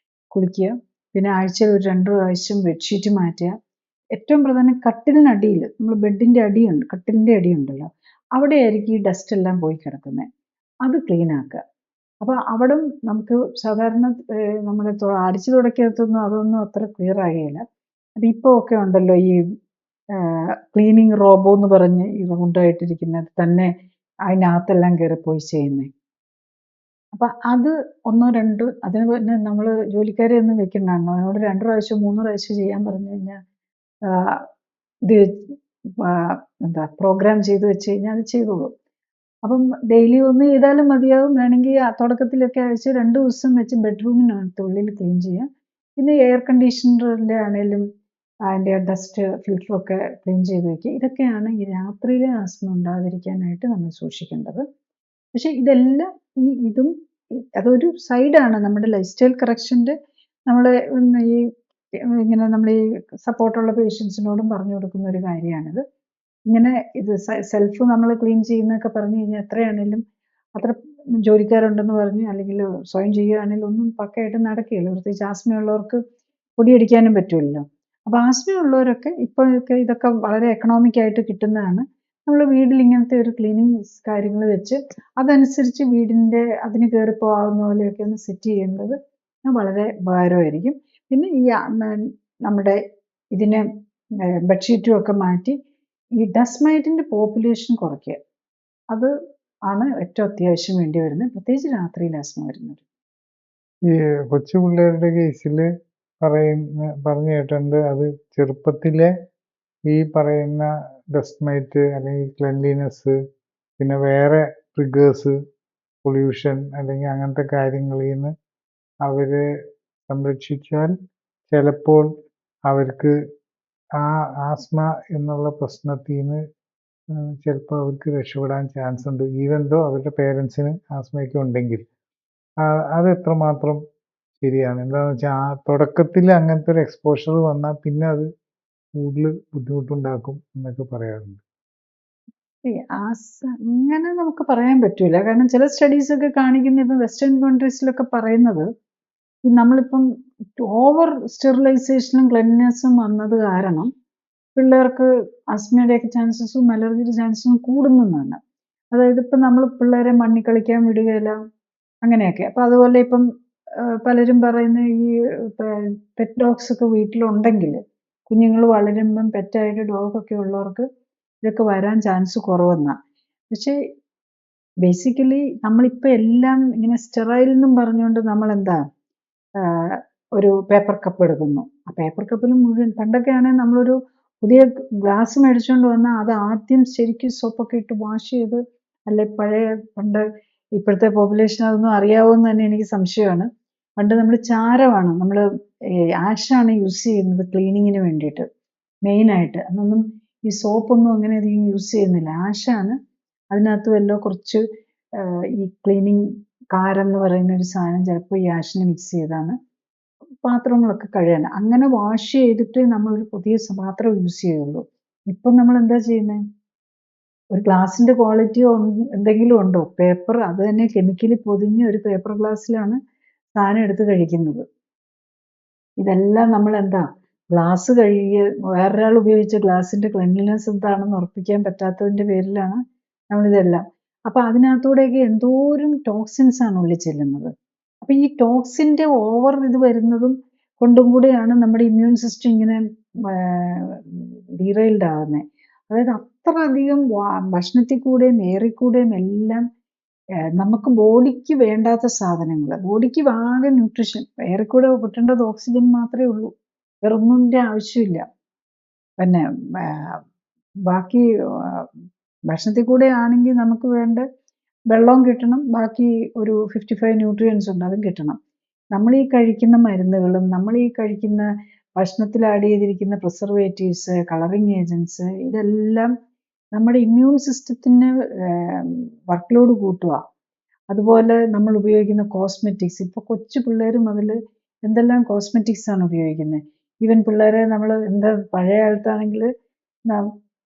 കുളിക്കുക. പിന്നെ ആഴ്ചയിൽ ഒരു 2 പ്രാവശ്യം ബെഡ്ഷീറ്റ് മാറ്റുക. ഏറ്റവും പ്രധാനം കട്ടിലിനടിയിൽ, നമ്മൾ കട്ടിലിൻ്റെ അടിയുണ്ടല്ലോ, അവിടെയായിരിക്കും ഈ ഡസ്റ്റ് എല്ലാം പോയി കിടക്കുന്നത്. അത് ക്ലീൻ ആക്കുക. അപ്പോൾ അവിടെ നമുക്ക് സാധാരണ നമ്മൾ അടിച്ചു തുടക്കത്തൊന്നും അതൊന്നും അത്ര ക്ലിയർ ആകുകയില്ല. അപ്പം ഇപ്പോൾ ഒക്കെ ഉണ്ടല്ലോ ഈ ക്ലീനിങ് റോബോ എന്ന് പറഞ്ഞ് ഈ റൗണ്ടായിട്ടിരിക്കുന്നത് തന്നെ അതിനകത്തെല്ലാം കയറിപ്പോയി ചെയ്യുന്നത്. അപ്പം അത് 1-2 അതിന് പിന്നെ നമ്മൾ ജോലിക്കാരെ ഒന്നും വെക്കണ്ടാണോ, അതിനോട് 2 പ്രാവശ്യം 3 പ്രാവശ്യം ചെയ്യാൻ പറഞ്ഞു കഴിഞ്ഞാൽ ഇത് എന്താ പ്രോഗ്രാം ചെയ്ത് വെച്ച് കഴിഞ്ഞാൽ അത് ചെയ്തോളൂ. അപ്പം ഡെയിലി ഒന്ന് ചെയ്താലും മതിയാവും. വേണമെങ്കിൽ തുടക്കത്തിലൊക്കെ ആഴ്ച 2 ദിവസം വെച്ച് ബെഡ്റൂമിനകത്തുള്ളിൽ ക്ലീൻ ചെയ്യാം. പിന്നെ എയർ കണ്ടീഷണറിൻ്റെ ആണെങ്കിലും അതിൻ്റെ ഡസ്റ്റ് ഫിൽറ്ററൊക്കെ ക്ലീൻ ചെയ്ത് വയ്ക്കുക. ഇതൊക്കെയാണ് ഈ രാത്രിയിലെ ആസ്മ ഉണ്ടാകാതിരിക്കാനായിട്ട് നമ്മൾ സൂക്ഷിക്കേണ്ടത്. പക്ഷെ ഇതെല്ലാം ഇതും അതൊരു സൈഡാണ് നമ്മുടെ ലൈഫ് സ്റ്റൈൽ കറക്ഷൻ്റെ. നമ്മൾ ഈ ഇങ്ങനെ നമ്മൾ ഈ സപ്പോർട്ടുള്ള പേഷ്യൻസിനോടും പറഞ്ഞു കൊടുക്കുന്ന ഒരു കാര്യമാണിത്. ഇങ്ങനെ ഇത് സെൽഫ് നമ്മൾ ക്ലീൻ ചെയ്യുന്നതൊക്കെ പറഞ്ഞു കഴിഞ്ഞാൽ എത്രയാണെങ്കിലും അത്ര ജോലിക്കാരുണ്ടെന്ന് പറഞ്ഞ് അല്ലെങ്കിൽ സ്വയം ചെയ്യുകയാണെങ്കിലും ഒന്നും പക്കയായിട്ട് നടക്കുകയില്ല. പ്രത്യേകിച്ച് ആസ്മയുള്ളവർക്ക് പൊടിയടിക്കാനും പറ്റുമല്ലോ. അപ്പോൾ ആസ്മയുള്ളവരൊക്കെ ഇപ്പോഴൊക്കെ ഇതൊക്കെ വളരെ എക്കണോമിക്കായിട്ട് കിട്ടുന്നതാണ്. നമ്മൾ വീട്ടിൽ ഇങ്ങനത്തെ ഒരു ക്ലീനിങ് കാര്യങ്ങൾ വെച്ച് അതനുസരിച്ച് അതിന് കയറി പോകാവുന്ന പോലെയൊക്കെ ഒന്ന് സെറ്റ് ചെയ്യേണ്ടത് വളരെ ഉപകാരമായിരിക്കും. പിന്നെ ഈ നമ്മുടെ ഇതിനെ ബെഡ്ഷീറ്റും ഒക്കെ മാറ്റി ഈ ഡസ്റ്റ് മൈറ്റിൻ്റെ പോപ്പുലേഷൻ കുറയ്ക്കുക. അത് ആണ് ഏറ്റവും അത്യാവശ്യം വേണ്ടി വരുന്നത്, പ്രത്യേകിച്ച് രാത്രിയിൽ ആസ്മ വരുന്നത്. ഈ കൊച്ചു പിള്ളേരുടെ കേസിൽ പറഞ്ഞു കേട്ടിട്ടുണ്ട്, അത് ചെറുപ്പത്തിലെ ഈ പറയുന്ന ഡസ്റ്റ് മൈറ്റ് അല്ലെങ്കിൽ ക്ലെൻലിനെസ്, പിന്നെ വേറെ ട്രിഗേഴ്സ്, പൊല്യൂഷൻ അല്ലെങ്കിൽ അങ്ങനത്തെ കാര്യങ്ങളിൽ നിന്ന് അവരെ സംരക്ഷിച്ചാൽ ചിലപ്പോൾ അവർക്ക് ആ ആസ്മ എന്നുള്ള പ്രശ്നത്തിൽ നിന്ന് ചിലപ്പോൾ അവർക്ക് രക്ഷപ്പെടാൻ ചാൻസ് ഉണ്ട്, ഈവൻ ദോ അവരുടെ പേരൻസിന് ആസ്മയൊക്കെ ഉണ്ടെങ്കിൽ. അത് എത്രമാത്രം ശരിയാണ്? എന്താണെന്ന് വെച്ചാൽ ആ തുടക്കത്തിൽ അങ്ങനത്തെ ഒരു എക്സ്പോഷർ വന്നാൽ പിന്നെ അത് കൂടുതൽ ബുദ്ധിമുട്ടുണ്ടാക്കും എന്നൊക്കെ പറയാറുണ്ട്. അങ്ങനെ നമുക്ക് പറയാൻ പറ്റൂല. കാരണം ചില സ്റ്റഡീസൊക്കെ കാണിക്കുന്ന, ഇപ്പം വെസ്റ്റേൺ കൺട്രീസിലൊക്കെ പറയുന്നത്, ഈ നമ്മളിപ്പം ഓവർ സ്റ്റെറിലൈസേഷനും ക്ലെൻലിനെസ്സും വന്നത് കാരണം പിള്ളേർക്ക് ആസ്മയുടെയൊക്കെ ചാൻസസും അലർജിയുടെ ചാൻസസും കൂടുന്നതാണ്. അതായത് ഇപ്പം നമ്മൾ പിള്ളേരെ മണ്ണിൽ കളിക്കാൻ വിടുകയില്ല, അങ്ങനെയൊക്കെ. അപ്പം അതുപോലെ ഇപ്പം പലരും പറയുന്ന ഈ പെറ്റ് ഡോഗ്സ് ഒക്കെ വീട്ടിലുണ്ടെങ്കിൽ കുഞ്ഞുങ്ങൾ വളരുമ്പം പെറ്റായിട്ട് ഡോഗൊക്കെ ഉള്ളവർക്ക് ഇതൊക്കെ വരാൻ ചാൻസ് കുറവെന്നാണ്. പക്ഷേ ബേസിക്കലി നമ്മളിപ്പോൾ എല്ലാം ഇങ്ങനെ സ്റ്റെറൈൽ എന്നും പറഞ്ഞുകൊണ്ട് നമ്മളെന്താ ഒരു പേപ്പർ കപ്പ് എടുക്കുന്നു. ആ പേപ്പർ കപ്പിൽ മുഴുവൻ, പണ്ടൊക്കെ ആണെങ്കിൽ നമ്മളൊരു പുതിയ ഗ്ലാസ് മേടിച്ചുകൊണ്ട് വന്നാൽ അത് ആദ്യം ശരിക്കും സോപ്പൊക്കെ ഇട്ട് വാഷ് ചെയ്ത്, അല്ലെ പണ്ട് ഇപ്പോഴത്തെ പോപ്പുലേഷൻ അതൊന്നും അറിയാവോന്ന് തന്നെ എനിക്ക് സംശയമാണ്. പണ്ട് നമ്മൾ ചാരമാണ്, നമ്മൾ ആഷാണ് യൂസ് ചെയ്യുന്നത് ക്ലീനിങ്ങിന് വേണ്ടിയിട്ട് മെയിനായിട്ട്. അന്നൊന്നും ഈ സോപ്പൊന്നും അങ്ങനെ അധികം യൂസ് ചെയ്യുന്നില്ല, ആഷാണ്. അതിനകത്ത് വല്ലോ കുറച്ച് ഈ ക്ലീനിങ് കാരെന്ന് പറയുന്ന ഒരു സാധനം ചിലപ്പോൾ ഈ ആഷിന് മിക്സ് ചെയ്താണ് പാത്രങ്ങളൊക്കെ കഴുകാൻ. അങ്ങനെ വാഷ് ചെയ്തിട്ട് നമ്മളൊരു പുതിയ പാത്രം യൂസ് ചെയ്യുള്ളൂ. ഇപ്പം നമ്മൾ എന്താ ചെയ്യുന്നത്? ഒരു ഗ്ലാസിൻ്റെ ക്വാളിറ്റിയോ എന്തെങ്കിലും ഉണ്ടോ? പേപ്പർ, അത് തന്നെ കെമിക്കലി പൊതിഞ്ഞ ഒരു പേപ്പർ ഗ്ലാസ്സിലാണ് സാധനം എടുത്ത് കഴിക്കുന്നത്. ഇതെല്ലാം നമ്മൾ എന്താ, ഗ്ലാസ് കഴുകിയ വേറൊരാൾ ഉപയോഗിച്ച ഗ്ലാസിൻ്റെ ക്ലെൻലിനെസ് എന്താണെന്ന് ഉറപ്പിക്കാൻ പറ്റാത്തതിൻ്റെ പേരിലാണ് നമ്മളിതെല്ലാം. അപ്പം അതിനകത്തൂടെയൊക്കെ എന്തോരം ടോക്സിൻസാണ് ഉള്ളിൽ ചെല്ലുന്നത്. അപ്പം ഈ ടോക്സിൻ്റെ ഓവർ ഇത് വരുന്നതും കൊണ്ടും കൂടെയാണ് നമ്മുടെ ഇമ്മ്യൂൺ സിസ്റ്റം ഇങ്ങനെ ഡീറെയിൽഡ് ആകുന്നത്. അതായത് അത്ര അധികം ഭക്ഷണത്തിൽ കൂടെയും എയറിൽ കൂടെയും എല്ലാം നമുക്ക് ബോഡിക്ക് വേണ്ടാത്ത സാധനങ്ങൾ, ബോഡിക്ക് ആകെ ന്യൂട്രീഷൻ, എയറിൽ കൂടെ കിട്ടേണ്ടത് ഓക്സിജൻ മാത്രമേ ഉള്ളൂ, വേറൊന്നിൻ്റെ ആവശ്യമില്ല. പിന്നെ ബാക്കി ഭക്ഷണത്തിൽ കൂടെ ആണെങ്കിൽ നമുക്ക് വേണ്ട വെള്ളവും കിട്ടണം, ബാക്കി ഒരു 55 ന്യൂട്രിയൻസ് ഉണ്ട്, അതും കിട്ടണം. നമ്മൾ ഈ കഴിക്കുന്ന മരുന്നുകളും നമ്മൾ ഈ കഴിക്കുന്ന ഭക്ഷണത്തിൽ ആഡ് ചെയ്തിരിക്കുന്ന പ്രിസർവേറ്റീവ്സ്, കളറിങ് ഏജൻസ്, ഇതെല്ലാം നമ്മുടെ ഇമ്മ്യൂൺ സിസ്റ്റത്തിന് വർക്ക് ലോഡ് കൂട്ടുക. അതുപോലെ നമ്മൾ ഉപയോഗിക്കുന്ന കോസ്മെറ്റിക്സ്, ഇപ്പോൾ കൊച്ചു പിള്ളേർ മുതൽ എന്തെല്ലാം കോസ്മെറ്റിക്സ് ആണ് ഉപയോഗിക്കുന്നത്. ഈവൻ പിള്ളേരെ നമ്മൾ എന്താ പഴയ കാലത്താണെങ്കിൽ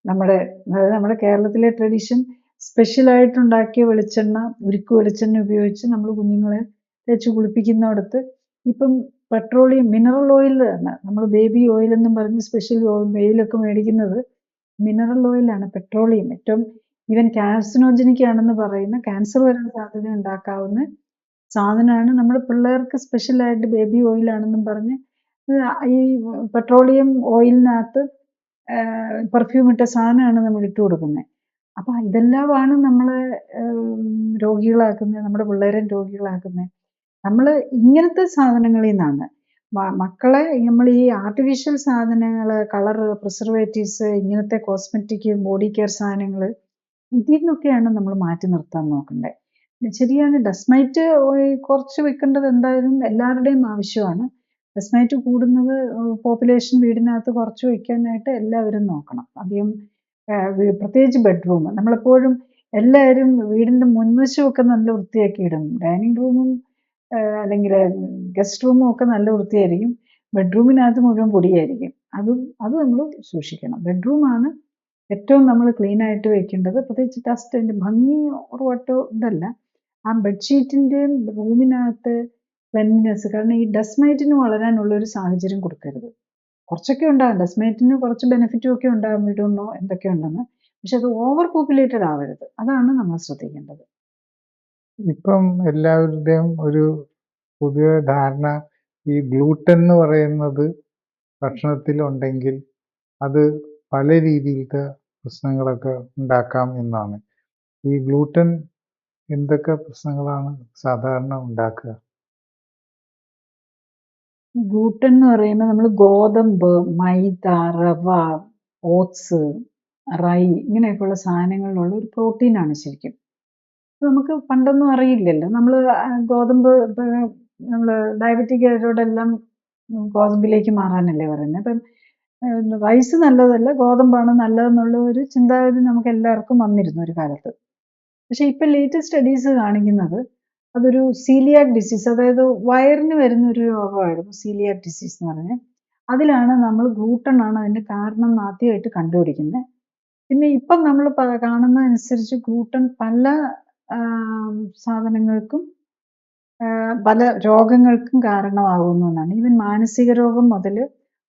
നമ്മുടെ അതായത് നമ്മുടെ കേരളത്തിലെ ട്രഡീഷൻ സ്പെഷ്യലായിട്ടുണ്ടാക്കിയ വെളിച്ചെണ്ണ, ഉരുക്ക് വെളിച്ചെണ്ണ ഉപയോഗിച്ച് നമ്മൾ കുഞ്ഞുങ്ങളെ തേച്ച് കുളിപ്പിക്കുന്നിടത്ത് ഇപ്പം പെട്രോളിയം മിനറൽ ഓയിൽ തന്നെ നമ്മൾ ബേബി ഓയിൽ എന്നും പറഞ്ഞ് സ്പെഷ്യൽ ഓയിലൊക്കെ മേടിക്കുന്നത് മിനറൽ ഓയിലാണ്, പെട്രോളിയം. ഏറ്റവും ഈവൻ കാർസിനോജനിക് ആണെന്ന് പറയുന്ന ക്യാൻസർ വരാൻ സാധ്യത ഉണ്ടാക്കാവുന്ന സാധനമാണ് നമ്മുടെ പിള്ളേർക്ക് സ്പെഷ്യലായിട്ട് ബേബി ഓയിലാണെന്നും പറഞ്ഞ് ഈ പെട്രോളിയം ഓയിലിനകത്ത് പെർഫ്യൂം ഇട്ട സാധനമാണ് നമ്മൾ ഇട്ട് കൊടുക്കുന്നത്. അപ്പം ഇതെല്ലാമാണ് നമ്മളെ രോഗികളാക്കുന്നത്, നമ്മുടെ പിള്ളേരെ രോഗികളാക്കുന്നത്. നമ്മൾ ഇങ്ങനത്തെ സാധനങ്ങളിൽ നിന്നാണ് മക്കളെ നമ്മൾ ഈ ആർട്ടിഫിഷ്യൽ സാധനങ്ങൾ, കളർ, പ്രിസർവേറ്റീവ്സ്, ഇങ്ങനത്തെ കോസ്മെറ്റിക്, ബോഡി കെയർ സാധനങ്ങൾ, ഇതിൽ നിന്നൊക്കെയാണ് നമ്മൾ മാറ്റി നിർത്താൻ നോക്കേണ്ടത്. ശരിയാണ്, ഡസ്മൈറ്റ് കുറച്ച് വെക്കേണ്ടത് എന്തായാലും എല്ലാവരുടെയും ആവശ്യമാണ്. ഡസ്മൈറ്റ് കൂടുന്നത് പോപ്പുലേഷൻ വീടിനകത്ത് കുറച്ച് വയ്ക്കാനായിട്ട് എല്ലാവരും നോക്കണം. അധികം പ്രത്യേകിച്ച് ബെഡ്റൂം നമ്മളെപ്പോഴും എല്ലാവരും വീടിൻ്റെ മുൻവശമൊക്കെ നല്ല വൃത്തിയാക്കി ഇടും. ഡൈനിങ് റൂമും അല്ലെങ്കിൽ ഗസ്റ്റ് റൂമും ഒക്കെ നല്ല വൃത്തിയായിരിക്കും, ബെഡ്റൂമിനകത്ത് മുഴുവൻ പൊടിയായിരിക്കും. അത് നമ്മൾ സൂക്ഷിക്കണം. ബെഡ്റൂമാണ് ഏറ്റവും നമ്മൾ ക്ലീൻ ആയിട്ട് വെക്കേണ്ടത്. പ്രത്യേകിച്ച് ഡസ്റ്റ്, അതിൻ്റെ ഭംഗി ഉറവട്ടോ ഇതല്ല, ആ ബെഡ്ഷീറ്റിൻ്റെയും റൂമിനകത്ത് ക്ലെൻലിനെസ്. കാരണം ഈ ഡസ്മൈറ്റിന് വളരാനുള്ള ഒരു സാഹചര്യം കൊടുക്കരുത്. കുറച്ചൊക്കെ ഉണ്ടാകും, ഡസ്മൈറ്റിന് കുറച്ച് ബെനിഫിറ്റും ഒക്കെ ഉണ്ടാകും, വീടുണ്ടോ എന്തൊക്കെ ഉണ്ടെന്ന്. പക്ഷെ അത് ഓവർ പോപ്പുലേറ്റഡ് ആവരുത്, അതാണ് നമ്മൾ ശ്രദ്ധിക്കേണ്ടത്. ഇപ്പം എല്ലാവരുടെയും ഒരു പുതിയ ധാരണ ഈ ഗ്ലൂട്ടൻ എന്ന് പറയുന്നത് ഭക്ഷണത്തിൽ ഉണ്ടെങ്കിൽ അത് പല രീതിയിലത്തെ പ്രശ്നങ്ങളൊക്കെ ഉണ്ടാക്കാം എന്നാണ്. ഈ ഗ്ലൂട്ടൻ എന്തൊക്കെ പ്രശ്നങ്ങളാണ് സാധാരണ ഉണ്ടാക്കുക? ഗ്ലൂട്ടൻ എന്ന് പറയുമ്പോൾ നമ്മൾ ഗോതമ്പ്, മൈദ, റവ, ഓട്സ്, റൈ ഇങ്ങനെയൊക്കെയുള്ള സാധനങ്ങളിലുള്ള ഒരു പ്രോട്ടീനാണ് ശരിക്കും. നമുക്ക് പണ്ടൊന്നും അറിയില്ലല്ലോ. നമ്മൾ ഗോതമ്പ് നമ്മൾ ഡയബറ്റിക് ആയവരോടെല്ലാം ഗോതമ്പിലേക്ക് മാറാനല്ലേ പറയുന്നത്. അപ്പം റൈസ് നല്ലതല്ല, ഗോതമ്പാണ് നല്ലതെന്നുള്ള ഒരു ചിന്താഗതി നമുക്ക് എല്ലാവർക്കും വന്നിരുന്നു ഒരു കാലത്ത്. പക്ഷെ ഇപ്പം ലേറ്റസ്റ്റ് സ്റ്റഡീസ് കാണിക്കുന്നത് അതൊരു സീലിയാക് ഡിസീസ്, അതായത് വയറിന് വരുന്ന ഒരു രോഗമായിരുന്നു സീലിയാക് ഡിസീസ് എന്ന് പറഞ്ഞാൽ. അതിലാണ് നമ്മൾ ഗ്ലൂട്ടൺ ആണ് അതിൻ്റെ കാരണം ആദ്യമായിട്ട് കണ്ടുപിടിക്കുന്നത്. പിന്നെ ഇപ്പം നമ്മൾ കാണുന്നതനുസരിച്ച് ഗ്ലൂട്ടൺ പല സാധനങ്ങൾക്കും പല രോഗങ്ങൾക്കും കാരണമാകുന്നു എന്നാണ്. ഈവൻ മാനസിക രോഗം മുതൽ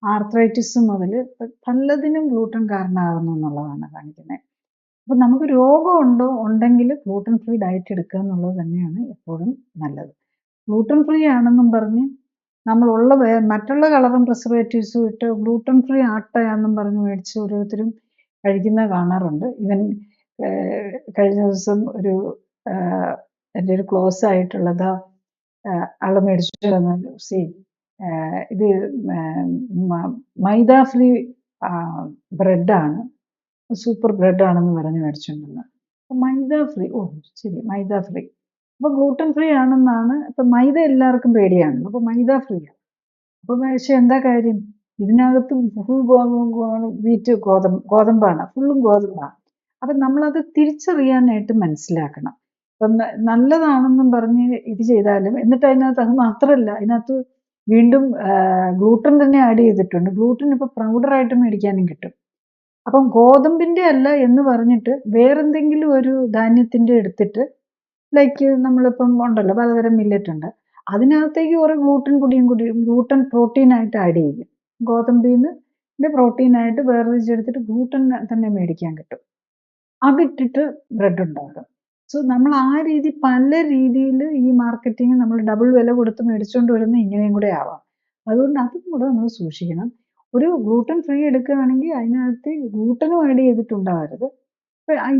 ആർത്രൈറ്റിസ് മുതൽ പലതിനും ഗ്ലൂട്ടൺ കാരണമാകുന്നു എന്നുള്ളതാണ് കാണിക്കുന്നത്. അപ്പം നമുക്ക് ഉണ്ടെങ്കിൽ ഗ്ലൂട്ടൻ ഫ്രീ ഡയറ്റ് എടുക്കുക എന്നുള്ളത് തന്നെയാണ് എപ്പോഴും നല്ലത്. ഗ്ലൂട്ടൻ ഫ്രീ ആണെന്നും പറഞ്ഞ് നമ്മളുള്ള മറ്റുള്ള കളറും പ്രിസർവേറ്റീവ്സും ഇട്ട് ഗ്ലൂട്ടൻ ഫ്രീ ആട്ടയാണെന്നും പറഞ്ഞ് മേടിച്ച് ഓരോരുത്തരും കഴിക്കുന്നത് കാണാറുണ്ട്. ഈവൻ കഴിഞ്ഞ ദിവസം എൻ്റെ ഒരു ക്ലോസ് ആയിട്ടുള്ളത് ആൾ മേടിച്ചിട്ട് വന്നത് ഇത് മൈദ ഫ്രീ ബ്രെഡാണ്, സൂപ്പർ ബ്രെഡാണെന്ന് പറഞ്ഞ് മേടിച്ചിട്ടുണ്ടെന്ന്. അപ്പം മൈദ ഫ്രീ, ശരി മൈദ ഫ്രീ, അപ്പോൾ ഗ്ലൂട്ടൻ ഫ്രീ ആണെന്നാണ്. അപ്പം മൈദ എല്ലാവർക്കും പേടിയാണല്ലോ, അപ്പോൾ മൈദ ഫ്രീ ആണ്. അപ്പം പക്ഷേ എന്താ കാര്യം, ഇതിനകത്ത് ഫുൾ ഗോതമ്പാണ്, ഫുള്ളും ഗോതമ്പാണ്. അപ്പം നമ്മളത് തിരിച്ചറിയാനായിട്ട് മനസ്സിലാക്കണം. ഇപ്പം നല്ലതാണെന്നും പറഞ്ഞ് ഇത് ചെയ്താലും എന്നിട്ട് അതിനകത്ത് അത് മാത്രമല്ല, അതിനകത്ത് വീണ്ടും ഗ്ലൂട്ടൻ തന്നെ ആഡ് ചെയ്തിട്ടുണ്ട്. ഗ്ലൂട്ടൻ ഇപ്പോൾ പൗഡറായിട്ട് മേടിക്കാനും കിട്ടും. അപ്പം ഗോതമ്പിൻ്റെ അല്ല എന്ന് പറഞ്ഞിട്ട് വേറെന്തെങ്കിലും ഒരു ധാന്യത്തിൻ്റെ എടുത്തിട്ട്, ലൈക്ക് നമ്മളിപ്പം ഉണ്ടല്ലോ പലതരം മില്ലറ്റ് ഉണ്ട്, അതിനകത്തേക്ക് കുറേ ഗ്ലൂട്ടൻ പ്രോട്ടീനായിട്ട് ആഡ് ചെയ്യും. ഗോതമ്പിൽ നിന്ന് പ്രോട്ടീനായിട്ട് വേർതിരിച്ചെടുത്തിട്ട് ഗ്ലൂട്ടൻ തന്നെ മേടിക്കാൻ കിട്ടും. അതിട്ടിട്ട് ബ്രെഡ് ഉണ്ടാക്കും. സോ നമ്മൾ ആ രീതി പല രീതിയിൽ ഈ മാർക്കറ്റിങ് നമ്മൾ ഡബിൾ വില കൊടുത്ത് മേടിച്ചുകൊണ്ട് വരുന്ന ഇങ്ങനെയും കൂടെ ആവാം. അതുകൊണ്ട് അതും കൂടെ നമ്മൾ സൂക്ഷിക്കണം. ഒരു ഗ്ലൂട്ടൻ ഫ്രീ എടുക്കുകയാണെങ്കിൽ അതിനകത്ത് ഗ്ലൂട്ടനും ആഡ് ചെയ്തിട്ടുണ്ടാവരുത്.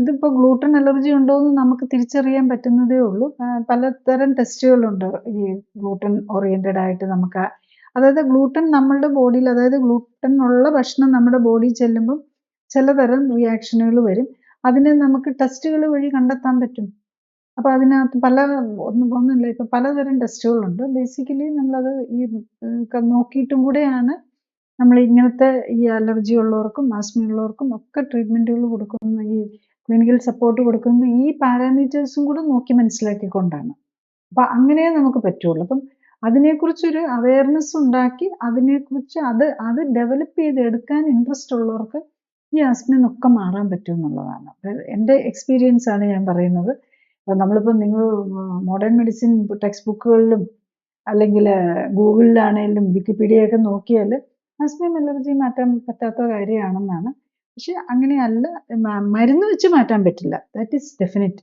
ഇതിപ്പോൾ ഗ്ലൂട്ടൻ അലർജി ഉണ്ടോ എന്ന് നമുക്ക് തിരിച്ചറിയാൻ പറ്റുന്നതേ ഉള്ളൂ. പലതരം ടെസ്റ്റുകളുണ്ട് ഈ ഗ്ലൂട്ടൻ ഓറിയൻറ്റഡ് ആയിട്ട് നമുക്ക്. അതായത് ഗ്ലൂട്ടൻ നമ്മളുടെ ബോഡിയിൽ, അതായത് ഗ്ലൂട്ടൻ ഉള്ള ഭക്ഷണം നമ്മുടെ ബോഡിയിൽ ചെല്ലുമ്പം ചിലതരം റിയാക്ഷനുകൾ വരും. അതിനെ നമുക്ക് ടെസ്റ്റുകൾ വഴി കണ്ടെത്താൻ പറ്റും. അപ്പോൾ അതിനകത്ത് ഒന്നുമില്ല, ഇപ്പോൾ പലതരം ടെസ്റ്റുകളുണ്ട്. ബേസിക്കലി നമ്മളത് ഈ നോക്കിയിട്ടും കൂടെയാണ് നമ്മൾ ഇങ്ങനത്തെ ഈ അലർജി ഉള്ളവർക്കും ആസ്മ ഉള്ളവർക്കും ഒക്കെ ട്രീറ്റ്മെൻറ്റുകൾ കൊടുക്കുന്ന. ഈ ക്ലിനിക്കൽ സപ്പോർട്ട് കൊടുക്കുന്നത് ഈ പാരാമീറ്റേഴ്സും കൂടെ നോക്കി മനസ്സിലാക്കിക്കൊണ്ടാണ്. അപ്പം അങ്ങനെ നമുക്ക് പറ്റുള്ളൂ. അപ്പം അതിനെക്കുറിച്ചൊരു അവയർനെസ് ഉണ്ടാക്കി അതിനെക്കുറിച്ച് അത് ഡെവലപ്പ് ചെയ്തെടുക്കാൻ ഇൻട്രസ്റ്റ് ഉള്ളവർക്ക് ഈ ആസ്മയിൽ നിന്നൊക്കെ മാറാൻ പറ്റും എന്നുള്ളതാണ്. എൻ്റെ എക്സ്പീരിയൻസ് ആണ് ഞാൻ പറയുന്നത്. അപ്പം നമ്മളിപ്പോൾ നിങ്ങൾ മോഡേൺ മെഡിസിൻ ടെക്സ്റ്റ് ബുക്കുകളിലും അല്ലെങ്കിൽ ഗൂഗിളിലാണെങ്കിലും വിക്കിപീഡിയയൊക്കെ നോക്കിയാൽ ആസ്മയും അലർജിയും മാറ്റാൻ പറ്റാത്ത കാര്യമാണെന്നാണ്. പക്ഷെ അങ്ങനെയല്ല, മരുന്ന് വെച്ച് മാറ്റാൻ പറ്റില്ല. That is definite.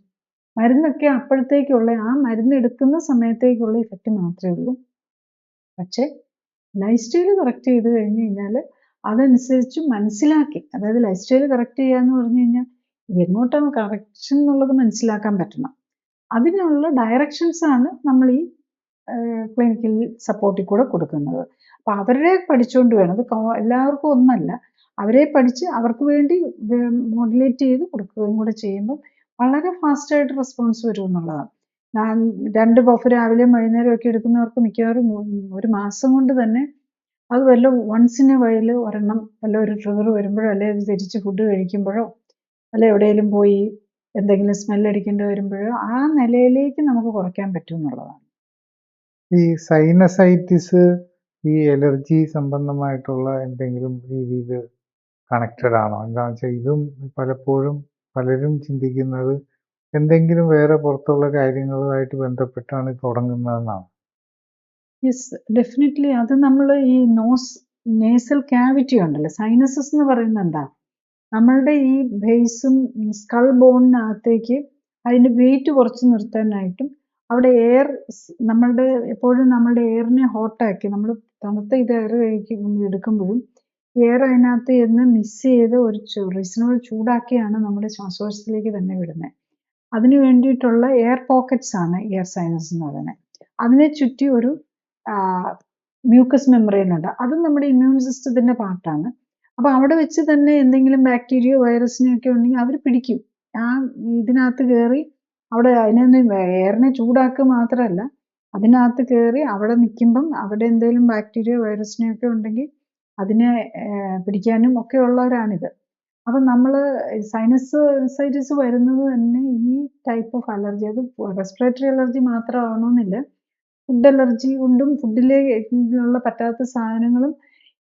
മരുന്നൊക്കെ അപ്പോഴത്തേക്കുള്ള ആ മരുന്ന് എടുക്കുന്ന സമയത്തേക്കുള്ള ഇഫക്റ്റ് മാത്രമേ ഉള്ളൂ. പക്ഷേ ലൈഫ് സ്റ്റൈൽ കറക്റ്റ് ചെയ്ത് കഴിഞ്ഞ് കഴിഞ്ഞാൽ അതനുസരിച്ച് മനസ്സിലാക്കി, അതായത് ലൈഫ് സ്റ്റൈൽ കറക്റ്റ് ചെയ്യുക എന്ന് പറഞ്ഞു കഴിഞ്ഞാൽ എങ്ങോട്ടാണ് കറക്ഷൻ എന്നുള്ളത് മനസ്സിലാക്കാൻ പറ്റണം. അതിനുള്ള ഡയറക്ഷൻസ് ആണ് നമ്മൾ ഈ ക്ലിനിക്കൽ സപ്പോർട്ടിൽ കൂടെ കൊടുക്കുന്നത്. അപ്പം അവരെ പഠിച്ചുകൊണ്ട് വേണം, അത് എല്ലാവർക്കും ഒന്നല്ല, അവരെ പഠിച്ച് അവർക്ക് വേണ്ടി മോഡുലേറ്റ് ചെയ്ത് കൊടുക്കുകയും കൂടെ ചെയ്യുമ്പോൾ വളരെ ഫാസ്റ്റായിട്ട് റെസ്പോൺസ് വരും എന്നുള്ളതാണ്. ഞാൻ 2 പഫ് രാവിലെയും വൈകുന്നേരം ഒക്കെ എടുക്കുന്നവർക്ക് മിക്കവാറും ഒരു മാസം കൊണ്ട് തന്നെ അത് വല്ല വൺസ് ഇൻ എ വൈൽ ഒരെണ്ണം വല്ല ഒരു ട്രിഗർ വരുമ്പോഴോ അല്ലെ അത് തിരിച്ച് ഫുഡ് കഴിക്കുമ്പോഴോ അല്ലെ എവിടെയെങ്കിലും പോയി എന്തെങ്കിലും സ്മെല്ലടിക്കേണ്ടി വരുമ്പോഴോ ആ നിലയിലേക്ക് നമുക്ക് കുറയ്ക്കാൻ പറ്റും എന്നുള്ളതാണ്. ഈ സൈനസൈറ്റിസ് ഈ അലർജി സംബന്ധമായിട്ടുള്ള എന്തെങ്കിലും രീതിയിൽ കണക്റ്റഡ് ആണോ? എന്താണെന്ന് വെച്ചാൽ ഇതും പലപ്പോഴും പലരും ചിന്തിക്കുന്നത് എന്തെങ്കിലും വേറെ പുറത്തുള്ള കാര്യങ്ങളുമായിട്ട് ബന്ധപ്പെട്ടാണ് തുടങ്ങുന്നതെന്നാണ്. Yes, definitely. അത് നമ്മൾ ഈ നേസൽ ക്യാവിറ്റി ഉണ്ടല്ലോ, സൈനസസ് എന്ന് പറയുന്നത് എന്താ, നമ്മളുടെ ഈ ബേസും സ്കൾ ബോണിനകത്തേക്ക് അതിൻ്റെ വെയിറ്റ് കുറച്ച് നിർത്താനായിട്ടും അവിടെ എയർ നമ്മളുടെ എപ്പോഴും നമ്മളുടെ എയറിനെ ഹോട്ടാക്കി നമ്മൾ തണുത്ത ഇത് എയർ എടുക്കുമ്പോഴും എയർ അതിനകത്ത് എന്ന് മിക്സ് ചെയ്ത് ഒരു റീസണബിൾ ചൂടാക്കിയാണ് നമ്മുടെ ശ്വാസകോശത്തിലേക്ക് തന്നെ വിടുന്നത്. അതിന് വേണ്ടിയിട്ടുള്ള എയർ പോക്കറ്റ്സ് ആണ് എയർ സൈനസ് എന്ന് പറയുന്നത്. അതിനെ ചുറ്റി ഒരു മ്യൂക്കസ് മെമ്പറൈൻ ഉണ്ട്, അതും നമ്മുടെ ഇമ്മ്യൂൺ സിസ്റ്റത്തിൻ്റെ പാർട്ടാണ്. അപ്പോൾ അവിടെ വെച്ച് തന്നെ എന്തെങ്കിലും ബാക്ടീരിയോ വൈറസിനെയൊക്കെ ഉണ്ടെങ്കിൽ അവർ പിടിക്കും, ആ ഇതിനകത്ത് കയറി അവിടെ അതിനൊന്നും എയറിനെ ചൂടാക്കുക മാത്രമല്ല അതിനകത്ത് കയറി അവിടെ നിൽക്കുമ്പം അവിടെ എന്തെങ്കിലും ബാക്ടീരിയോ വൈറസിനെയൊക്കെ ഉണ്ടെങ്കിൽ അതിനെ പിടിക്കാനും ഒക്കെ ഉള്ളവരാണിത്. അപ്പം നമ്മൾ സൈനസൈറ്റിസ് വരുന്നത് തന്നെ ഈ ടൈപ്പ് ഓഫ് അലർജി, അത് റെസ്പിറേറ്ററി അലർജി മാത്രമാവണമെന്നില്ല, ഫുഡ് അലർജി കൊണ്ടും ഫുഡിലുള്ള പറ്റാത്ത സാധനങ്ങളും,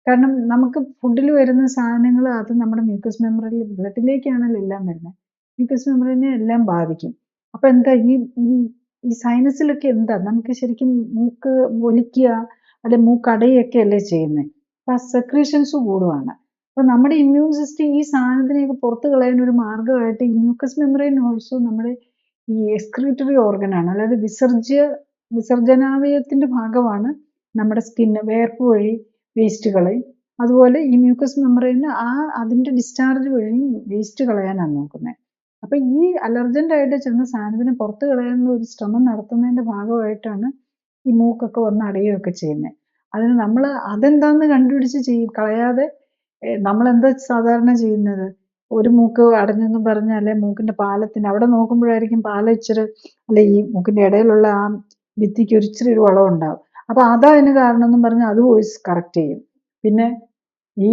കാരണം നമുക്ക് ഫുഡിൽ വരുന്ന സാധനങ്ങൾ അത് നമ്മുടെ മ്യൂക്കസ് മെമ്പറിൽ ബ്ലഡിലേക്കാണല്ലോ എല്ലാം വരുന്നത്, മ്യൂക്കസ് മെമ്പറിനെ എല്ലാം ബാധിക്കും. അപ്പം എന്താ ഈ സൈനസിലൊക്കെ എന്താ നമുക്ക് ശരിക്കും മൂക്ക് ഒലിക്കുക അല്ലെ മൂക്കടയൊക്കെ അല്ലേ ചെയ്യുന്നത്, അപ്പം ആ സെക്രീഷൻസ് കൂടുകയാണ്. അപ്പം നമ്മുടെ ഇമ്മ്യൂൺ സിസ്റ്റം ഈ സാധനത്തിനെയൊക്കെ പുറത്ത് കളയാൻ ഒരു മാർഗമായിട്ട് ഈ മ്യൂക്കസ് മെമ്പറൈൻ ഓൾസോ നമ്മുടെ ഈ എക്സ്ക്രീറ്ററി ഓർഗനാണ്, അതായത് വിസർജനാവയവത്തിൻ്റെ ഭാഗമാണ് നമ്മുടെ സ്കിന്ന്, വേർപ്പ് വഴി വേസ്റ്റ് കളയും. അതുപോലെ ഈ മ്യൂക്കസ് മെമ്പറൈന് അതിൻ്റെ ഡിസ്ചാർജ് വഴിയും വേസ്റ്റ് കളയാനാണ് നോക്കുന്നത്. അപ്പം ഈ അലർജൻ്റായിട്ട് ചെന്ന സാധനത്തിന് പുറത്ത് കളയാനുള്ള ഒരു ശ്രമം നടത്തുന്നതിൻ്റെ ഭാഗമായിട്ടാണ് ഈ മൂക്കൊക്കെ വന്ന് അടയുകയൊക്കെ ചെയ്യുന്നത്. അതിന് നമ്മൾ അതെന്താണെന്ന് കണ്ടുപിടിച്ച് കളയാതെ നമ്മളെന്താ സാധാരണ ചെയ്യുന്നത്, ഒരു മൂക്ക് അടഞ്ഞെന്ന് പറഞ്ഞാൽ അല്ലെ മൂക്കിൻ്റെ പാലത്തിന് അവിടെ നോക്കുമ്പോഴായിരിക്കും പാലം ഇച്ചിരി അല്ലെ ഈ മൂക്കിൻ്റെ ഇടയിലുള്ള ആ ഭിത്തിക്ക് ഇച്ചിരി ഒരു വളവുണ്ടാവും, അപ്പോൾ അതാ അതിന് കാരണം എന്നും പറഞ്ഞ് അത് വോയിസ് കറക്റ്റ് ചെയ്യും. പിന്നെ ഈ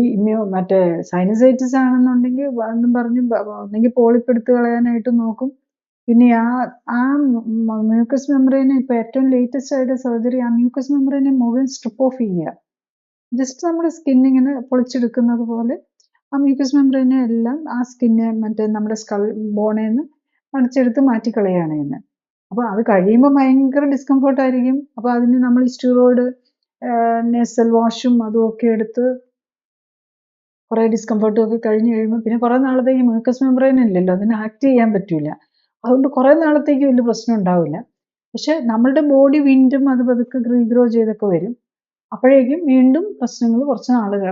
മറ്റേ സൈനസൈറ്റിസ് ആണെന്നുണ്ടെങ്കിൽ എന്നും പറഞ്ഞ് ഒന്നെങ്കിൽ പോളിപ്പെടുത്ത് കളയാനായിട്ട് നോക്കും. പിന്നെ ആ മ്യൂക്കസ് മെമ്പറൈനെ ഇപ്പോൾ ഏറ്റവും ലേറ്റസ്റ്റ് ആയിട്ട് സർജറി ആ മ്യൂക്കസ് മെമ്പറൈനെ മുഴുവൻ സ്ട്രിപ്പ് ഓഫ് ചെയ്യുക, ജസ്റ്റ് നമ്മുടെ സ്കിന്നിങ്ങനെ പൊളിച്ചെടുക്കുന്നത് പോലെ ആ മ്യൂക്കസ് മെമ്പറൈനെ എല്ലാം ആ സ്കിന്നെ മറ്റേ നമ്മുടെ സ്കൾ ബോണേന്ന് അടിച്ചെടുത്ത് മാറ്റിക്കളയാണ് ചെയ്യുന്നത്. അപ്പോൾ അത് കഴിയുമ്പോൾ ഭയങ്കര ഡിസ്കംഫർട്ടായിരിക്കും. അപ്പോൾ അതിന് നമ്മൾ സ്റ്റിറോയിഡ് നേസൽ വാഷും അതും ഒക്കെ എടുത്ത് കുറേ ഡിസ്കംഫർട്ടും ഒക്കെ കഴിഞ്ഞ് കഴിയുമ്പോൾ പിന്നെ കുറേ നാളത്തേക്ക് മ്യൂക്കസ് മെമ്പറൈൻ ഇല്ലല്ലോ, അതിന് ആക്ട് ചെയ്യാൻ പറ്റില്ല, അതുകൊണ്ട് കുറേ നാളത്തേക്ക് വലിയ പ്രശ്നം ഉണ്ടാവില്ല. പക്ഷെ നമ്മളുടെ ബോഡി വീണ്ടും അത് പതുക്കെ റീഗ്രോ ചെയ്തൊക്കെ വരും. അപ്പോഴേക്കും വീണ്ടും പ്രശ്നങ്ങൾ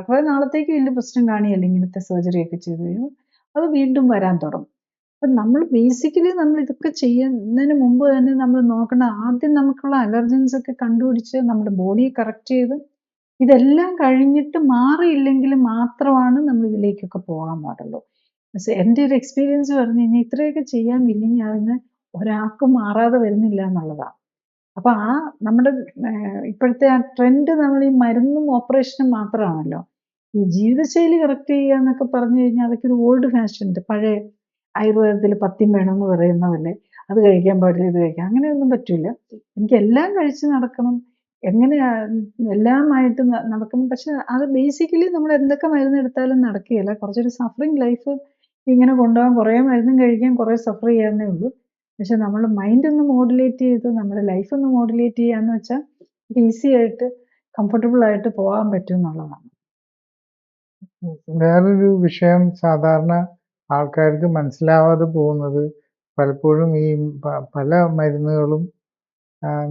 കുറേ നാളത്തേക്ക് വലിയ പ്രശ്നം കാണിയല്ല ഇങ്ങനത്തെ സർജറി ഒക്കെ ചെയ്ത് കഴിയുമ്പോൾ അത് വീണ്ടും വരാൻ തുടങ്ങും. അപ്പം നമ്മൾ ബേസിക്കലി നമ്മൾ ഇതൊക്കെ ചെയ്യുന്നതിന് മുമ്പ് തന്നെ നമ്മൾ നോക്കണം, ആദ്യം നമുക്കുള്ള അലർജൻസ് ഒക്കെ കണ്ടുപിടിച്ച് നമ്മുടെ ബോഡിയെ കറക്റ്റ് ചെയ്ത് ഇതെല്ലാം കഴിഞ്ഞിട്ട് മാറിയില്ലെങ്കിൽ മാത്രമാണ് നമ്മൾ ഇതിലേക്കൊക്കെ പോകാൻ പാടുള്ളൂ. പക്ഷേ എൻ്റെ ഒരു എക്സ്പീരിയൻസ് പറഞ്ഞു കഴിഞ്ഞാൽ ഇത്രയൊക്കെ ചെയ്യാൻ ഇല്ലെങ്കിൽ അതിന് ഒരാൾക്കും മാറാതെ വരുന്നില്ല എന്നുള്ളതാണ്. അപ്പോൾ നമ്മുടെ ഇപ്പോഴത്തെ ആ ട്രെൻഡ് നമ്മൾ ഈ മരുന്നും ഓപ്പറേഷനും മാത്രമാണല്ലോ. ഈ ജീവിതശൈലി കറക്റ്റ് ചെയ്യുക എന്നൊക്കെ പറഞ്ഞു കഴിഞ്ഞാൽ അതൊക്കെ ഒരു ഓൾഡ് ഫാഷൻ ഉണ്ട്, പഴയ ആയുർവേദത്തിൽ പഥ്യം വേണമെന്ന് പറയുന്ന പോലെ അത് കഴിക്കാൻ പാടില്ല, ഇത് കഴിക്കാം, അങ്ങനെയൊന്നും പറ്റൂല. എനിക്ക് എല്ലാം കഴിച്ച് നടക്കണം, എങ്ങനെയാ എല്ലാമായിട്ട് നടക്കണം. പക്ഷെ അത് ബേസിക്കലി നമ്മൾ എന്തൊക്കെ മരുന്ന് എടുത്താലും നടക്കുകയില്ല. കുറച്ചൊരു സഫറിങ് ലൈഫ് ഇങ്ങനെ കൊണ്ടുപോകാൻ, കുറേ മരുന്നും കഴിക്കാൻ, കുറേ സഫർ ചെയ്യാന്നേ ഉള്ളൂ. പക്ഷെ നമ്മൾ മൈൻഡ് ഒന്ന് മോഡുലേറ്റ് ചെയ്ത് നമ്മുടെ ലൈഫ് ഒന്ന് മോഡുലേറ്റ് ചെയ്യാന്ന് വെച്ചാൽ ഈസി ആയിട്ട് കംഫർട്ടബിൾ ആയിട്ട് പോകാൻ പറ്റും എന്നുള്ളതാണ്. വേറൊരു വിഷയം സാധാരണ ആൾക്കാർക്ക് മനസ്സിലാവാതെ പോകുന്നത്, പലപ്പോഴും ഈ പല മരുന്നുകളും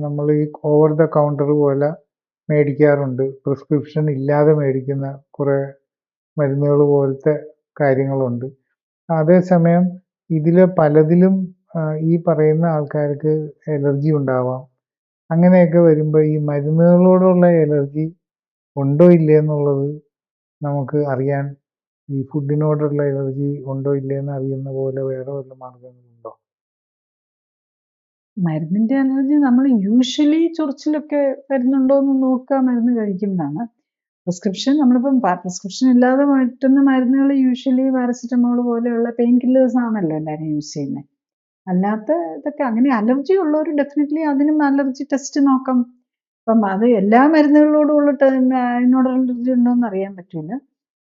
നമ്മൾ ഈ ഓവർ ദ കൗണ്ടർ പോലെ മേടിക്കാറുണ്ട്. പ്രിസ്ക്രിപ്ഷൻ ഇല്ലാതെ മേടിക്കുന്ന കുറേ മരുന്നുകൾ പോലത്തെ കാര്യങ്ങളുണ്ട്. അതേസമയം ഇതിൽ പലതിലും ഈ പറയുന്ന ആൾക്കാർക്ക് എലർജി ഉണ്ടാവാം. അങ്ങനെയൊക്കെ വരുമ്പോൾ ഈ മരുന്നുകളോടുള്ള എലർജി ഉണ്ടോ ഇല്ലേ എന്നുള്ളത് നമുക്ക് അറിയാൻ, ഈ ഫുഡിനോടുള്ള എലർജി ഉണ്ടോ ഇല്ലേന്ന് അറിയുന്ന പോലെ വേറെ വല്ല മാർഗങ്ങളുണ്ടോ? മരുന്നിന്റെ അലർജി നമ്മൾ യൂഷ്വലി ചൊറിച്ചിലൊക്കെ വരുന്നുണ്ടോ എന്ന് നോക്കുക, മരുന്ന് കഴിക്കുന്നതാണ്. പ്രിസ്ക്രിപ്ഷൻ നമ്മളിപ്പം പ്രിസ്ക്രിപ്ഷൻ ഇല്ലാതെ കിട്ടുന്ന മരുന്നുകൾ യൂഷ്വലി പാരസിറ്റമോൾ പോലെയുള്ള പെയിൻ കില്ലേഴ്സ് ആണല്ലോ എല്ലാവരും യൂസ് ചെയ്യുന്നത്. അല്ലാത്ത ഇതൊക്കെ അങ്ങനെ അലർജി ഉള്ളവർ ഡെഫിനറ്റ്ലി അതിനും അലർജി ടെസ്റ്റ് നോക്കാം. അപ്പം അത് എല്ലാ മരുന്നുകളോടുള്ള അതിനോട് അലർജി ഉണ്ടോ എന്ന് അറിയാൻ പറ്റില്ല.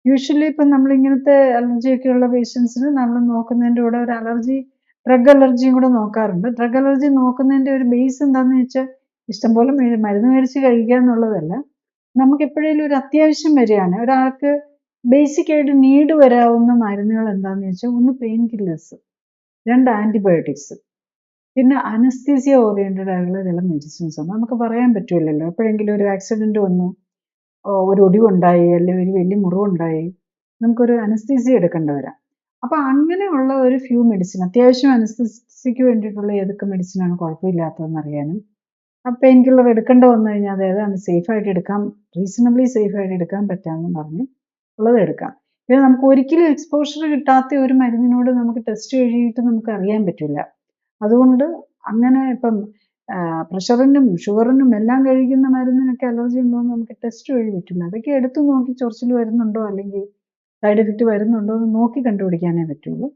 യൂഷ്വലി ഇപ്പം നമ്മൾ ഇങ്ങനത്തെ അലർജിയൊക്കെ ഉള്ള പേഷ്യൻസിന് നമ്മൾ നോക്കുന്നതിൻ്റെ കൂടെ ഒരു അലർജി, ഡ്രഗ് അലർജിയും കൂടെ നോക്കാറുണ്ട്. ഡ്രഗ് അലർജി നോക്കുന്നതിൻ്റെ ഒരു ബേസ് എന്താണെന്ന് വെച്ചാൽ ഇഷ്ടംപോലെ മരുന്ന് മേടിച്ച് കഴിക്കുക എന്നുള്ളതല്ല. നമുക്ക് എപ്പോഴേലും ഒരു അത്യാവശ്യം വരികയാണ്, ഒരാൾക്ക് ബേസിക് ആയിട്ട് നീഡ് വരാവുന്ന മരുന്നുകൾ എന്താണെന്ന് വെച്ചാൽ, ഒന്ന് പെയിൻ കില്ലേഴ്സ്, 2 ആൻറ്റിബയോട്ടിക്സ്, പിന്നെ അനസ്തീസിയ ഓറിയൻറ്റഡ് ആയിട്ടുള്ള ചില മെഡിസിൻസ് ഉണ്ട്. നമുക്ക് പറയാൻ പറ്റില്ലല്ലോ, എപ്പോഴെങ്കിലും ഒരു ആക്സിഡൻറ്റ് വന്നു, ഒരു ഒടിവുണ്ടായി, അല്ലെങ്കിൽ ഒരു വലിയ മുറിവുണ്ടായി, നമുക്കൊരു അനസ്തീസിയ എടുക്കേണ്ടി വരാം. അപ്പോൾ അങ്ങനെയുള്ള ഒരു ഫ്യൂ മെഡിസിൻ, അത്യാവശ്യം അനസ്തീസിയക്ക് വേണ്ടിയിട്ടുള്ള ഏതൊക്കെ മെഡിസിനാണ് കുഴപ്പമില്ലാത്തതെന്ന് അറിയാനും, ആ പെയിൻ കില്ലർ എടുക്കേണ്ട വന്നു കഴിഞ്ഞാൽ അത് ഏതാണ് സേഫായിട്ട് എടുക്കാം, റീസണബിളി സേഫായിട്ട് എടുക്കാൻ പറ്റാമെന്ന് പറഞ്ഞ് ഉള്ളത് എടുക്കാം. പിന്നെ നമുക്ക് ഒരിക്കലും എക്സ്പോഷർ കിട്ടാത്ത ഒരു മരുന്നിനോട് നമുക്ക് ടെസ്റ്റ് എഴുതിയിട്ട് നമുക്ക് അറിയാൻ പറ്റില്ല. അതുകൊണ്ട് അങ്ങനെ ഇപ്പം പ്രഷറിനും ഷുഗറിനും എല്ലാം കഴിക്കുന്ന മരുന്നിനൊക്കെ അലർജി ഉണ്ടോ എന്ന് നമുക്ക് ടെസ്റ്റ് വഴി പറ്റില്ല. അതൊക്കെ എടുത്തു നോക്കി ചൊറിച്ചിൽ വരുന്നുണ്ടോ അല്ലെങ്കിൽ സൈഡ് എഫക്റ്റ് വരുന്നുണ്ടോ എന്ന് നോക്കി കണ്ടുപിടിക്കാനേ പറ്റുള്ളൂ.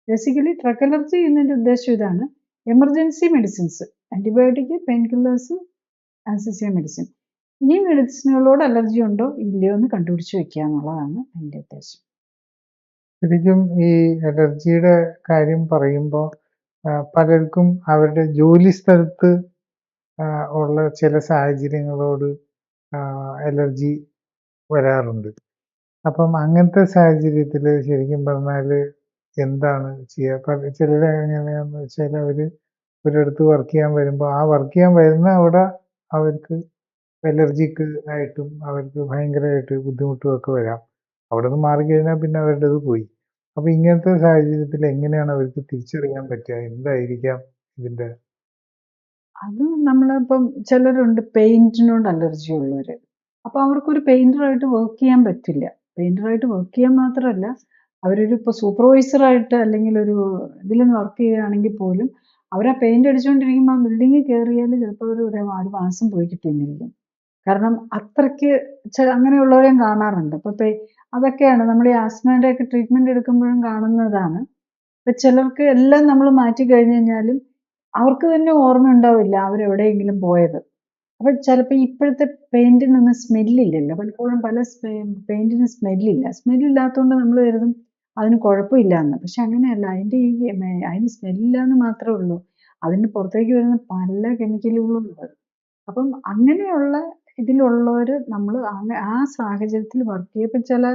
ബേസിക്കലി ഡ്രഗ് അലർജി എന്നതിൻ്റെ ഉദ്ദേശം ഇതാണ്: emergency medicines, antibiotic, pain killers, anaesthesia medicine, ഈ മെഡിസിനുകളോട് അലർജി ഉണ്ടോ ഇല്ലയോ എന്ന് കണ്ടുപിടിച്ച് വെക്കുക എന്നുള്ളതാണ് അതിൻ്റെ ഉദ്ദേശം. ശരിക്കും ഈ അലർജിയുടെ കാര്യം പറയുമ്പോൾ പലർക്കും അവരുടെ ജോലി സ്ഥലത്ത് ഉള്ള ചില സാഹചര്യങ്ങളോട് അലർജി വരാറുണ്ട്. അപ്പം അങ്ങനത്തെ സാഹചര്യത്തിൽ ശരിക്കും പറഞ്ഞാൽ എന്താണ് ചെയ്യുക? ചിലർ എങ്ങനെയാണെന്ന് വെച്ചാൽ അവർ ഒരിടത്ത് വർക്ക് ചെയ്യാൻ വരുമ്പോൾ ആ വർക്ക് ചെയ്യാൻ വരുന്ന അവിടെ അവർക്ക് അലർജിക്ക് ആയിട്ടും അവർക്ക് ഭയങ്കരമായിട്ട് ബുദ്ധിമുട്ടുമൊക്കെ വരാം. അവിടെ നിന്ന് മാറിക്കഴിഞ്ഞാൽ പിന്നെ അവരുടേത് പോയി. അപ്പോൾ ഇങ്ങനത്തെ സാഹചര്യത്തിൽ എങ്ങനെയാണ് അവർക്ക് തിരിച്ചറിയാൻ പറ്റുക? എന്തായിരിക്കാം ഇതിൻ്റെ? അത് നമ്മളിപ്പം ചിലരുണ്ട് പെയിന്റിനോട് അലർജി ഉള്ളവർ. അപ്പോൾ അവർക്കൊരു പെയിന്ററായിട്ട് വർക്ക് ചെയ്യാൻ പറ്റില്ല. പെയിന്ററായിട്ട് വർക്ക് ചെയ്യാൻ മാത്രമല്ല, അവരൊരു ഇപ്പോൾ സൂപ്പർവൈസറായിട്ട് അല്ലെങ്കിൽ ഒരു ഇതിൽ വർക്ക് ചെയ്യുകയാണെങ്കിൽ പോലും അവർ ആ പെയിന്റ് അടിച്ചുകൊണ്ടിരിക്കുമ്പോൾ ആ ബിൽഡിങ്ങിൽ കയറിയാൽ ചിലപ്പോൾ ഒരു മാസം പോയി കിട്ടിയെന്നിരിക്കും. കാരണം അത്രയ്ക്ക് അങ്ങനെയുള്ളവരെയും കാണാറുണ്ട്. അപ്പോൾ അതൊക്കെയാണ് നമ്മൾ ഈ ആസ്മയുടെ ഒക്കെ ട്രീറ്റ്മെൻറ്റ് എടുക്കുമ്പോഴും കാണുന്നതാണ്. ഇപ്പം ചിലർക്ക് എല്ലാം നമ്മൾ മാറ്റി കഴിഞ്ഞ് കഴിഞ്ഞാലും അവർക്ക് തന്നെ ഓർമ്മ ഉണ്ടാവില്ല അവരെവിടെയെങ്കിലും പോയത്. അപ്പോൾ ചിലപ്പോൾ ഇപ്പോഴത്തെ പെയിന്റിനൊന്നും സ്മെല്ലില്ലല്ലോ. പലപ്പോഴും പല പെയിന്റിന് സ്മെല്ലില്ല. സ്മെല്ലില്ലാത്തതുകൊണ്ട് നമ്മൾ കരുതും അതിന് കുഴപ്പമില്ലാന്ന്. പക്ഷെ അങ്ങനെയല്ല. അതിന് സ്മെല്ലില്ലാന്ന് മാത്രമേ ഉള്ളൂ. അതിന് പുറത്തേക്ക് വരുന്ന പല കെമിക്കലുകളും ഉണ്ട്. അപ്പം അങ്ങനെയുള്ള ഇതിലുള്ളവർ നമ്മൾ ആ സാഹചര്യത്തിൽ വർക്ക് ചെയ്യും. ഇപ്പം ചില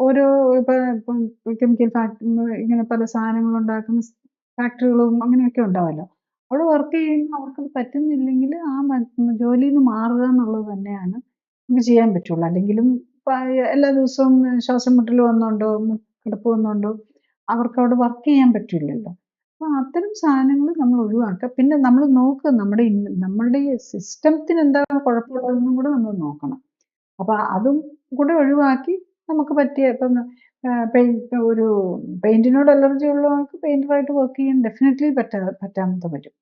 ഓരോ ഇപ്പം കെമിക്കൽ ഇങ്ങനെ പല സാധനങ്ങളുണ്ടാക്കുന്ന ഫാക്ടറികളും അങ്ങനെയൊക്കെ ഉണ്ടാവുമല്ലോ. അവിടെ വർക്ക് ചെയ്യുമ്പോൾ അവർക്കത് പറ്റുന്നില്ലെങ്കിൽ ആ ജോലിയിൽ നിന്ന് മാറുക എന്നുള്ളത് തന്നെയാണ് നമുക്ക് ചെയ്യാൻ പറ്റുള്ളൂ. അല്ലെങ്കിലും എല്ലാ ദിവസവും ശ്വാസം മുട്ടൽ വന്നുകൊണ്ടോ കിടപ്പ് വന്നുകൊണ്ടോ അവർക്കവിടെ വർക്ക് ചെയ്യാൻ പറ്റില്ലല്ലോ. അപ്പോൾ അത്തരം സാധനങ്ങൾ നമ്മൾ ഒഴിവാക്കുക. പിന്നെ നമ്മൾ നോക്കുക നമ്മളുടെ ഈ സിസ്റ്റത്തിന് എന്താണ് കുഴപ്പമുള്ളതെന്നും കൂടെ നമ്മൾ നോക്കണം. അപ്പോൾ അതും കൂടെ ഒഴിവാക്കി നമുക്ക് പറ്റിയ ഇപ്പം ഒരു പെയിന്റിനോട് അലർജി ഉള്ളവർക്ക് പെയിന്ററായിട്ട് വർക്ക് ചെയ്യാൻ ഡെഫിനറ്റ്ലി പറ്റാതെ വരും.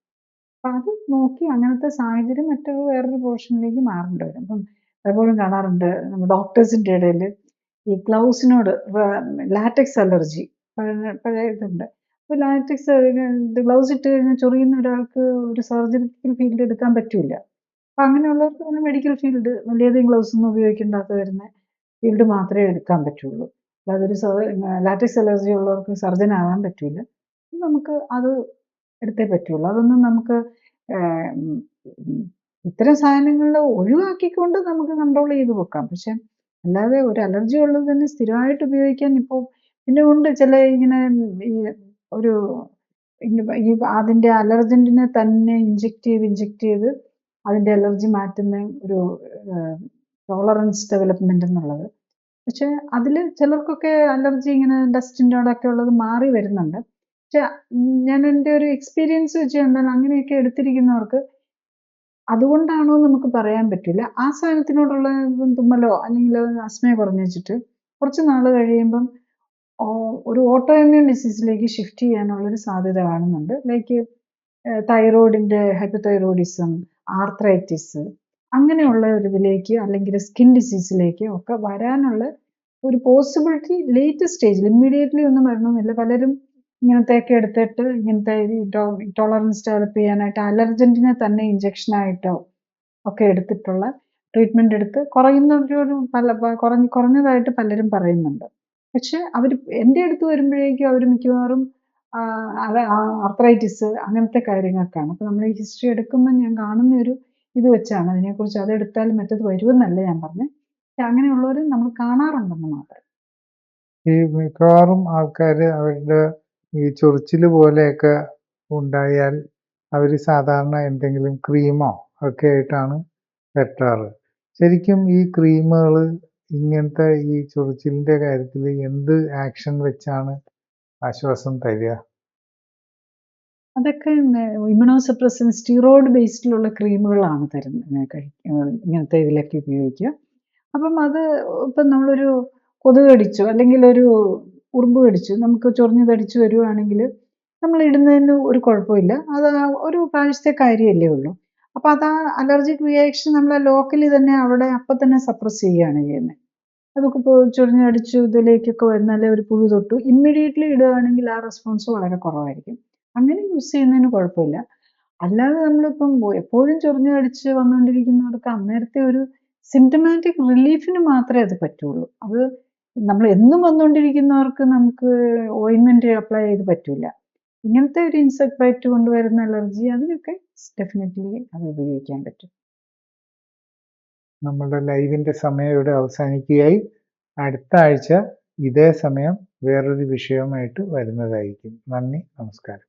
അപ്പം അത് നോക്കി അങ്ങനത്തെ സാഹചര്യം വേറൊരു പ്രൊഫഷനിലേക്ക് മാറേണ്ടി വരും. അപ്പം പലപ്പോഴും കാണാറുണ്ട് ഡോക്ടേഴ്സിൻ്റെ ഇടയിൽ ഈ ഗ്ലൗസിനോട് ലാറ്റക്സ് അലർജി പഴയ ഇതുണ്ട്. ഇപ്പോൾ ലാറ്റക്സ് ഗ്ലൗസ് ഇട്ട് കഴിഞ്ഞാൽ ചൊറിയുന്ന ഒരാൾക്ക് ഒരു സർജിക്കൽ ഫീൽഡ് എടുക്കാൻ പറ്റില്ല. അപ്പം അങ്ങനെയുള്ളവർക്ക് പിന്നെ മെഡിക്കൽ ഫീൽഡ് വലിയധികം ഗ്ലൗസ് ഒന്നും ഉപയോഗിക്കേണ്ടാത്ത വരുന്ന ഫീൽഡ് മാത്രമേ എടുക്കാൻ പറ്റുള്ളൂ. അല്ലാതെ ഒരു ലാറ്റക്സ് അലർജി ഉള്ളവർക്ക് സർജൻ ആവാൻ പറ്റില്ല. നമുക്ക് അത് എടുത്തേ പറ്റുള്ളൂ. അതൊന്നും നമുക്ക് ഇത്തരം സാധനങ്ങൾ ഒഴിവാക്കിക്കൊണ്ട് നമുക്ക് കൺട്രോൾ ചെയ്ത് വെക്കാം. പക്ഷെ അല്ലാതെ ഒരു അലർജി ഉള്ളത് തന്നെ സ്ഥിരമായിട്ട് ഉപയോഗിക്കാൻ ഇപ്പോൾ പിന്നെ ഉണ്ട് ചില ഇങ്ങനെ ഈ ഒരു ഈ അതിൻ്റെ അലർജൻറ്റിനെ തന്നെ ഇഞ്ചെക്ട് ചെയ്ത് അതിൻ്റെ അലർജി മാറ്റുന്ന ഒരു ടോളറൻസ് ഡെവലപ്മെന്റ് എന്നുള്ളത്. പക്ഷെ അതിൽ ചിലർക്കൊക്കെ അലർജി ഇങ്ങനെ ഡസ്റ്റിൻ്റെയോടൊക്കെ ഉള്ളത് മാറി വരുന്നുണ്ട്. പക്ഷെ ഞാൻ എൻ്റെ ഒരു എക്സ്പീരിയൻസ് വെച്ച് കണ്ടാൽ അങ്ങനെയൊക്കെ എടുത്തിരിക്കുന്നവർക്ക് അതുകൊണ്ടാണോ നമുക്ക് പറയാൻ പറ്റില്ല. ആ സാധനത്തിനോടുള്ള തുമ്മലോ അല്ലെങ്കിൽ അസ്മയോ കുറഞ്ഞു വെച്ചിട്ട് കുറച്ച് നാൾ കഴിയുമ്പം ഒരു ഓട്ടോ ഇമ്മ്യൂൺ ഡിസീസിലേക്ക് ഷിഫ്റ്റ് ചെയ്യാനുള്ളൊരു സാധ്യത കാണുന്നുണ്ട്. ലൈക്ക് തൈറോയിഡിൻ്റെ ഹൈപ്പോതൈറോയിഡിസം, ആർത്രൈറ്റിസ് അങ്ങനെയുള്ള ഒരു ഇതിലേക്ക് അല്ലെങ്കിൽ സ്കിൻ ഡിസീസിലേക്ക് ഒക്കെ വരാനുള്ള ഒരു പോസിബിലിറ്റി ലേറ്റ് സ്റ്റേജിൽ ഇമ്മീഡിയറ്റ്ലി ഒന്നും വരണമെന്നില്ല. പലരും ഇങ്ങനത്തെയൊക്കെ എടുത്തിട്ട് ഇങ്ങനത്തെ ടോളറൻസ് ഡെവലപ്പ് ചെയ്യാനായിട്ട് അലർജൻറ്റിനെ തന്നെ ഇഞ്ചക്ഷനായിട്ടോ ഒക്കെ എടുത്തിട്ടുള്ള ട്രീറ്റ്മെൻറ്റ് എടുത്ത് കുറഞ്ഞതായിട്ട് പലരും പറയുന്നുണ്ട്. പക്ഷെ അവർ എൻ്റെ അടുത്ത് വരുമ്പോഴേക്കും അവർ മിക്കവാറും ആർത്രൈറ്റിസ് അങ്ങനത്തെ കാര്യങ്ങൾക്കാണ്. അപ്പോൾ നമ്മൾ ഈ ഹിസ്റ്ററി എടുക്കുമ്പോൾ ഞാൻ കാണുന്ന ഒരു ഇത് വെച്ചാണ് അതിനെക്കുറിച്ച് അതെടുത്താൽ മറ്റത് വരുമെന്നല്ല ഞാൻ പറഞ്ഞത്. പക്ഷെ അങ്ങനെയുള്ളവർ നമ്മൾ കാണാറുണ്ടെന്ന് മാത്രം. ഈ മിക്കവാറും ആൾക്കാർ അവരുടെ ഈ ചൊറിച്ചിൽ പോലെയൊക്കെ ഉണ്ടായാൽ അവർ സാധാരണ എന്തെങ്കിലും ക്രീമോ ഒക്കെ ആയിട്ടാണ് വെട്ടാറ്. ശരിക്കും ഈ ക്രീമുകൾ ഇങ്ങനത്തെ ഈ ചൊറിച്ചിലിൻ്റെ കാര്യത്തിൽ എന്ത് ആക്ഷൻ വെച്ചാണ് ആശ്വാസം തരിക? അതൊക്കെ ഇമ്മ്യൂണോസപ്രസൻ സ്റ്റീറോയിഡ് ബേസ്ഡിലുള്ള ക്രീമുകളാണ് ഇങ്ങനത്തെ ഇതിലൊക്കെ ഉപയോഗിക്കുക. അപ്പം അത് ഇപ്പം നമ്മളൊരു കൊതുക് കടിച്ചു അല്ലെങ്കിൽ ഒരു ഉറുമ്പ് കടിച്ചു നമുക്ക് ചൊറിഞ്ഞ് തടിച്ചു വരുവാണെങ്കിൽ നമ്മൾ ഇടുന്നതിന് ഒരു കുഴപ്പമില്ല. അത് ഒരു പ്രാവശ്യത്തെ കാര്യമല്ലേ ഉള്ളൂ. അപ്പോൾ അത് ആ അലർജിക് റിയാക്ഷൻ നമ്മൾ ലോക്കലി തന്നെ അവിടെ അപ്പം തന്നെ സപ്രസ് ചെയ്യുകയാണ് ചെയ്യുന്നത്. അതൊക്കെ ഇപ്പോൾ ചൊറിഞ്ഞ് കടിച്ചു ഇതിലേക്കൊക്കെ വന്നാൽ ഒരു പുഴു തൊട്ടു ഇമ്മീഡിയറ്റ്ലി ഇടുകയാണെങ്കിൽ ആ റെസ്പോൺസ് വളരെ കുറവായിരിക്കും. അങ്ങനെ യൂസ് ചെയ്യുന്നതിന് കുഴപ്പമില്ല. അല്ലാതെ നമ്മളിപ്പം എപ്പോഴും ചൊറിഞ്ഞ് കടിച്ച് വന്നുകൊണ്ടിരിക്കുന്നവർക്ക് അന്നേരത്തെ ഒരു സിംറ്റമാറ്റിക് റിലീഫിന് മാത്രമേ അത് പറ്റുള്ളൂ. അത് നമ്മൾ എന്നും വന്നുകൊണ്ടിരിക്കുന്നവർക്ക് നമുക്ക് ഓയിൻമെൻറ്റ് അപ്ലൈ ചെയ്ത് പറ്റില്ല. ഇങ്ങനത്തെ ഒരു ഇൻസെക്ട് ബൈറ്റ് കൊണ്ടുവരുന്ന അലർജി അതിനൊക്കെ ഡെഫിനറ്റ്ലി അത് ഉപയോഗിക്കാൻ പറ്റും. നമ്മുടെ ലൈവിൻ്റെ സമയം ഇവിടെ അവസാനിക്കുകയായി. അടുത്ത ആഴ്ച ഇതേ സമയം വേറൊരു വിഷയവുമായിട്ട് വരുന്നതായിരിക്കും. നന്ദി, നമസ്കാരം.